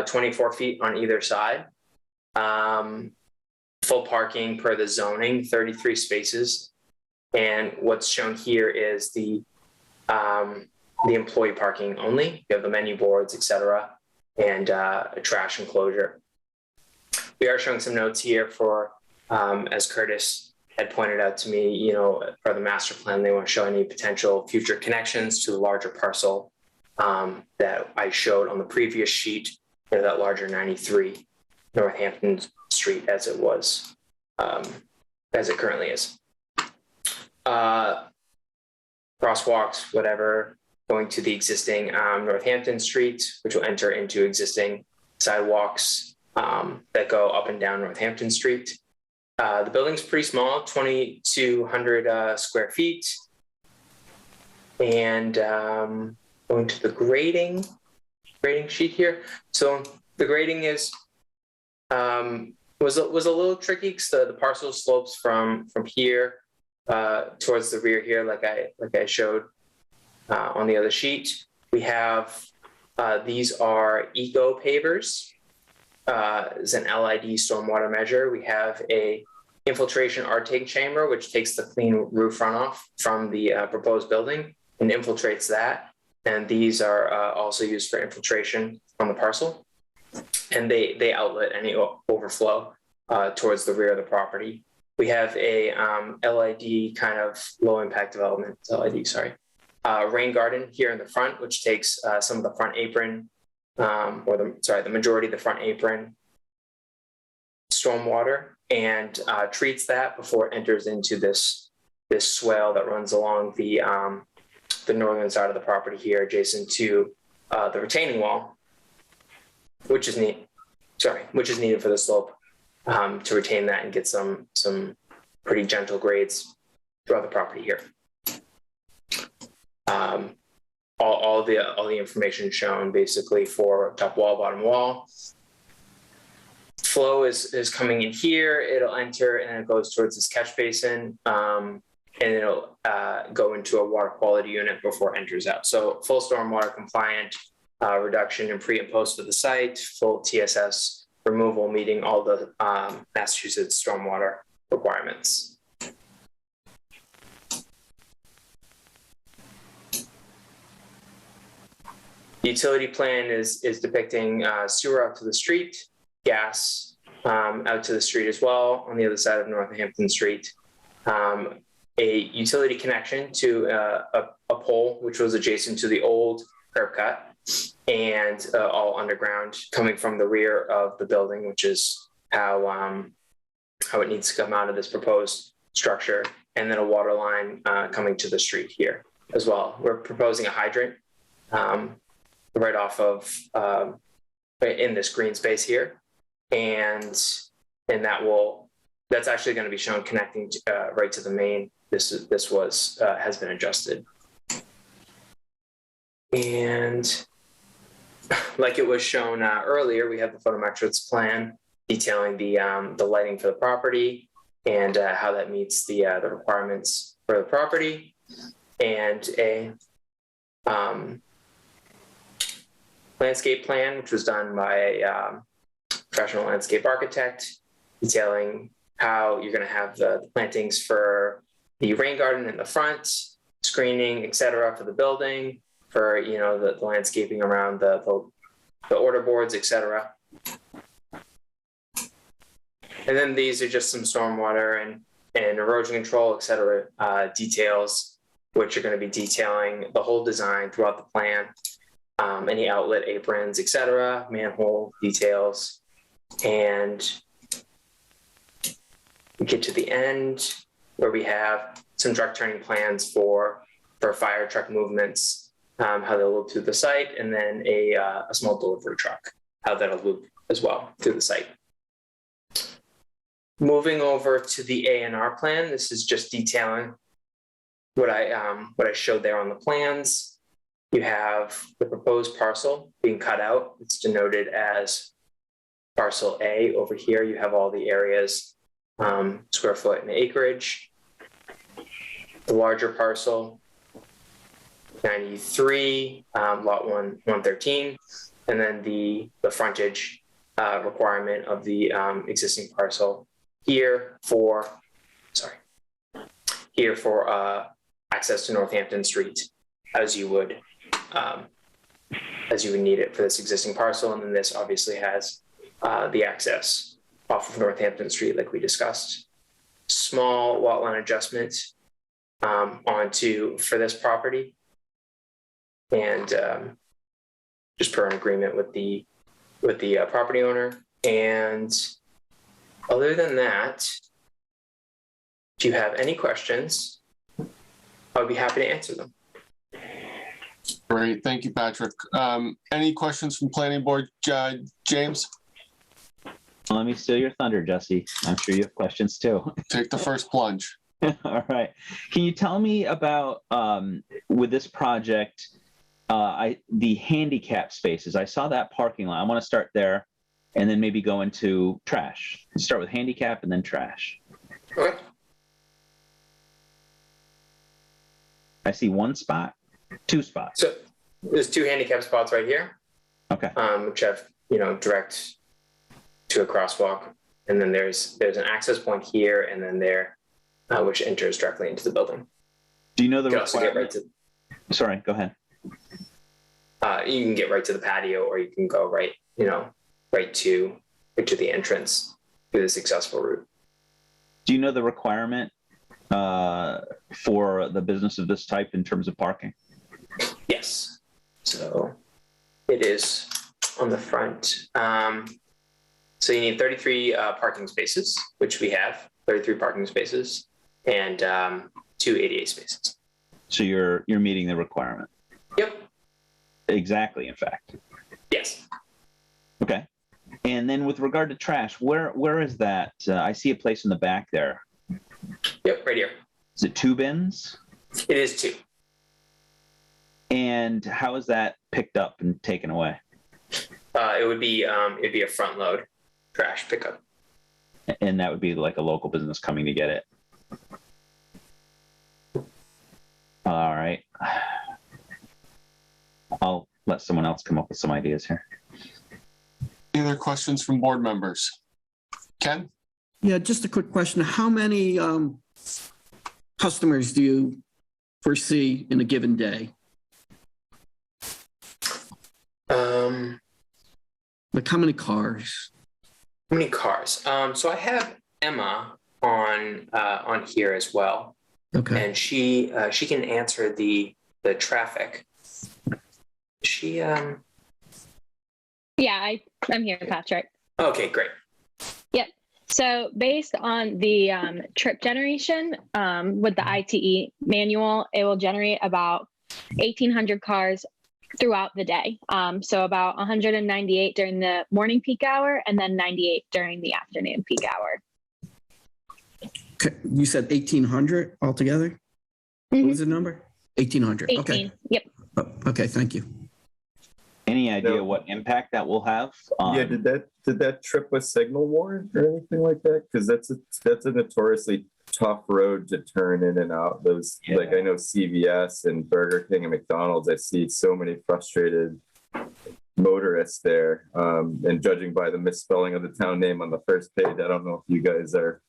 24 feet on either side. Full parking per the zoning, 33 spaces. And what's shown here is the employee parking only. You have the menu boards, etc., and a trash enclosure. We are showing some notes here for, as Curtis had pointed out to me, for the master plan, they want to show any potential future connections to the larger parcel that I showed on the previous sheet, that larger 93 Northampton Street as it was, as it currently is. Crosswalks, whatever, going to the existing Northampton Street, which will enter into existing sidewalks that go up and down Northampton Street. The building's pretty small, 2,200 square feet. And going to the grading sheet here. So the grading is was a little tricky because the parcel slopes from here towards the rear here, like I showed on the other sheet. We have these are eco pavers. Is an LID stormwater measure. We have a infiltration artake chamber, which takes the clean roof runoff from the proposed building and infiltrates that. And these are also used for infiltration on the parcel. And they outlet any overflow towards the rear of the property. We have a LID kind of low impact development, LID, sorry. Rain garden here in the front, which takes some of the front apron, the majority of the front apron stormwater and treats that before it enters into this swale that runs along the northern side of the property here, adjacent to the retaining wall, which is needed for the slope to retain that and get some pretty gentle grades throughout the property here. All the information shown basically for top wall, bottom wall. Flow is coming in here. It'll enter and it goes towards this catch basin, and it'll go into a water quality unit before it enters out. So full stormwater compliant reduction in pre and post of the site, full TSS removal, meeting all the Massachusetts stormwater requirements. The utility plan is depicting sewer out to the street, gas out to the street as well on the other side of Northampton Street. A utility connection to a pole, which was adjacent to the old curb cut, and all underground coming from the rear of the building, which is how it needs to come out of this proposed structure, and then a water line coming to the street here as well. We're proposing a hydrant right off of in this green space here, and that's actually going to be shown connecting to, right to the main. This has been adjusted, and like it was shown earlier, we have the photometrics plan detailing the lighting for the property and how that meets the requirements for the property, and a landscape plan, which was done by a professional landscape architect, detailing how you're going to have the plantings for the rain garden in the front, screening, et cetera, for the building, for the landscaping around the order boards, et cetera. And then these are just some stormwater and erosion control, et cetera, details, which are going to be detailing the whole design throughout the plan. Any outlet aprons, et cetera, manhole details. And we get to the end where we have some truck turning plans for fire truck movements, how they'll loop through the site, and then a small delivery truck, how that'll loop as well through the site. Moving over to the A&R plan, this is just detailing what I showed there on the plans. You have the proposed parcel being cut out. It's denoted as parcel A. Over here, you have all the areas, square foot and acreage. The larger parcel, 93, lot 113, and then the frontage requirement of the existing parcel here for access to Northampton Street, as you would need it for this existing parcel. And then this obviously has the access off of Northampton Street, like we discussed. Small lot line adjustment for this property, and just per an agreement with the property owner. And other than that, if you have any questions, I would be happy to answer them. Great, thank you, Patrick. Any questions from planning board, James? Let me steal your thunder, Jesse. I'm sure you have questions too. Take the first plunge. All right. Can you tell me about, with this project, the handicap spaces? I saw that parking lot. I want to start there. and then maybe go into trash. Start with handicap and then trash. Okay. I see one spot, two spots. So there's 2 handicap spots right here. Okay. Which have, direct to a crosswalk. And then there's an access point here and then there, which enters directly into the building. Do you know the You can also get right requirement? Sorry, go ahead. You can get right to the patio, or you can go right to the entrance through the successful route. Do you know the requirement for the business of this type in terms of parking? Yes. So it is on the front. So you need 33 parking spaces, which we have 33 parking spaces, and 2 ADA spaces. So you're meeting the requirement. Yep. Exactly, in fact. Yes. Okay. And then with regard to trash, where is that? I see a place in the back there. Yep, right here. Is it 2 bins? It is 2. And how is that picked up and taken away? It'd be a front load trash pickup. And that would be like a local business coming to get it. All right. I'll let someone else come up with some ideas here. Any other questions from board members? Ken? Yeah, just a quick question. How many customers do you foresee in a given day? Like how many cars? How many cars? So I have Emma on here as well. Okay. And she can answer the traffic. She Yeah, I'm here, Patrick. Okay, great. Yep. So based on the trip generation with the ITE manual, it will generate about 1,800 cars throughout the day. So about 198 during the morning peak hour and then 98 during the afternoon peak hour. Okay. You said 1,800 altogether? What was the number? 1,800. 18. Okay. Yep. Oh, okay. Thank you. Any idea what impact that will have? Yeah, did that trip a signal warrant or anything like that? Because that's a notoriously tough road to turn in and out. Those like I know CVS and Burger King and McDonald's. I see so many frustrated motorists there. And judging by the misspelling of the town name on the first page, I don't know if you guys are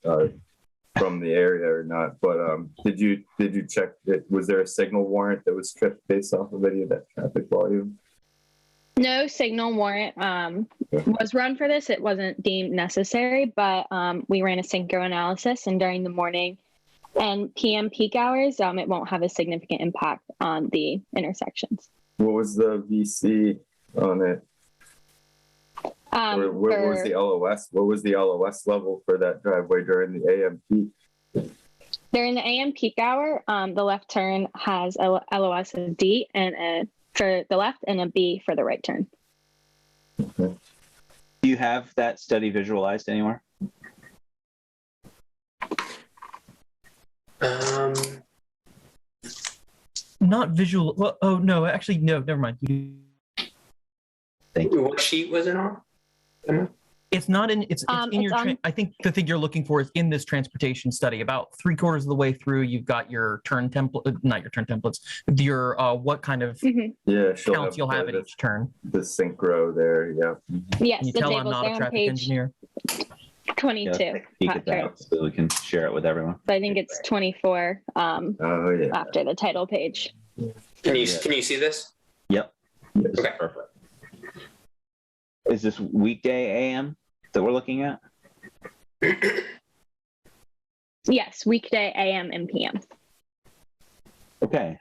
from the area or not. But did you check it? Was there a signal warrant that was tripped based off of any of that traffic volume? No signal warrant was run for this. It wasn't deemed necessary, but we ran a synchro analysis, and during the morning and PM peak hours, it won't have a significant impact on the intersections. What was the VC on it? What was the LOS? What was the LOS level for that driveway during the AM peak? During the AM peak hour, the left turn has a LOS of D and a for the left and a B for the right turn. Do you have that study visualized anywhere? Not visual. Well, oh no, actually no. Never mind. Thank you. What sheet was it on? It's not in. It's in your. I think the thing you're looking for is in this transportation study. About 3/4 of the way through, you've got your turn template. Not your turn templates. Your what kind of counts you'll have at each turn. The synchro there. Yeah. Yes. Can you the tell I'm table's not there a on traffic page engineer? 22. Yeah, peek at that so we can share it with everyone. So I think it's 24 after the title page. Can you see this? Yep. This Okay. is perfect. Is this weekday AM that we're looking at? Yes, weekday AM and PM. Okay.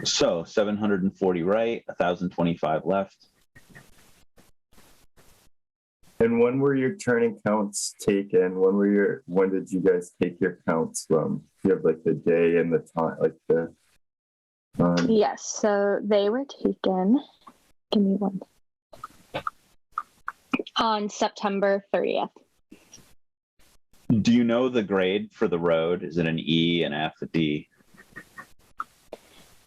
So 740 right, 1,025 left. And when were your turning counts taken? When did you guys take your counts from? You have like the day and the time, like the. Yes, so they were taken. Give me one. On September 30th. Do you know the grade for the road? Is it an E, an F, a D?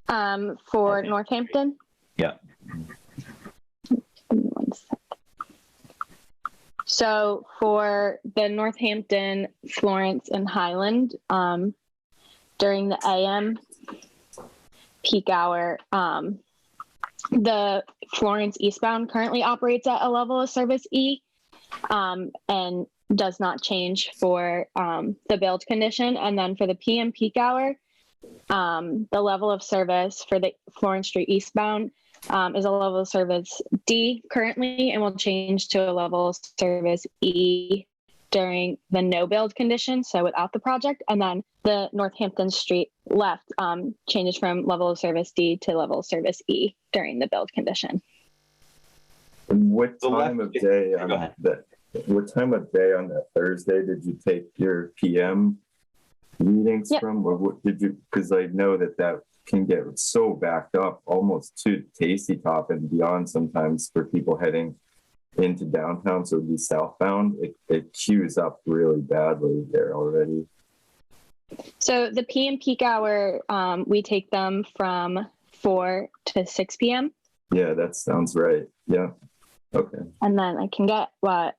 For Northampton? Yeah. Give me one sec. So for the Northampton, Florence, and Highland, during the AM peak hour, the Florence eastbound currently operates at a level of service E, and does not change for the build condition. And then for the PM peak hour, the level of service for the Florence Street eastbound is a level of service D currently, and will change to a level of service E during the no build condition, so without the project. And then the Northampton Street left changes from level of service D to level of service E during the build condition. And what time of day on that Thursday did you take your PM meetings from? Or what did you, because I know that can get so backed up almost to Tasty Top and beyond sometimes for people heading into downtown, so it'd be southbound. It queues up really badly there already. So the PM peak hour, we take them from 4 to 6 p.m. Yeah, that sounds right. Yeah. Okay. And then I can get what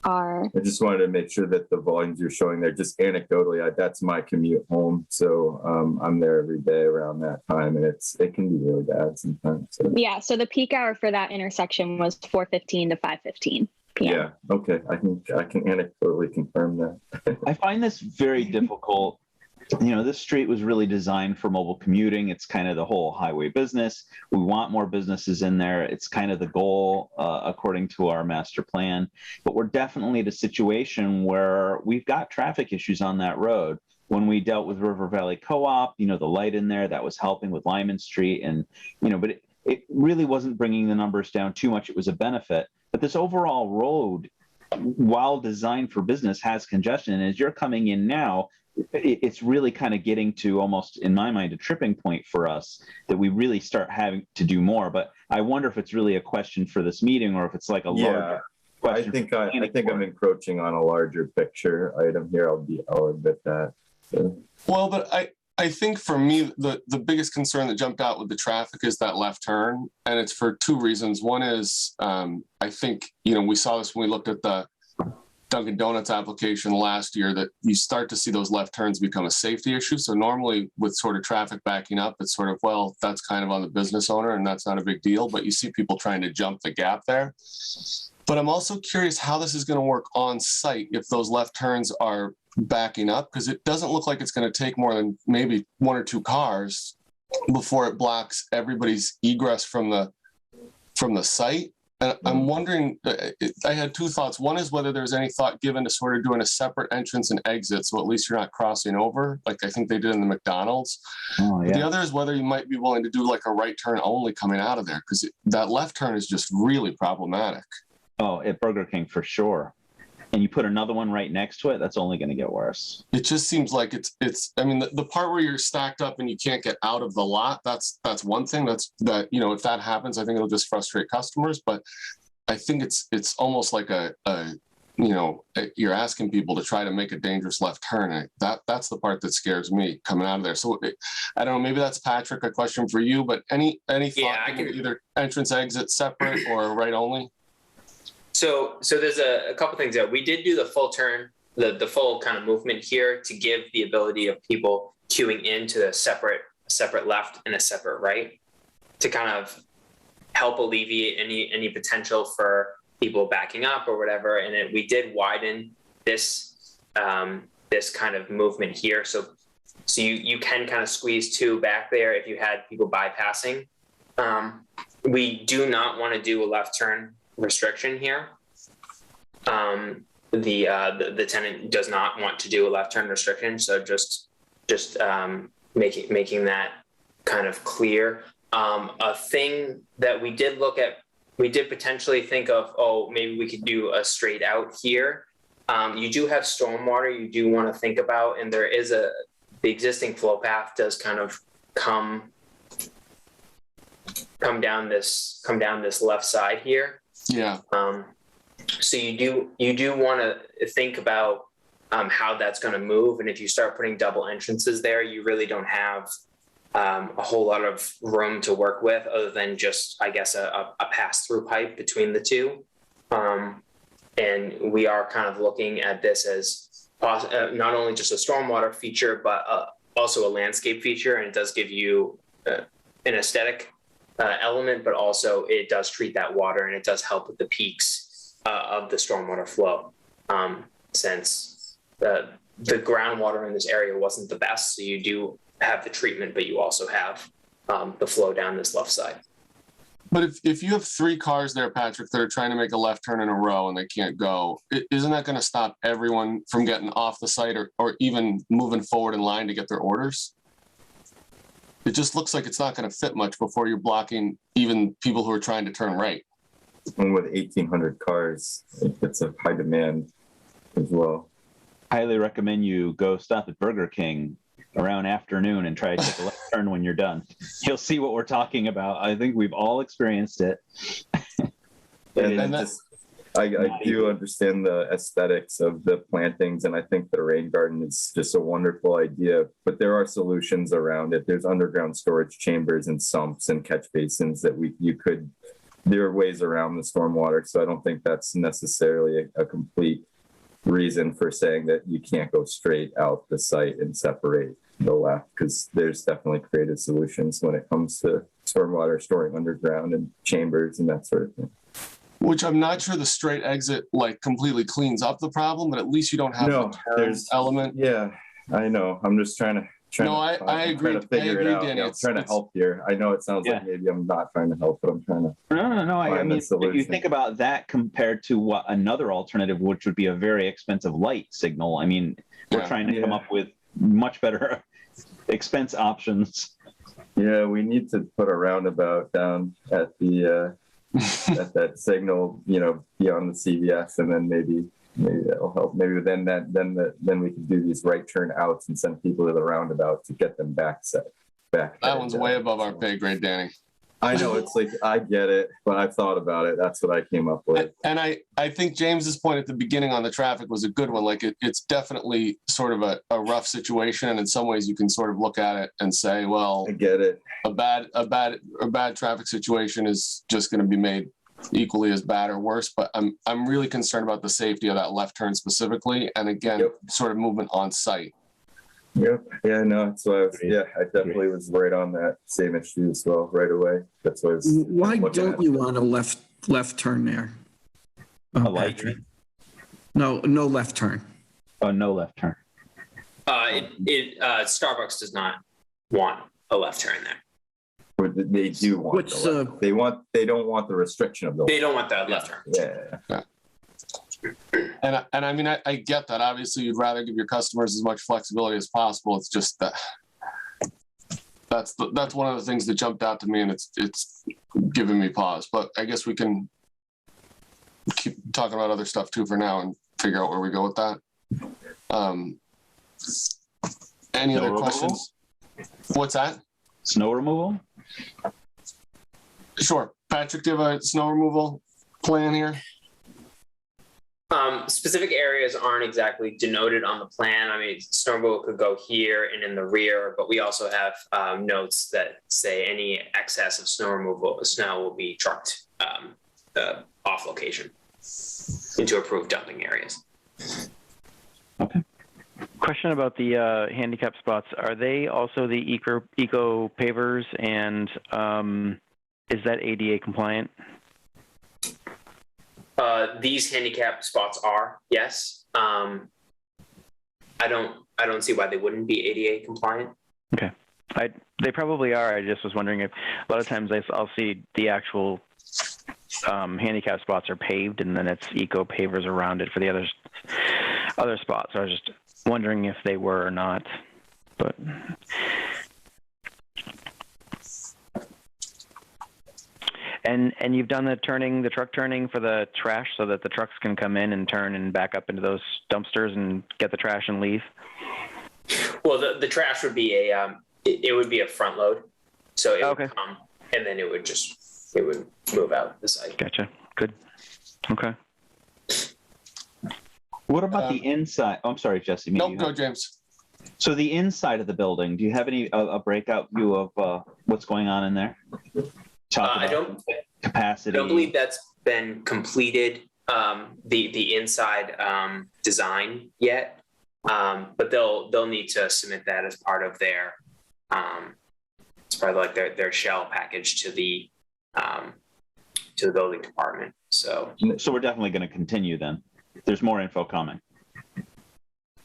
are. I just wanted to make sure that the volumes you're showing there, just anecdotally, that's my commute home. So I'm there every day around that time, and it can be really bad sometimes. So. Yeah. So the peak hour for that intersection was 4:15 to 5:15 p.m. Yeah. Okay. I can anecdotally confirm that. I find this very difficult. This street was really designed for mobile commuting. It's kind of the whole highway business. We want more businesses in there. It's kind of the goal according to our master plan. But we're definitely at a situation where we've got traffic issues on that road. When we dealt with River Valley Co-op, the light in there, that was helping with Lyman Street. And, but it really wasn't bringing the numbers down too much. It was a benefit. But this overall road, while designed for business, has congestion. And as you're coming in now, it's really kind of getting to almost, in my mind, a tripping point for us that we really start having to do more. But I wonder if it's really a question for this meeting, or if it's like a larger question. I think I'm encroaching on a larger picture item here. I'll admit that. So. Well, but I think for me, the biggest concern that jumped out with the traffic is that left turn. And it's for two reasons. One is, I think, we saw this when we looked at the Dunkin' Donuts application last year, that you start to see those left turns become a safety issue. So normally with sort of traffic backing up, it's sort of, well, that's kind of on the business owner and that's not a big deal, but you see people trying to jump the gap there. But I'm also curious how this is going to work on site if those left turns are backing up, because it doesn't look like it's going to take more than maybe one or two cars before it blocks everybody's egress from the site. And I'm wondering, I had two thoughts. One is whether there's any thought given to sort of doing a separate entrance and exit, so at least you're not crossing over, like I think they did in the McDonald's. Oh, yeah. The other is whether you might be willing to do like a right turn only coming out of there, because that left turn is just really problematic. Oh, at Burger King for sure. And you put another one right next to it, that's only going to get worse. It just seems like I mean, the part where you're stacked up and you can't get out of the lot, that's one thing. If that happens, I think it'll just frustrate customers. But I think it's almost like you're asking people to try to make a dangerous left turn. And that's the part that scares me coming out of there. So I don't know, maybe that's Patrick, a question for you, but any thought, I can either entrance, exit separate or right only? So there's a couple things there. We did do the full turn, the full kind of movement here to give the ability of people queuing into a separate left and a separate right to kind of help alleviate any potential for people backing up or whatever. And we did widen this kind of movement here. So you can kind of squeeze two back there if you had people bypassing. We do not want to do a left turn restriction here. The tenant does not want to do a left turn restriction, so just making that kind of clear. A thing that we did look at, we did potentially think of, maybe we could do a straight out here. You do have stormwater you do want to think about, and there is the existing flow path does kind of come down this left side here. Yeah. So you do want to think about how that's going to move, and if you start putting double entrances there, you really don't have a whole lot of room to work with, other than just, I guess, a pass-through pipe between the two. And we are kind of looking at this as not only just a stormwater feature, but also a landscape feature. And it does give you an aesthetic element, but also it does treat that water and it does help with the peaks of the stormwater flow. Since the groundwater in this area wasn't the best, so you do have the treatment, but you also have the flow down this left side. But if you have 3 cars there, Patrick, that are trying to make a left turn in a row and they can't go, isn't that going to stop everyone from getting off the site or even moving forward in line to get their orders? It just looks like it's not going to fit much before you're blocking even people who are trying to turn right. And with 1,800 cars, it's a high demand as well. Highly recommend you go stop at Burger King around afternoon and try to take a left turn when you're done. You'll see what we're talking about. I think we've all experienced it. I do understand the aesthetics of the plantings, and I think the rain garden is just a wonderful idea, but there are solutions around it. There's underground storage chambers and sumps and catch basins that there are ways around the stormwater. So I don't think that's necessarily a complete reason for saying that you can't go straight out the site and separate the left, because there's definitely creative solutions when it comes to stormwater storing underground and chambers and that sort of thing. Which I'm not sure the straight exit like completely cleans up the problem, but at least you don't have the turn element. Yeah, I know. I'm just trying to I agree. To figure it out. Danny. I'm trying to help here. I know it sounds like maybe I'm not trying to help, but I'm trying to. No. I mean, if you think about that compared to what another alternative, which would be a very expensive light signal. I mean, we're trying to come up with much better expense options. Yeah, we need to put a roundabout down at the at that signal, beyond the CVS, and then maybe that'll help. Maybe then we can do these right turn outs and send people to the roundabout to get them back. That one's way above our pay grade, Danny. I know, it's like, I get it, but I've thought about it. That's what I came up with. And I think James's point at the beginning on the traffic was a good one. Like it's definitely sort of a rough situation. And in some ways you can sort of look at it and say, well, I get it. A bad traffic situation is just going to be made equally as bad or worse. But I'm really concerned about the safety of that left turn specifically. And again, sort of movement on site. Yep. Yeah, no, that's why I definitely was right on that same issue as well right away. That's why I was. Why don't you want a left turn there? A light turn? No left turn. Oh, no left turn. Starbucks does not want a left turn there. They do want they don't want the restriction of the. They don't want that left turn. Yeah. And I mean, I get that. Obviously, you'd rather give your customers as much flexibility as possible. It's just that that's one of the things that jumped out to me, and it's giving me pause. But I guess we can keep talking about other stuff too for now and figure out where we go with that. Any other questions? What's that? Snow removal? Sure. Patrick, do you have a snow removal plan here? Specific areas aren't exactly denoted on the plan. I mean, snow removal could go here and in the rear, but we also have notes that say any excess of snow will be trucked off location into approved dumping areas. Okay. Question about the handicap spots. Are they also the eco pavers, and is that ADA compliant? These handicap spots are, yes. I don't see why they wouldn't be ADA compliant. Okay. They probably are. I just was wondering if a lot of times I'll see the actual handicap spots are paved and then it's eco pavers around it for the other spots. So I was just wondering if they were or not, but. And you've done the truck turning for the trash so that the trucks can come in and turn and back up into those dumpsters and get the trash and leave? Well, the trash would be it would be a front load. So it would come and then it would move out the site. Gotcha. Good. Okay. What about the inside? Oh, I'm sorry, Jesse. Nope, go James. So the inside of the building, do you have a breakout view of what's going on in there? I don't capacity. I don't believe that's been completed the inside design yet, but they'll need to submit that as part of their like their shell package to the building department. So we're definitely going to continue then. There's more info coming.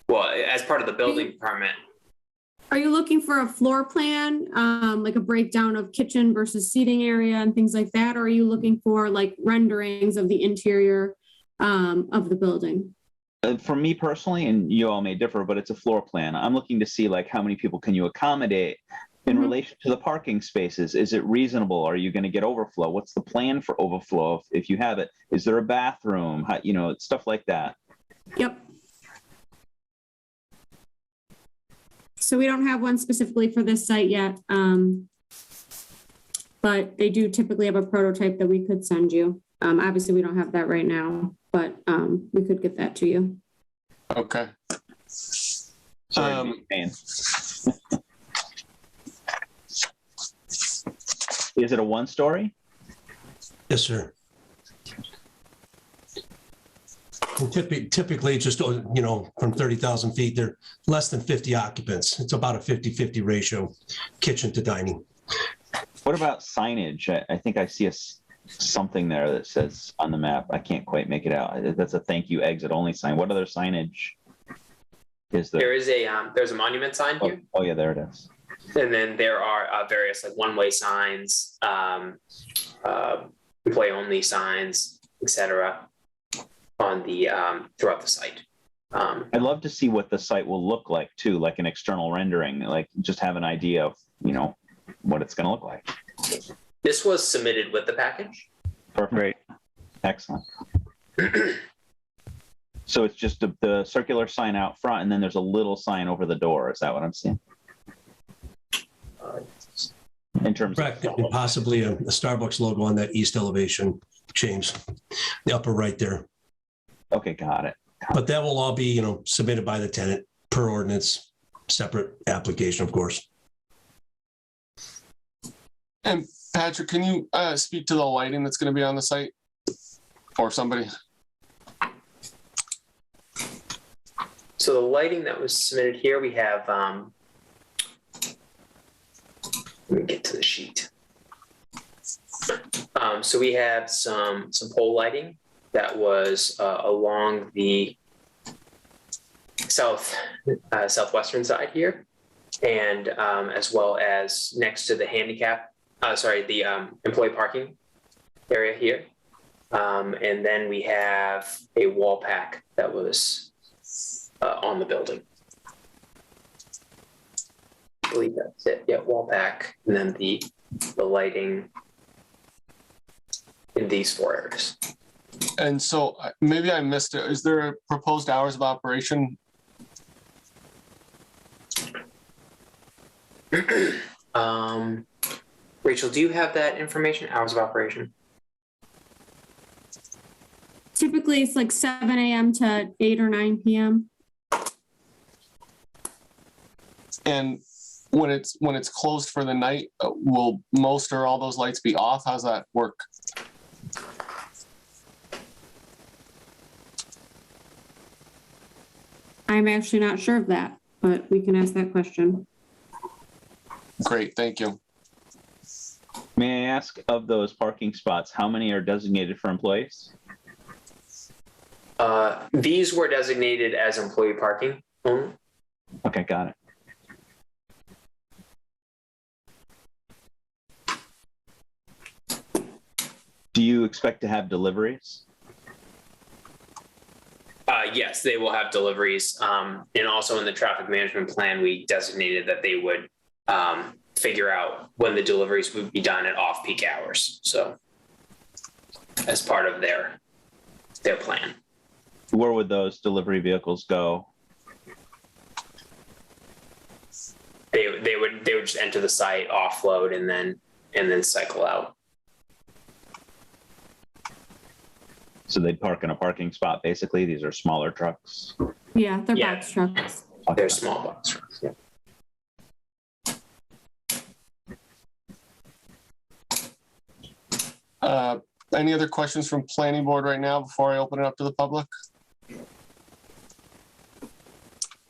Well, as part of the building department. Are you looking for a floor plan, like a breakdown of kitchen versus seating area and things like that? Or are you looking for like renderings of the interior of the building? For me personally, and you all may differ, but it's a floor plan. I'm looking to see like how many people can you accommodate in relation to the parking spaces. Is it reasonable? Are you going to get overflow? What's the plan for overflow if you have it? Is there a bathroom? How, stuff like that. Yep. So we don't have one specifically for this site yet, but they do typically have a prototype that we could send you. Obviously, we don't have that right now, but we could get that to you. Okay. Is it a one-story? Yes, sir. And typically, just, from 30,000 feet, they're less than 50 occupants. It's about a 50-50 ratio, kitchen to dining. What about signage? I think I see something there that says on the map. I can't quite make it out. That's a thank you exit only sign. What other signage is there? There is there's a monument sign here. Oh yeah, there it is. And then there are various like one-way signs, employee only signs, etc. on the throughout the site. I'd love to see what the site will look like too, like an external rendering, like just have an idea of, what it's going to look like. This was submitted with the package. Perfect. Excellent. So it's just the circular sign out front, and then there's a little sign over the door. Is that what I'm seeing? In terms Correct. And possibly a Starbucks logo on that east elevation change, the upper right there. Okay, got it. But that will all be, submitted by the tenant per ordinance, separate application, of course. And Patrick, can you speak to the lighting that's going to be on the site, or somebody? So the lighting that was submitted here, we have. Let me get to the sheet. So we have some pole lighting that was along the southwestern side here, and as well as next to the employee parking area here. And then we have a wall pack that was on the building. I believe that's it. Yeah, wall pack, and then the lighting in these 4 areas. And so maybe I missed it. Is there proposed hours of operation? Rachel, do you have that information? Hours of operation? Typically, it's like 7 a.m. to 8 or 9 p.m. And when it's closed for the night, will most or all those lights be off? How's that work? I'm actually not sure of that, but we can ask that question. Great, thank you. May I ask, of those parking spots, how many are designated for employees? These were designated as employee parking only. Okay, got it. Do you expect to have deliveries? Yes, they will have deliveries. And also in the traffic management plan, we designated that they would figure out when the deliveries would be done at off-peak hours. So as part of their plan. Where would those delivery vehicles go? They would just enter the site, offload, and then cycle out. So they'd park in a parking spot, basically. These are smaller trucks. Yeah, they're box trucks. They're small box trucks, yeah. Any other questions from planning board right now before I open it up to the public?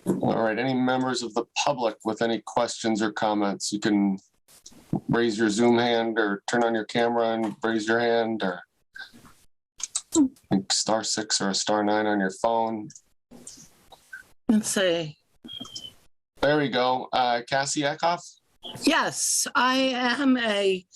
All right, any members of the public with any questions or comments, you can raise your Zoom hand or turn on your camera and raise your hand, or *6 or a *9 on your phone. Let's see. There we go. Cassie Eckhoff? Yes, I am a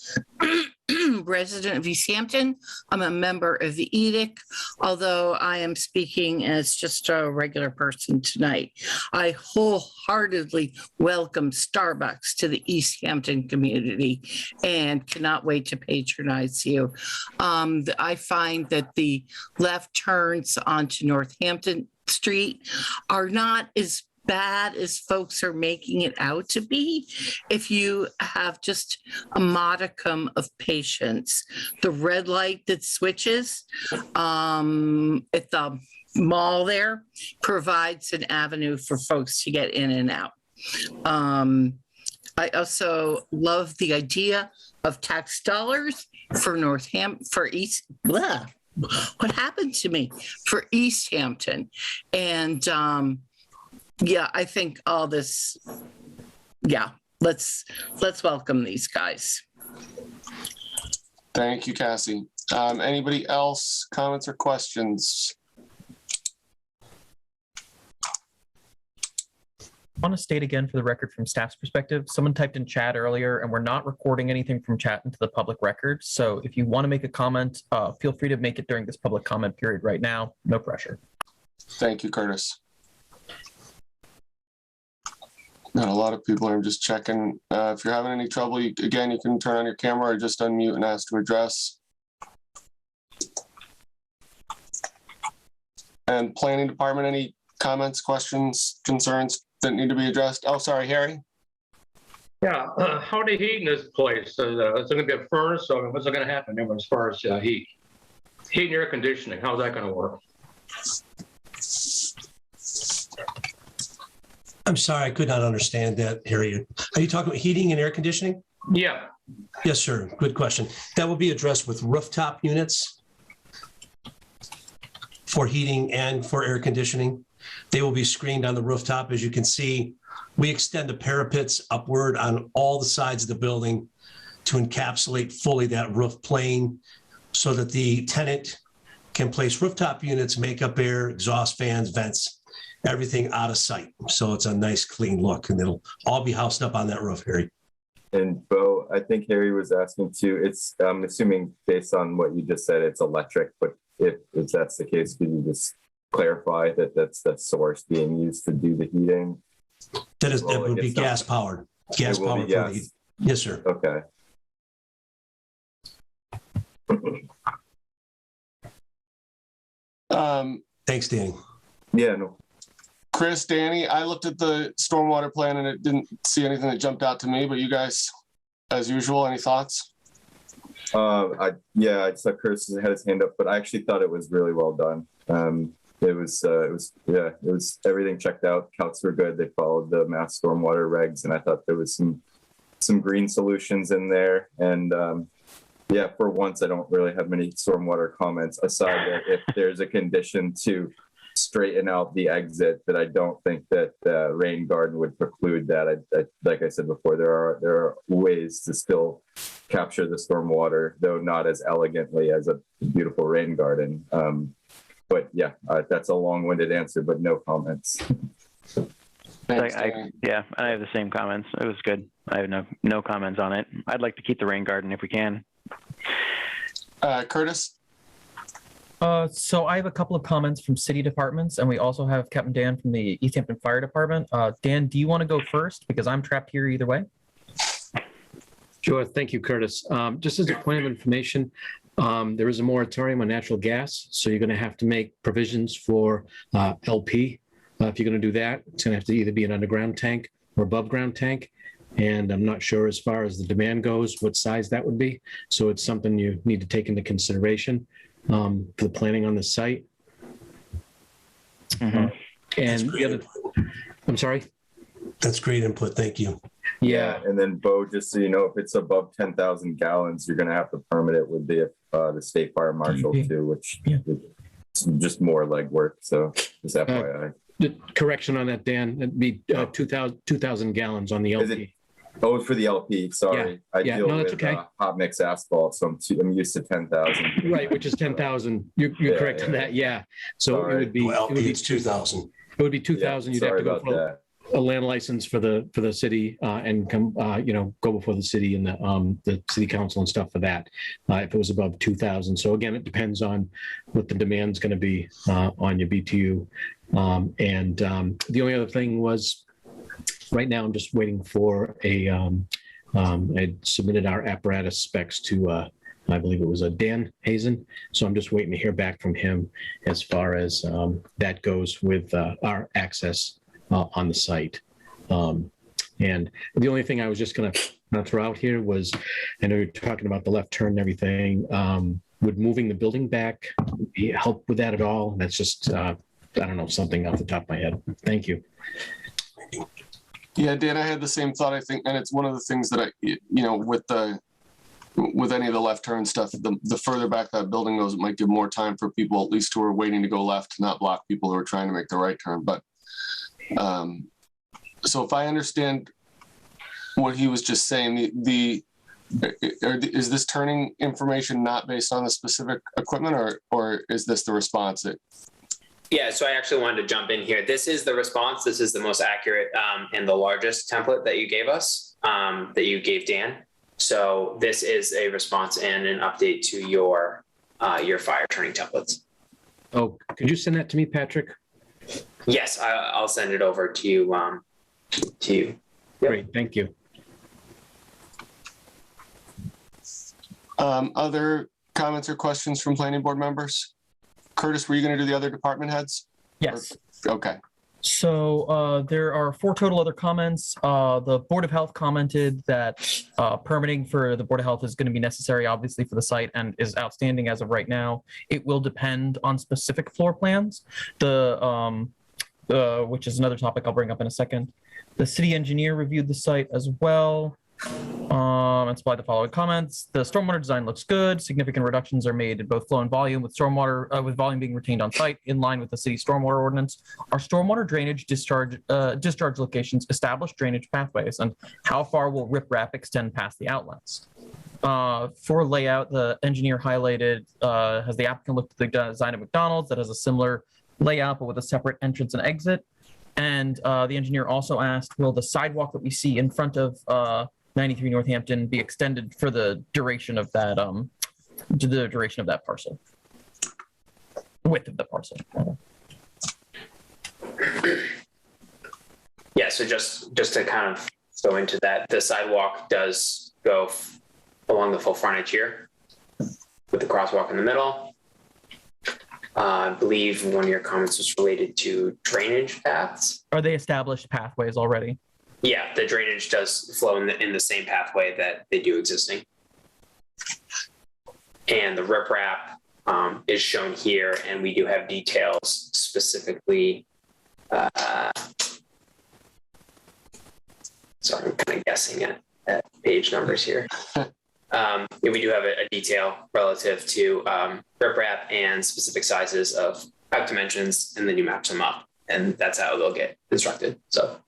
resident of Easthampton. I'm a member of the Edict, although I am speaking as just a regular person tonight. I wholeheartedly welcome Starbucks to the Easthampton community and cannot wait to patronize you. I find that the left turns onto Northampton Street are not as bad as folks are making it out to be if you have just a modicum of patience. The red light that switches at the mall there provides an avenue for folks to get in and out. I also love the idea of tax dollars for what happened to me? For Easthampton. And yeah, I think all this, yeah, let's welcome these guys. Thank you, Cassie. Anybody else, comments or questions? I want to state again for the record from staff's perspective, someone typed in chat earlier and we're not recording anything from chat into the public record. So if you want to make a comment, feel free to make it during this public comment period right now. No pressure. Thank you, Curtis. Not a lot of people are just checking. If you're having any trouble, again, you can turn on your camera or just unmute and ask to address. And planning department, any comments, questions, concerns that need to be addressed? Oh, sorry, Harry. Yeah, how do you heat in this place? Is it going to be a furnace, or what's going to happen as far as heat? Heat and air conditioning, how's that going to work? I'm sorry, I could not understand that, Harry. Are you talking about heating and air conditioning? Yeah. Yes, sir. Good question. That will be addressed with rooftop units for heating and for air conditioning. They will be screened on the rooftop. As you can see, we extend the parapets upward on all the sides of the building to encapsulate fully that roof plane so that the tenant can place rooftop units, makeup air, exhaust fans, vents, everything out of sight. So it's a nice clean look, and it'll all be housed up on that roof, Harry. And Bo, I think Harry was asking too, it's, I'm assuming based on what you just said, it's electric, but if that's the case, could you just clarify that that's the source being used to do the heating? That would be gas powered. Gas powered. Yes, sir. Okay. Thanks, Danny. Yeah, no. Chris, Danny, I looked at the stormwater plan and it didn't see anything that jumped out to me, but you guys, as usual, any thoughts? I saw Chris had his hand up, but I actually thought it was really well done. It was everything checked out. Calcs were good. They followed the mass stormwater regs, and I thought there was some green solutions in there. And for once, I don't really have many stormwater comments aside that if there's a condition to straighten out the exit, that I don't think that rain garden would preclude that. I like I said before, there are ways to still capture the stormwater, though not as elegantly as a beautiful rain garden. But yeah, that's a long-winded answer, but no comments. Thanks, I have the same comments. It was good. I have no comments on it. I'd like to keep the rain garden if we can. Curtis? So I have a couple of comments from city departments, and we also have Captain Dan from the Easthampton Fire Department. Dan, do you want to go first? Because I'm trapped here either way. Sure. Thank you, Curtis. Just as a point of information, there is a moratorium on natural gas, so you're going to have to make provisions for LP. If you're going to do that, it's going to have to either be an underground tank or above ground tank. And I'm not sure as far as the demand goes, what size that would be. So it's something you need to take into consideration for the planning on the site. Mm-hmm. And the other, I'm sorry? That's great input. Thank you. Yeah. And then Bo, just so you know, if it's above 10,000 gallons, you're gonna have to permit it with the state fire marshal too, which is just more legwork. So just FYI. The correction on that, Dan, it'd be 2,000 gallons on the LP. Oh, for the LP, sorry. I deal no, that's with okay. hot mix asphalt, so I'm used to 10,000. Right, which is 10,000. You're correct on that, yeah. So Sorry. it would be, Well, it's 2,000. It would be 2,000. You'd have to go about for that. a land license for the city and come, go before the city and the city council and stuff for that. If it was above 2,000. So again, it depends on what the demand's going to be on your BTU. The only other thing was, right now I'm just waiting for I submitted our apparatus specs to I believe it was Dan Hazen. So I'm just waiting to hear back from him as far as that goes with our access on the site. And the only thing I was just going to throw out here was, I know you're talking about the left turn and everything. Would moving the building back help with that at all? That's just, I don't know, something off the top of my head. Thank you. Yeah, Dan, I had the same thought, I think, and it's one of the things that with any of the left turn stuff, the further back that building goes, it might give more time for people, at least who are waiting to go left, to not block people who are trying to make the right turn. But so if I understand what he was just saying, is this turning information not based on the specific equipment, or is this the response? Yeah, so I actually wanted to jump in here. This is the response. This is the most accurate and the largest template that you gave us, that you gave Dan. So this is a response and an update to your fire turning templates. Oh, could you send that to me, Patrick? Yes, I'll send it over to you. Yep. Great, thank you. Other comments or questions from planning board members? Curtis, were you going to do the other department heads? Yes. Okay. So there are 4 total other comments. The Board of Health commented that permitting for the Board of Health is going to be necessary, obviously, for the site and is outstanding as of right now. It will depend on specific floor plans, which is another topic I'll bring up in a second. The city engineer reviewed the site as well and supplied the following comments. The stormwater design looks good. Significant reductions are made in both flow and volume, with stormwater with volume being retained on site in line with the city stormwater ordinance. Our stormwater drainage discharge locations establish drainage pathways, and how far will riprap extend past the outlets? For layout, the engineer highlighted, has the applicant looked at the design of McDonald's that has a similar layout but with a separate entrance and exit? And the engineer also asked, will the sidewalk that we see in front of 93 Northampton be extended for the duration of that parcel? Width of the parcel. Yeah, so just to kind of go into that, the sidewalk does go along the full frontage here with the crosswalk in the middle. I believe one of your comments was related to drainage paths. Are they established pathways already? Yeah, the drainage does flow in the same pathway that they do existing. And the riprap is shown here, and we do have details specifically. Sorry, I'm kind of guessing at page numbers here. We do have a detail relative to riprap and specific sizes of pipe dimensions, and then you match them up, and that's how they'll get constructed. So,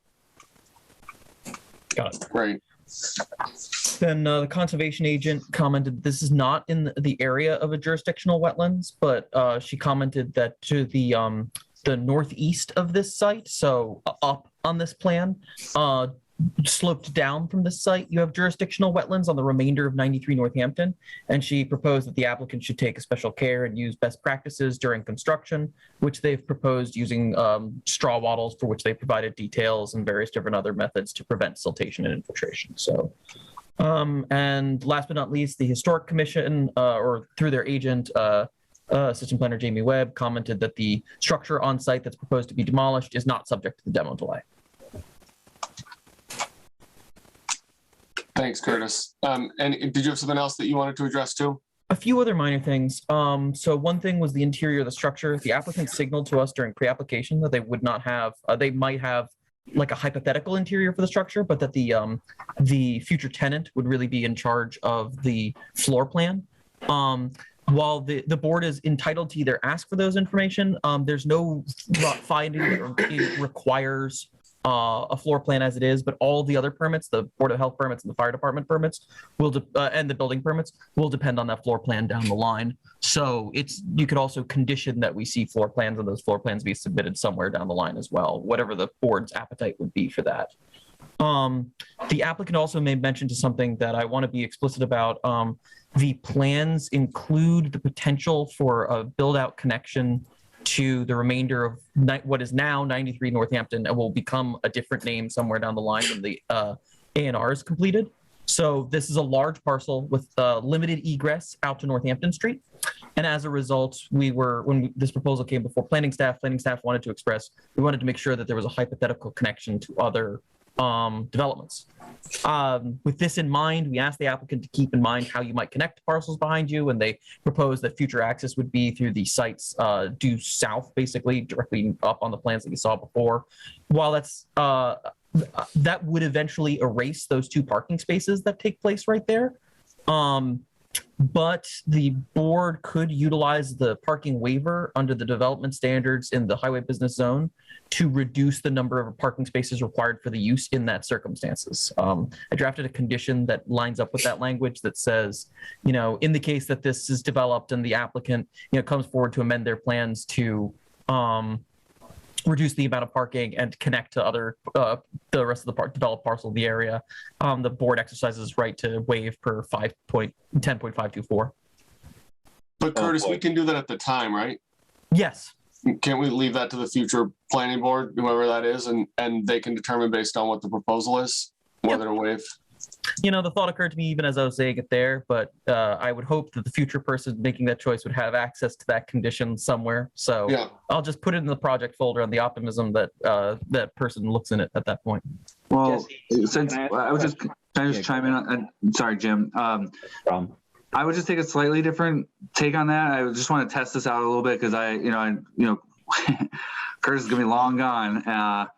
got it. Right. Then the conservation agent commented this is not in the area of a jurisdictional wetlands, but she commented that to the northeast of this site, so up on this plan, sloped down from the site, you have jurisdictional wetlands on the remainder of 93 Northampton, and she proposed that the applicant should take special care and use best practices during construction, which they've proposed using straw wattles, for which they provided details and various different other methods to prevent siltation and infiltration. So, and last but not least, the Historic Commission, or through their agent, Assistant Planner Jamie Webb, commented that the structure on site that's proposed to be demolished is not subject to the demo delay. Thanks, Curtis. And did you have something else that you wanted to address too? A few other minor things. So one thing was the interior of the structure. The applicant signaled to us during pre-application that they would not have, they might have like a hypothetical interior for the structure, but that the future tenant would really be in charge of the floor plan. While the board is entitled to either ask for those information, there's no finding that it requires a floor plan as it is, but all the other permits, the Board of Health permits and the fire department permits and the building permits will depend on that floor plan down the line. So you could also condition that we see floor plans and those floor plans be submitted somewhere down the line as well, whatever the board's appetite would be for that. The applicant also made mention to something that I want to be explicit about. The plans include the potential for a build-out connection to the remainder of what is now 93 Northampton and will become a different name somewhere down the line when the A&R is completed. So this is a large parcel with limited egress out to Northampton Street. And as a result, when this proposal came before planning staff wanted to express, we wanted to make sure that there was a hypothetical connection to other developments. With this in mind, we asked the applicant to keep in mind how you might connect parcels behind you, and they proposed that future access would be through the sites due south, basically directly up on the plans that you saw before. While that would eventually erase those 2 parking spaces that take place right there. But the board could utilize the parking waiver under the development standards in the highway business zone to reduce the number of parking spaces required for the use in that circumstances. I drafted a condition that lines up with that language that says, in the case that this is developed and the applicant, comes forward to amend their plans to reduce the amount of parking and connect to the rest of the developed parcel of the area, the board exercises right to waive per 10.524. But Curtis, we can do that at the time, right? Yes. Can't we leave that to the future planning board, whoever that is, and they can determine based on what the proposal is, whether to waive? The thought occurred to me even as I was saying it there, but I would hope that the future person making that choice would have access to that condition somewhere. So yeah. I'll just put it in the project folder on the optimism that that person looks in it at that point. Well, since can I just chime in on, sorry, Jim. I would just take a slightly different take on that. I just want to test this out a little bit because Curtis is gonna be long gone.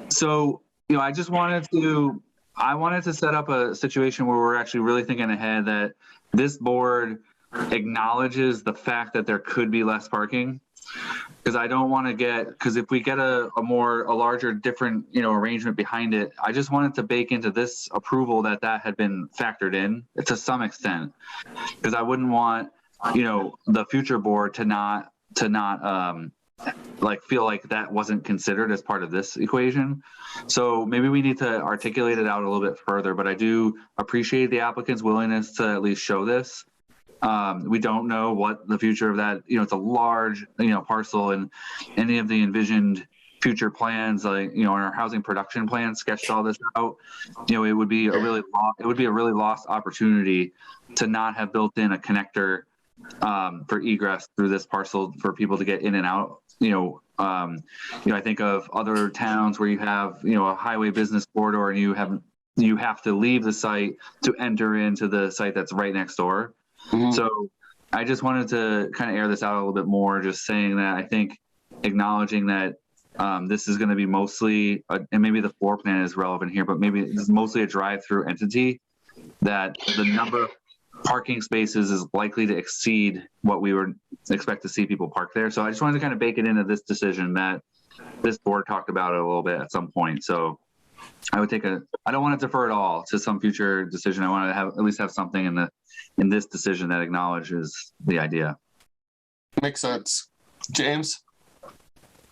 So I just wanted to set up a situation where we're actually really thinking ahead, that this board acknowledges the fact that there could be less parking. Because I don't want to because if we get a larger, different, arrangement behind it, I just wanted to bake into this approval that had been factored in to some extent. Because I wouldn't want, the future board to not feel like that wasn't considered as part of this equation. So maybe we need to articulate it out a little bit further, but I do appreciate the applicant's willingness to at least show this. We don't know what the future of that, it's a large, parcel, and any of the envisioned future plans, like, in our housing production plan sketched all this out, it would be a really lost opportunity to not have built in a connector for egress through this parcel for people to get in and out. I think of other towns where you have, a highway business corridor, and you have to leave the site to enter into the site that's right next door. Mm-hmm. So I just wanted to kind of air this out a little bit more, just saying that I think acknowledging that this is going to be mostly, and maybe the floor plan is relevant here, but maybe it's mostly a drive-through entity, that the number of parking spaces is likely to exceed what we would expect to see people park there. So I just wanted to kind of bake it into this decision that this board talked about it a little bit at some point. So I would I don't want to defer it all to some future decision. I want to at least have something in this decision that acknowledges the idea. Makes sense. James?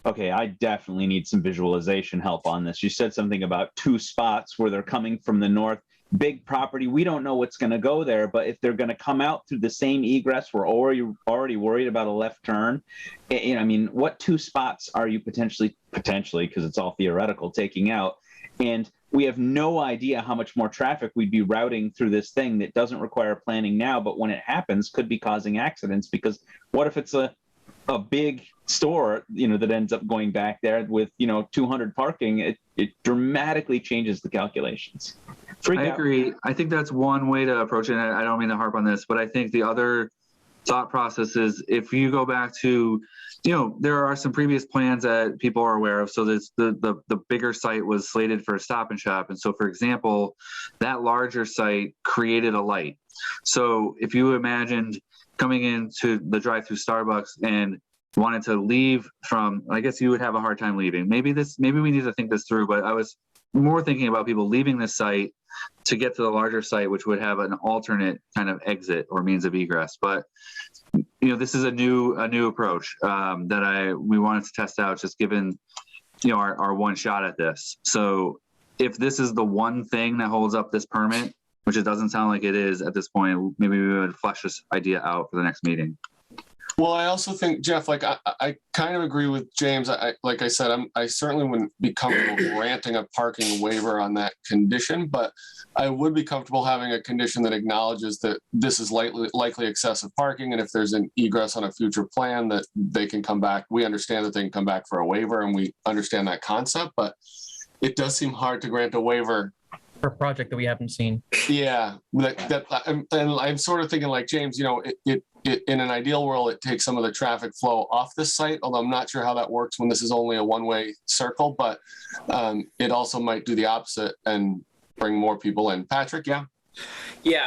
Okay, I definitely need some visualization help on this. You said something about 2 spots where they're coming from the north. Big property, we don't know what's going to go there, but if they're going to come out through the same egress, we're already worried about a left turn. What 2 spots are you potentially, because it's all theoretical, taking out? And we have no idea how much more traffic we'd be routing through this thing that doesn't require planning now, but when it happens could be causing accidents. Because what if it's a big store, that ends up going back there with, 200 parking? It dramatically changes the calculations. I agree. I think that's one way to approach it. I don't mean to harp on this, but I think the other thought process is, if you go back to there are some previous plans that people are aware of. So this, the bigger site was slated for a Stop and Shop. And so, for example, that larger site created a light. So if you imagined coming into the drive-through Starbucks and wanted to leave from, I guess you would have a hard time leaving. Maybe we need to think this through, but I was more thinking about people leaving this site to get to the larger site, which would have an alternate kind of exit or means of egress. But this is a new approach that we wanted to test out, just given our one shot at this. So if this is the one thing that holds up this permit, which it doesn't sound like it is at this point, maybe we would flesh this idea out for the next meeting. Well, I also think, Jeff, like I kind of agree with James. Like I said, I certainly wouldn't be comfortable granting a parking waiver on that condition, but I would be comfortable having a condition that acknowledges that this is likely excessive parking, and if there's an egress on a future plan, that they can come back. We understand that they can come back for a waiver, and we understand that concept, but it does seem hard to grant a waiver for a project that we haven't seen. Yeah, and I'm sort of thinking like James, in an ideal world, it takes some of the traffic flow off this site, although I'm not sure how that works when this is only a one-way circle, but it also might do the opposite and bring more people in. Patrick, yeah? Yeah,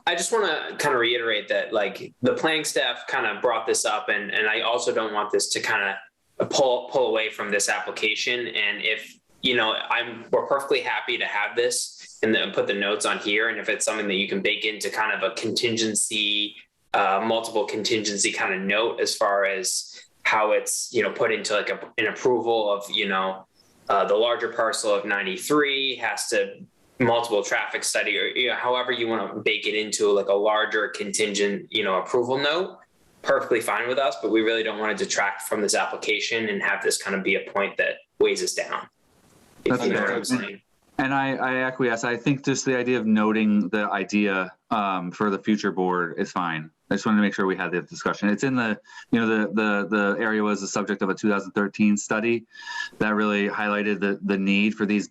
I just want to kind of reiterate that, like, the planning staff kind of brought this up, and I also don't want this to kind of pull away from this application. And if, we're perfectly happy to have this and then put the notes on here. And if it's something that you can bake into kind of a contingency, multiple contingency kind of note as far as how it's, put into like an approval of, the larger parcel of 93 has to multiple traffic study, or however you want to bake it into like a larger contingent, approval note, perfectly fine with us, but we really don't want to detract from this application and have this kind of be a point that weighs us down. If you know what I'm saying. And I acquiesce. I think just the idea of noting the idea for the future board is fine. I just wanted to make sure we had the discussion. It's in the, the area was the subject of a 2013 study that really highlighted the need for these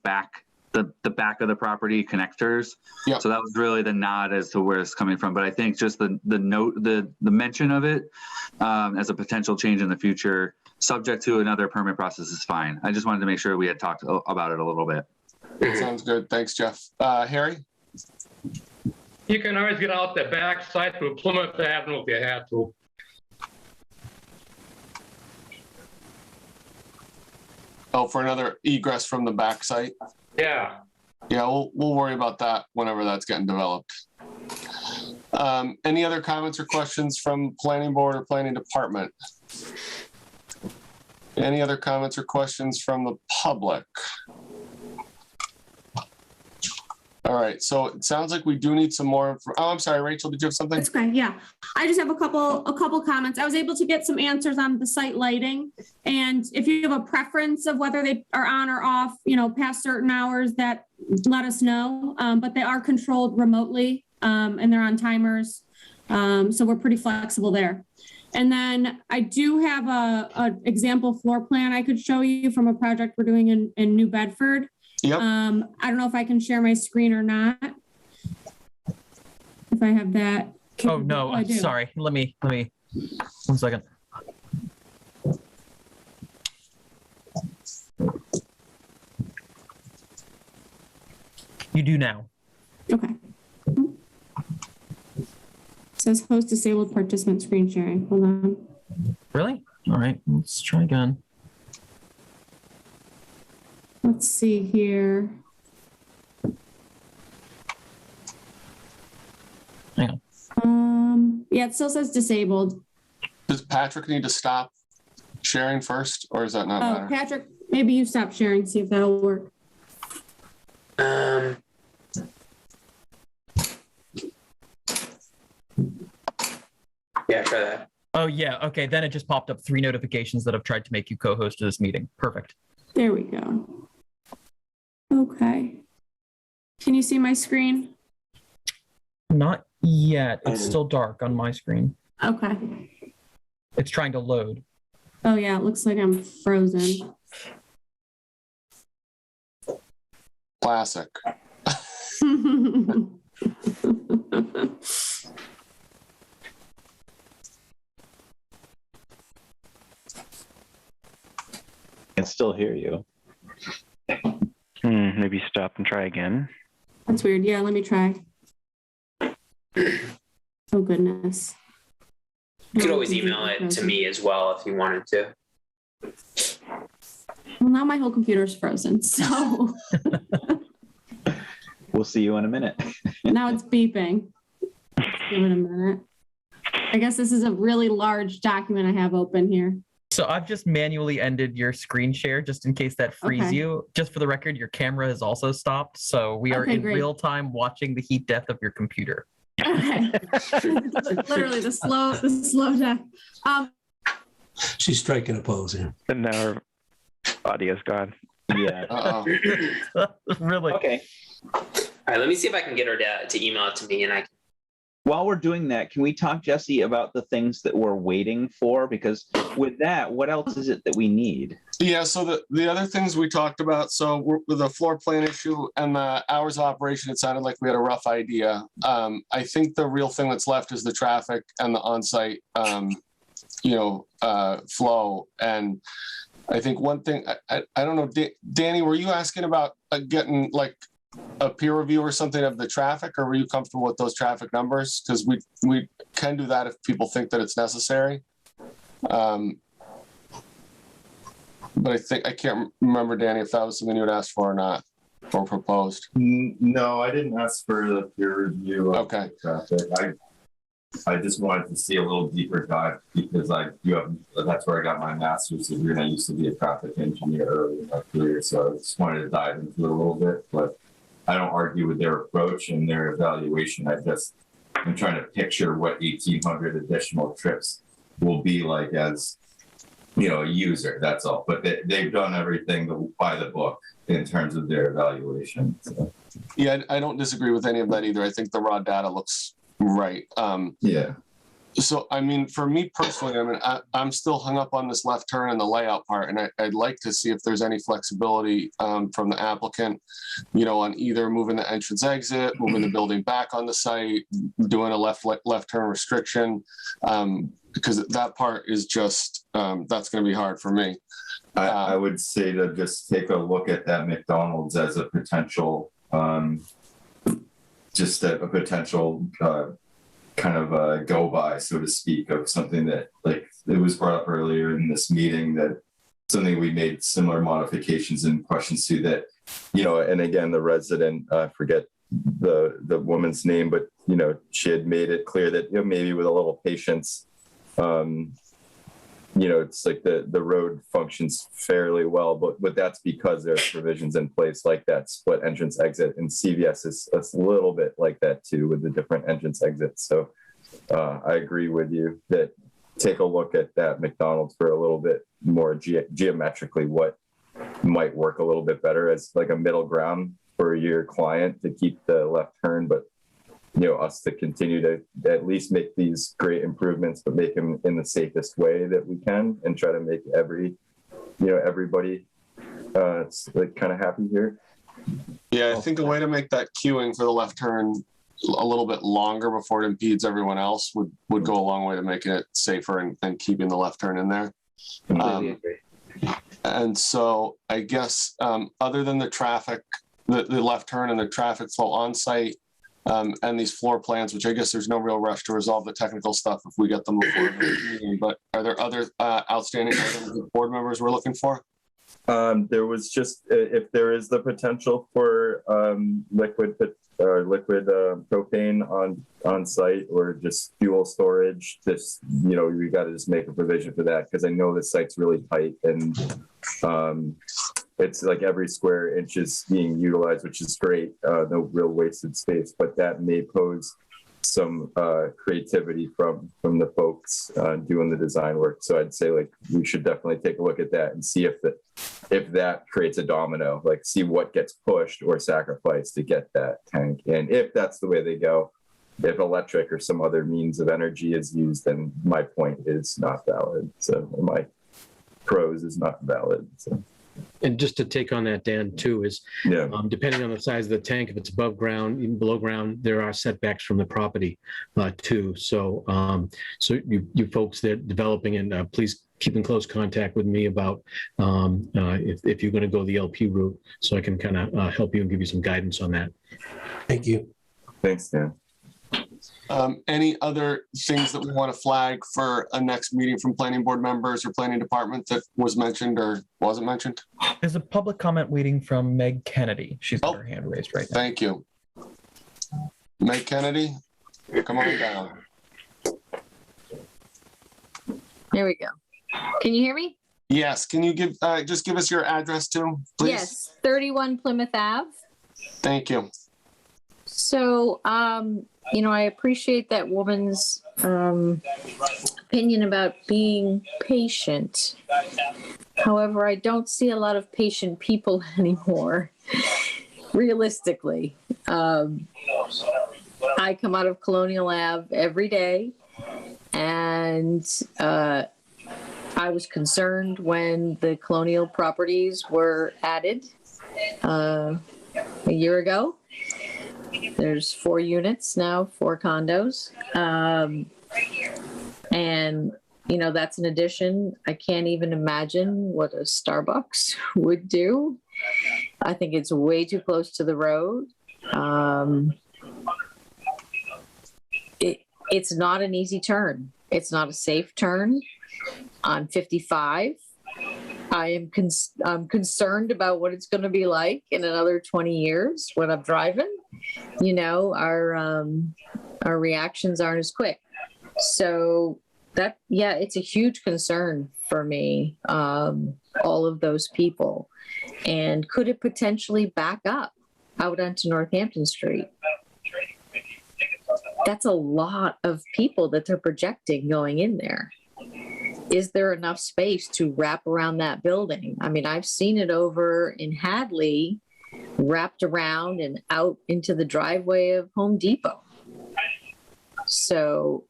the back of the property connectors. Yep. So that was really the nod as to where it's coming from. But I think just the note, the mention of it as a potential change in the future, subject to another permit process, is fine. I just wanted to make sure we had talked about it a little bit. Sounds good. Thanks, Jeff. Harry? You can always get out the back side through Plymouth Avenue if you have to. Oh, for another egress from the back site? Yeah. Yeah, we'll worry about that whenever that's getting developed. Any other comments or questions from planning board or planning department? Any other comments or questions from the public? All right, so it sounds like we do need some more. Oh, I'm sorry, Rachel, did you have something? That's okay. Yeah, I just have a couple comments. I was able to get some answers on the site lighting, and if you have a preference of whether they are on or off, past certain hours, that let us know. But they are controlled remotely, and they're on timers, so we're pretty flexible there. And then I do have a example floor plan I could show you from a project we're doing in New Bedford. Yep. I don't know if I can share my screen or not. If I have that. Oh no, I'm sorry. Let me 1 second. You do now. Okay. It says host disabled participant screen sharing. Hold on. Really? All right, let's try again. Let's see here. Hang on. Yeah, it still says disabled. Does Patrick need to stop sharing first, or is that not matter? Patrick, maybe you stop sharing, see if that'll work. Yeah, try that. Oh yeah, okay, then it just popped up 3 notifications that have tried to make you co-host of this meeting. Perfect. There we go. Okay. Can you see my screen? Not yet. It's still dark on my screen. Okay. It's trying to load. Oh yeah, it looks like I'm frozen. Classic. can still hear you. Maybe stop and try again. That's weird. Yeah, let me try. Oh, goodness. You could always email it to me as well if you wanted to. Well, now my whole computer's frozen, so We'll see you in a minute. now it's beeping. Give it a minute. I guess this is a really large document I have open here. So I've just manually ended your screen share just in case that frees Okay. you. Just for the record, your camera has also stopped. So we are Okay, in great. real time watching the heat death of your computer. Okay. Literally the slow death. She's striking a pose here. And now our audio's gone. Yeah. Really? Okay. All right, let me see if I can get her to email it to me, and I can. While we're doing that, can we talk, Jesse, about the things that we're waiting for? Because with that, what else is it that we need? Yeah, so the other things we talked about, so with the floor plan issue and the hours of operation, it sounded like we had a rough idea. I think the real thing that's left is the traffic and the on-site, flow. And I think one thing, I don't know, Danny, were you asking about getting like a peer review or something of the traffic, or were you comfortable with those traffic numbers? Because we can do that if people think that it's necessary. But I can't remember, Danny, if that was something you had asked for or not, or proposed. No, I didn't ask for the peer review of Okay. traffic. I just wanted to see a little deeper dive because that's where I got my master's degree, and I used to be a traffic engineer early in my career, so I just wanted to dive into it a little bit. But I don't argue with their approach and their evaluation. I'm trying to picture what 1,800 additional trips will be like as a user. That's all. But they've done everything by the book in terms of their evaluation. So. Yeah, I don't disagree with any of that either. I think the raw data looks right. Yeah. So, I mean, for me personally, I'm still hung up on this left turn and the layout part, and I'd like to see if there's any flexibility from the applicant, on either moving the entrance exit, moving the building back on the site, doing a left turn restriction, because that part is just, that's going to be hard for me. I would say to just take a look at that McDonald's as a potential, kind of a go by, so to speak, of something that, like, it was brought up earlier in this meeting, that something we made similar modifications and questions to that, and again, the resident, I forget the woman's name, but, she had made it clear that, maybe with a little patience, it's like the road functions fairly well, but that's because there's provisions in place like that split entrance exit, and CVS is a little bit like that too with the different entrance exits. So I agree with you that take a look at that McDonald's for a little bit more geometrically what might work a little bit better as like a middle ground for your client to keep the left turn, but us to continue to at least make these great improvements, but make them in the safest way that we can, and try to make everybody like kind of happy here. Yeah, I think a way to make that queuing for the left turn a little bit longer before it impedes everyone else would go a long way to making it safer and keeping the left turn in there. Completely agree. And so I guess other than the traffic, the left turn and the traffic flow on site, and these floor plans, which I guess there's no real rush to resolve the technical stuff if we get them before the meeting, but are there other outstanding items that board members were looking for? There was just, if there is the potential for liquid propane on site, or just fuel storage, we got to just make a provision for that, because I know the site's really tight, and it's like every square inch is being utilized, which is great. No real wasted space, but that may pose some creativity from the folks doing the design work. So I'd say, like, we should definitely take a look at that and see if that creates a domino, like see what gets pushed or sacrificed to get that tank. And if that's the way they go, if electric or some other means of energy is used, then my point is not valid. So my pros is not valid. So. And just to take on that, Dan, too, is depending on the size of the tank, if it's above ground, even below ground, there are setbacks from the property too. So, so you folks that are developing it, please keep in close contact with me about if you're going to go the LP route, so I can kind of help you and give you some guidance on that. Thank you. Thanks, Dan. Any other things that we want to flag for a next meeting from planning board members or planning department that was mentioned or wasn't mentioned? There's a public comment waiting from Meg Kennedy. She's got her hand raised right now. Thank you. Meg Kennedy, come on down. There we go. Can you hear me? Yes. Can you give just give us your address too, please? Yes, 31 Plymouth Ave. Thank you. So, you know, I appreciate that woman's opinion about being patient. However, I don't see a lot of patient people anymore, realistically. I come out of Colonial Ave every day, and I was concerned when the Colonial properties were added a year ago. There's 4 units now, 4 condos. And, you know, that's an addition. I can't even imagine what a Starbucks would do. I think it's way too close to the road. It's not an easy turn. It's not a safe turn. I'm 55. I'm concerned about what it's going to be like in another 20 years when I'm driving. You know, our reactions aren't as quick. So that, yeah, it's a huge concern for me, all of those people. And could it potentially back up out onto Northampton Street? That's a lot of people that they're projecting going in there. Is there enough space to wrap around that building? I mean, I've seen it over in Hadley, wrapped around and out into the driveway of Home Depot. So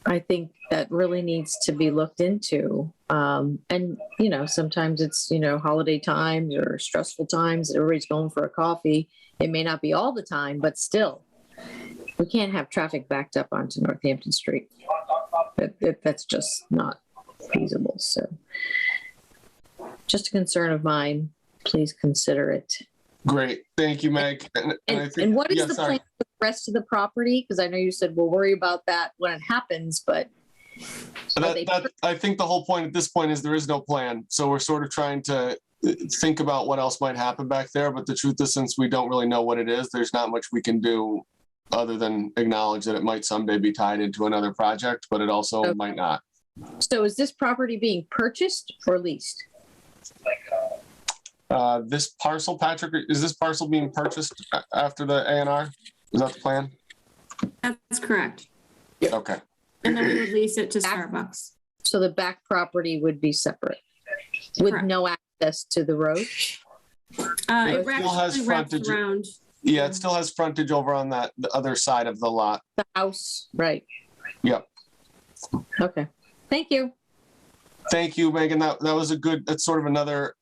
I think that really needs to be looked into. And, you know, sometimes it's, you know, holiday times or stressful times, everybody's going for a coffee. It may not be all the time, but still, we can't have traffic backed up onto Northampton Street. That's just not feasible. So just a concern of mine. Please consider it. Great. Thank you, Meg. And what is the plan for the rest of the property? Because I know you said we'll worry about that when it happens, but I think the whole point at this point is there is no plan. So we're sort of trying to think about what else might happen back there. But the truth is, since we don't really know what it is, there's not much we can do other than acknowledge that it might someday be tied into another project, but it also might not. So is this property being purchased or leased? This parcel, Patrick, is this parcel being purchased after the A&R? Is that the plan? That's correct. Okay. And then we would lease it to Starbucks. So the back property would be separate with no access to the road? It actually wraps around. Yeah, it still has frontage over on the other side of the lot. The house, right. Yep. Okay. Thank you. Thank you, Megan. That's sort of another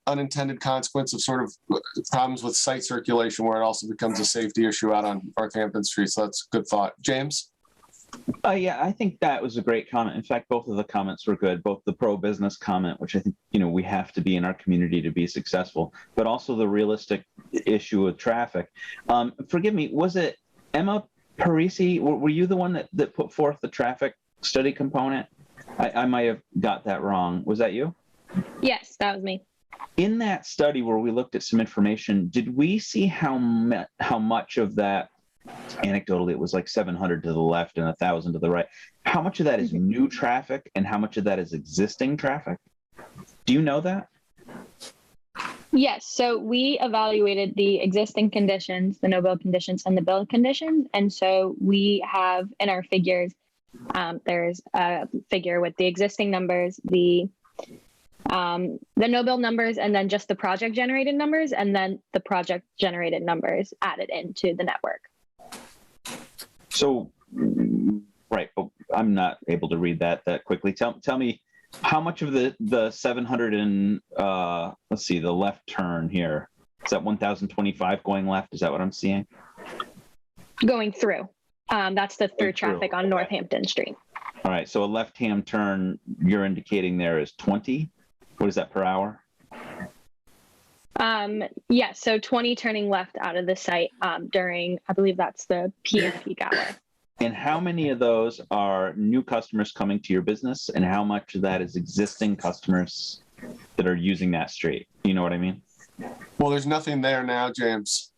unintended consequence of sort of problems with site circulation where it also becomes a safety issue out on Northampton Street. So that's a good thought. James? Yeah, I think that was a great comment. In fact, both of the comments were good, both the pro-business comment, which I think, you know, we have to be in our community to be successful, but also the realistic issue with traffic. Forgive me, was it Emma Parisi? Were you the one that put forth the traffic study component? I might have got that wrong. Was that you? Yes, that was me. In that study where we looked at some information, did we see how much of that, anecdotally, it was like 700 to the left and 1,000 to the right. How much of that is new traffic and how much of that is existing traffic? Do you know that? Yes. So we evaluated the existing conditions, the no-build conditions, and the build conditions. And so we have in our figures, there's a figure with the existing numbers, the no-build numbers, and then just the project-generated numbers, and then the project-generated numbers added into the network. So, right, but I'm not able to read that quickly. Tell me how much of the 700 and let's let's see, the left turn here. Is that 1025 going left? Is that what I'm seeing? Going through. That's the through traffic on Northampton Street. All right, so a left-hand turn you're indicating there is 20. What is that per hour? Yeah, so 20 turning left out of the site during, I believe that's the PM peak hour. And how many of those are new customers coming to your business, and how much of that is existing customers that are using that street? You know what I mean? Well, there's nothing there now, James.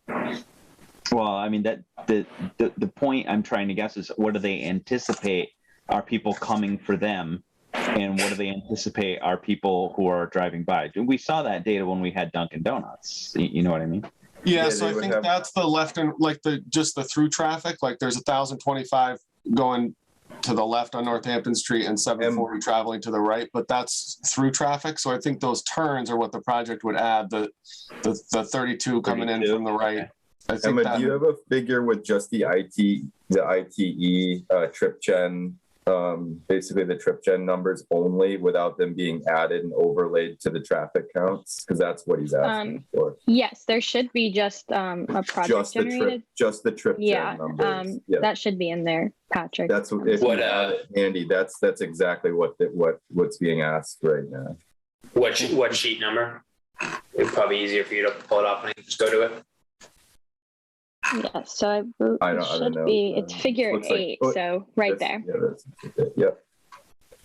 Well, I mean, that the point I'm trying to guess is, what do they anticipate are people coming for them, and what do they anticipate are people who are driving by? We saw that data when we had Dunkin' Donuts. You know what I mean? Yeah, so I think that's the left and like just the through traffic. Like there's 1,025 going to the left on Northampton Street and 740 traveling to the right, but that's through traffic. So I think those turns are what the project would add. The 32 coming in from the right. I think Emma, do you have a figure with just the ITE trip gen, basically the trip gen numbers only, without them being added and overlaid to the traffic counts? Because that's what he's asking for. Yes, there should be just a project generated. Just the trip gen numbers. That should be in there, Patrick. That's if you have it handy. That's exactly what's being asked right now. What sheet number? It'd probably be easier for you to pull it up and just go to it. Yeah, so it should be, it's figure 8, so right there. Yeah.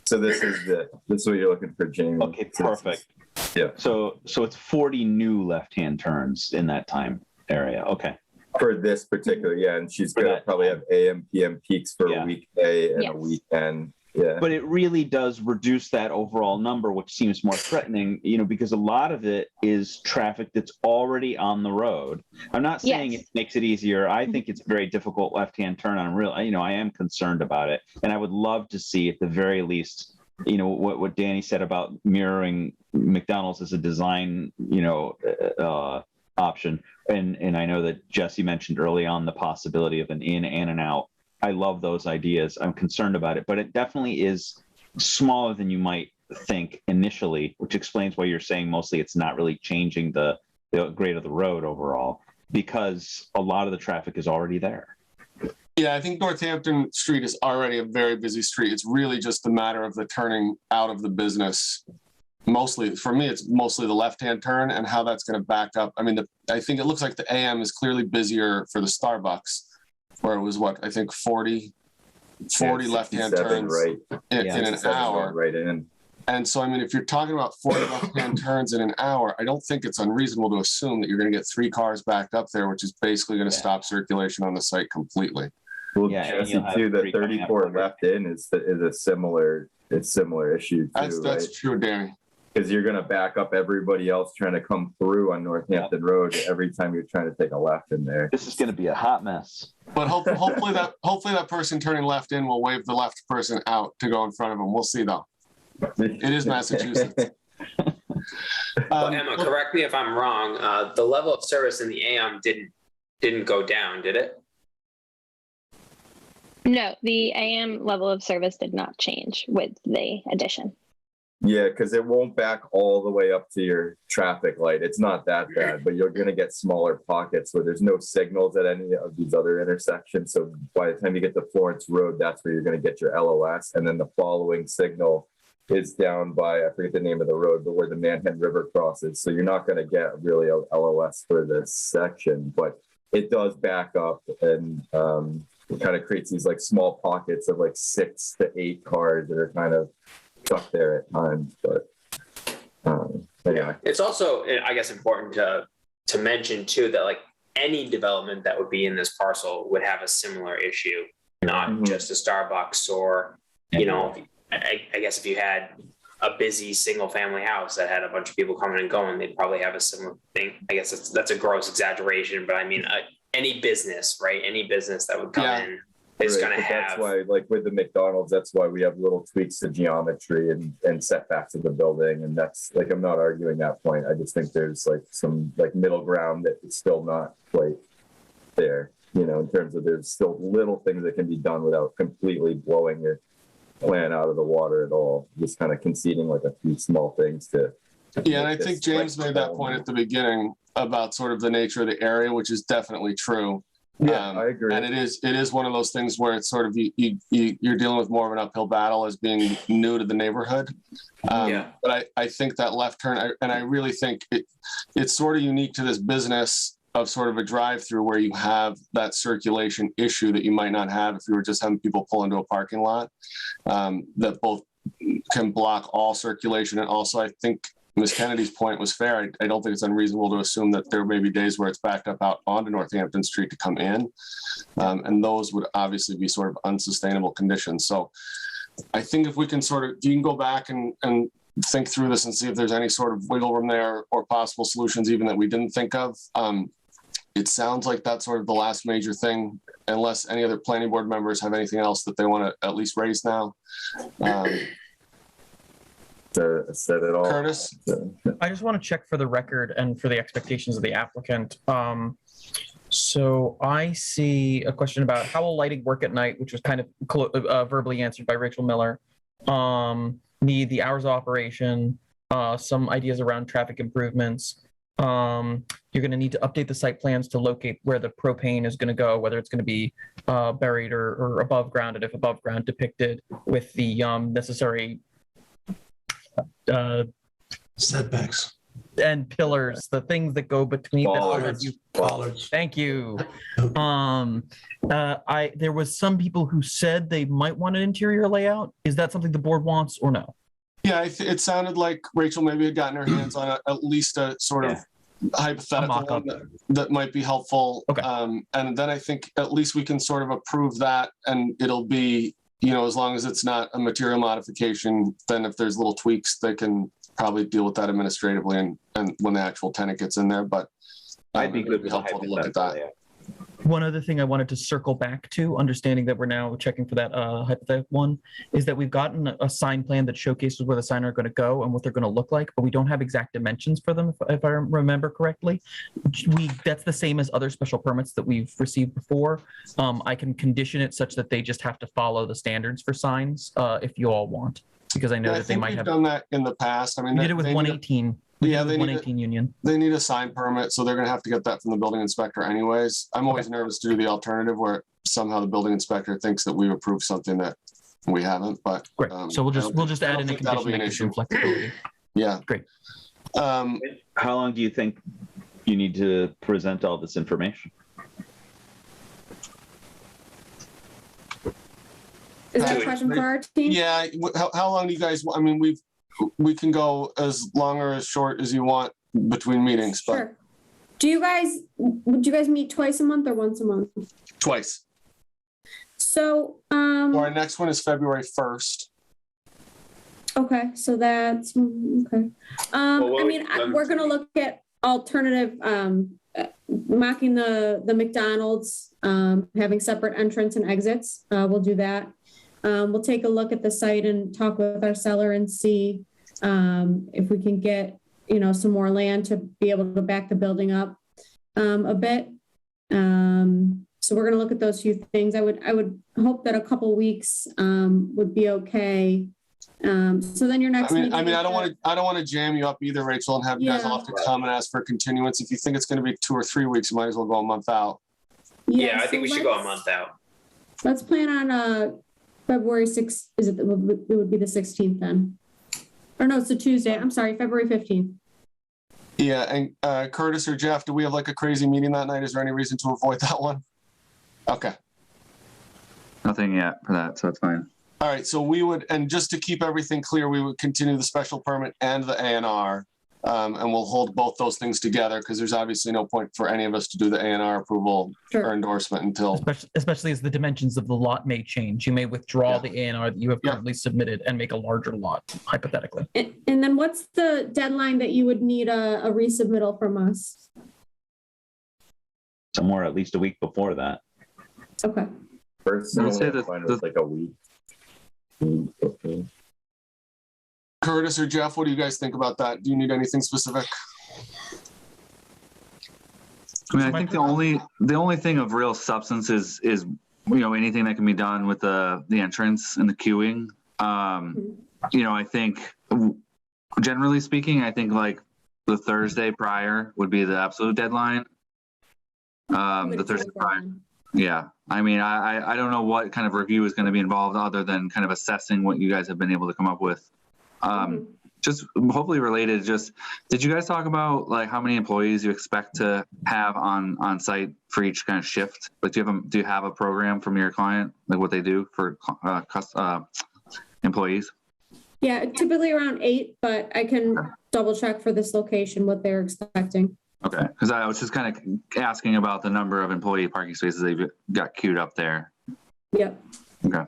So this is what you're looking for, Jamie. Okay, perfect. Yeah. So it's 40 new left-hand turns in that time area. Okay. For this particular, yeah, and she's gonna probably have AM, PM peaks for a weekday and a weekend. Yeah. But it really does reduce that overall number, which seems more threatening, because a lot of it is traffic that's already on the road. I'm not saying it makes it easier. I think it's a very difficult left-hand turn. I am concerned about it. And I would love to see, at the very least, what Danny said about mirroring McDonald's as a design, option. And I know that Jesse mentioned early on the possibility of an in and an out. I love those ideas. I'm concerned about it, but it definitely is smaller than you might think initially, which explains why you're saying mostly it's not really changing the grade of the road overall, because a lot of the traffic is already there. Yeah, I think Northampton Street is already a very busy street. It's really just a matter of the turning out of the business. Mostly, for me, it's mostly the left-hand turn and how that's going to back up. I mean, I think it looks like the AM is clearly busier for the Starbucks, where it was 40 left-hand turns in an hour. Right in. And so, I mean, if you're talking about 40 left-hand turns in an hour, I don't think it's unreasonable to assume that you're going to get 3 cars backed up there, which is basically going to stop circulation on the site completely. Well, Jesse, too, the 34 left in is a similar issue too. That's true, Danny. Because you're going to back up everybody else trying to come through on Northampton Road every time you're trying to take a left in there. This is going to be a hot mess. But hopefully that person turning left in will wave the left person out to go in front of them. We'll see though. It is Massachusetts. Well, Emma, correct me if I'm wrong. The level of service in the AM didn't go down, did it? No, the AM level of service did not change with the addition. Yeah, because it won't back all the way up to your traffic light. It's not that bad, but you're going to get smaller pockets where there's no signals at any of these other intersections. So by the time you get to Florence Road, that's where you're going to get your LOS. And then the following signal is down by, I forget the name of the road, but where the Manhattan River crosses. So you're not going to get really a LOS for this section, but it does back up, and it kind of creates these like small pockets of like 6 to 8 cars that are kind of stuck there at times. But yeah, it's also, I guess, important to mention too that like any development that would be in this parcel would have a similar issue, not just a Starbucks or I guess if you had a busy single family house that had a bunch of people coming and going, they'd probably have a similar thing. I guess that's a gross exaggeration, but I mean any business, right? Any business that would come in is going to have. That's why, like with the McDonald's, that's why we have little tweaks to geometry and setbacks of the building. And that's like, I'm not arguing that point. I just think there's like some like middle ground that is still not quite there, in terms of there's still little things that can be done without completely blowing your plan out of the water at all. Just kind of conceding like a few small things to Yeah, and I think James made that point at the beginning about sort of the nature of the area, which is definitely true. Yeah, I agree. And it is one of those things where it's sort of you're dealing with more of an uphill battle as being new to the neighborhood. But I think that left turn, and I really think it's sort of unique to this business of sort of a drive-through where you have that circulation issue that you might not have if you were just having people pull into a parking lot, that both can block all circulation. And also, I think Ms. Kennedy's point was fair. I don't think it's unreasonable to assume that there may be days where it's backed up out onto Northampton Street to come in. And those would obviously be sort of unsustainable conditions. So I think if we can you can go back and think through this and see if there's any sort of wiggle room there or possible solutions even that we didn't think of. It sounds like that's sort of the last major thing, unless any other planning board members have anything else that they want to at least raise now. Said it all. Curtis? I just want to check for the record and for the expectations of the applicant. So I see a question about how will lighting work at night, which was kind of verbally answered by Rachel Miller. Need the hours of operation, some ideas around traffic improvements. You're going to need to update the site plans to locate where the propane is going to go, whether it's going to be buried or above ground, and if above ground, depicted with the necessary setbacks and pillars, the things that go between bollards. Thank you. There was some people who said they might want an interior layout. Is that something the board wants or no? Yeah, it sounded like Rachel maybe had gotten her hands on at least a sort of hypothetical one that might be helpful. Okay. And then I think at least we can sort of approve that, and it'll be, as long as it's not a material modification, then if there's little tweaks, they can probably deal with that administratively and when the actual tenant gets in there. But I'd be good with helpful to look at that. One other thing I wanted to circle back to, understanding that we're now checking for that hypothetical one, is that we've gotten a sign plan that showcases where the sign are going to go and what they're going to look like, but we don't have exact dimensions for them, if I remember correctly. That's the same as other special permits that we've received before. I can condition it such that they just have to follow the standards for signs if you all want, because I know that they might have done that in the past. I mean, we did it with 118. Yeah, they 118 Union. They need a sign permit, so they're going to have to get that from the building inspector anyways. I'm always nervous to do the alternative where somehow the building inspector thinks that we've approved something that we haven't. But great. So we'll just add in a condition that gives some flexibility. Yeah. Great. How long do you think you need to present all this information? Is that a question for our team? Yeah. How long do you guys? I mean, we can go as long or as short as you want between meetings. But sure. Would you guys meet twice a month or once a month? Twice. So our next one is February 1st. Okay, so that's okay. We're gonna look at alternative mocking the McDonald's, having separate entrance and exits. We'll do that. We'll take a look at the site and talk with our seller and see if we can get, some more land to be able to back the building up a bit. So we're going to look at those few things. I would hope that a couple weeks would be okay. So then your next meeting. I don't want to jam you up either, Rachel, and have you guys all have to come and ask for continuance. If you think it's going to be 2 or 3 weeks, you might as well go a month out. Yeah, I think we should go a month out. Let's plan on February 6th. It would be the 16th then. Or no, it's a Tuesday. I'm sorry, February 15th. Yeah, and Curtis or Jeff, do we have like a crazy meeting that night? Is there any reason to avoid that one? Okay. Nothing yet for that, so it's fine. All right, so we would, and just to keep everything clear, we would continue the special permit and the A&R, and we'll hold both those things together because there's obviously no point for any of us to do the A&R approval or endorsement until. Especially as the dimensions of the lot may change. You may withdraw the A&R that you have currently submitted and make a larger lot, hypothetically. And then what's the deadline that you would need a resubmittal from us? Somewhere at least a week before that. Okay. First, I'd say like a week. Curtis or Jeff, what do you guys think about that? Do you need anything specific? I mean, I think the only thing of real substance is anything that can be done with the entrance and the queuing. I think generally speaking, I think like the Thursday prior would be the absolute deadline. The Thursday prior. Yeah. I mean, I don't know what kind of review is going to be involved other than kind of assessing what you guys have been able to come up with. Just hopefully related, just, did you guys talk about like how many employees you expect to have on site for each kind of shift? Like, do you have a program from your client, like what they do for employees? Yeah, typically around 8, but I can double check for this location what they're expecting. Okay, because I was just kind of asking about the number of employee parking spaces they've got queued up there. Yep. Okay.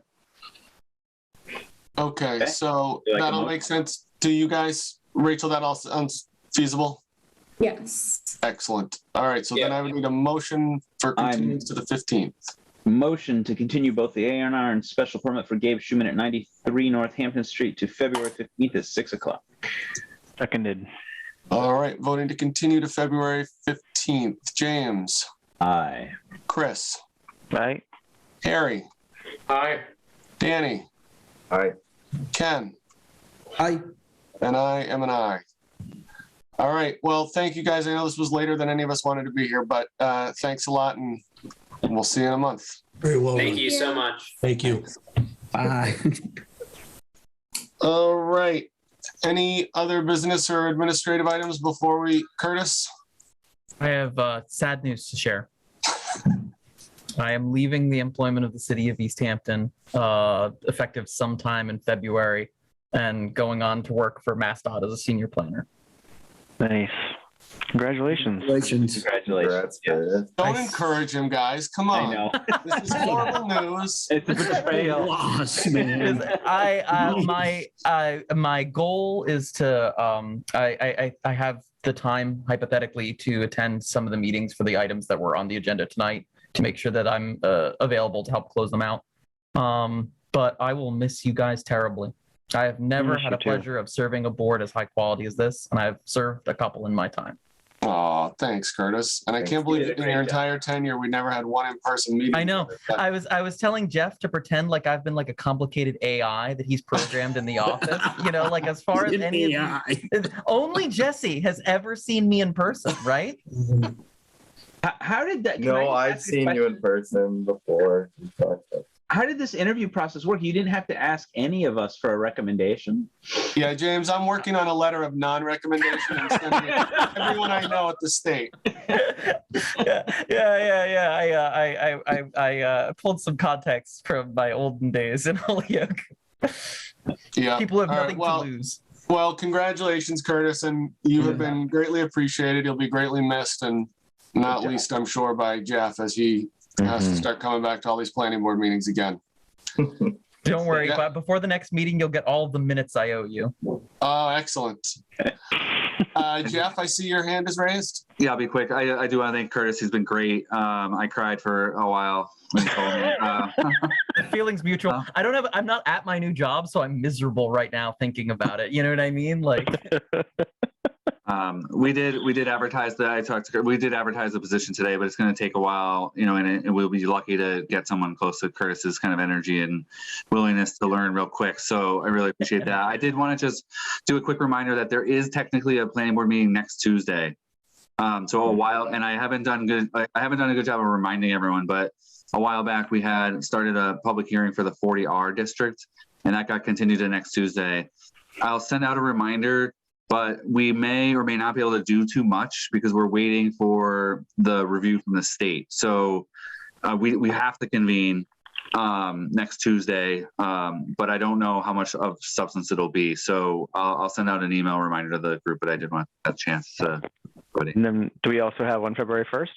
Okay, so that'll make sense to you guys. Rachel, that all sounds feasible? Yes. Excellent. All right, so then I would need a motion for continuance to the 15th. Motion to continue both the A&R and special permit for Gabe Schumann at 93 Northampton Street to February 15th at 6 o'clock. Seconded. All right, voting to continue to February 15th. James. Aye. Chris. Aye. Harry. Aye. Danny. Aye. Ken. Aye. And I am an aye. All right, well, thank you guys. I know this was later than any of us wanted to be here, but thanks a lot, and we'll see you in a month. Very well. Thank you so much. Thank you. Bye. All right. Any other business or administrative items before Curtis? I have sad news to share. I am leaving the employment of the city of Easthampton effective sometime in February and going on to work for MassDOT as a senior planner. Nice. Congratulations. Congratulations. Don't encourage him, guys. Come on. I know. This is horrible news. It's a betrayal. Loss, man. My goal is to I have the time hypothetically to attend some of the meetings for the items that were on the agenda tonight to make sure that I'm available to help close them out. But I will miss you guys terribly. I have never had a pleasure of serving a board as high quality as this, and I've served a couple in my time. Oh, thanks, Curtis. And I can't believe in your entire tenure, we never had one in-person meeting. I know. I was telling Jeff to pretend like I've been like a complicated AI that he's programmed in the office. You know, like as far as any of only Jesse has ever seen me in person, right? How did that? No, I've seen you in person before. How did this interview process work? You didn't have to ask any of us for a recommendation. Yeah, James, I'm working on a letter of non-recommendation and sending it to everyone I know at the state. I pulled some context from my olden days in Holyoke. Yeah, people have nothing to lose. Well, congratulations, Curtis, and you have been greatly appreciated. You'll be greatly missed, and not least, I'm sure, by Jeff as he has to start coming back to all these planning board meetings again. Don't worry, but before the next meeting, you'll get all of the minutes I owe you. Oh, excellent. Jeff, I see your hand is raised. Yeah, I'll be quick. I do want to thank Curtis. He's been great. I cried for a while when he told me. The feeling's mutual. I'm not at my new job, so I'm miserable right now thinking about it. You know what I mean? Like. We did advertise we did advertise the position today, but it's going to take a while, you know, and we'll be lucky to get someone close to Curtis's kind of energy and willingness to learn real quick. So I really appreciate that. I did want to just do a quick reminder that there is technically a planning board meeting next Tuesday. So a while, and I haven't done a good job of reminding everyone, but a while back we had started a public hearing for the 40R district, and that got continued to next Tuesday. I'll send out a reminder, but we may or may not be able to do too much because we're waiting for the review from the state. So we have to convene next Tuesday, but I don't know how much of substance it'll be. So I'll send out an email reminder to the group, but I did want a chance to. And then do we also have one February 1st?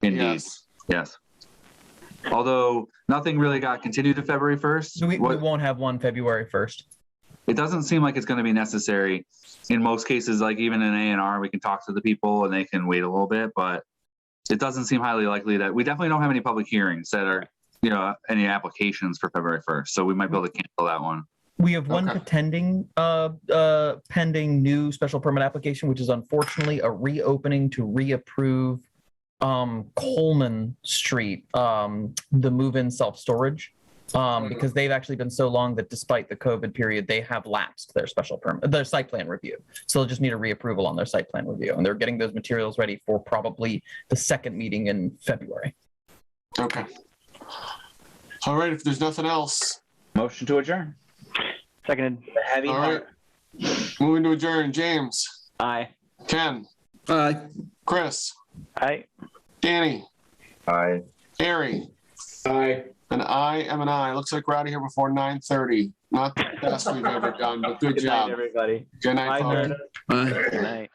Indeed. Yes. Although nothing really got continued to February 1st. We won't have one February 1st. It doesn't seem like it's going to be necessary. In most cases, like even in A&R, we can talk to the people and they can wait a little bit, but it doesn't seem highly likely that we definitely don't have any public hearings that are, you know, any applications for February 1st. So we might be able to cancel that one. We have one pending new special permit application, which is unfortunately a reopening to reapprove Coleman Street, the move-in self-storage. because they've actually been so long that despite the COVID period, they have lapsed their special permit, their site plan review. So they'll just need a reapproval on their site plan review. And they're getting those materials ready for probably the second meeting in February. Okay. All right, if there's nothing else. Motion to adjourn. Seconded. Heavy All right. Moving to adjourn. James. Aye. Ken. Aye. Chris. Aye. Danny. Aye. Harry. Aye. And I am an aye. Looks like we're out of here before 9:30. Not the best we've ever done, but good job. Everybody. Good night, folks. Aye. Good night.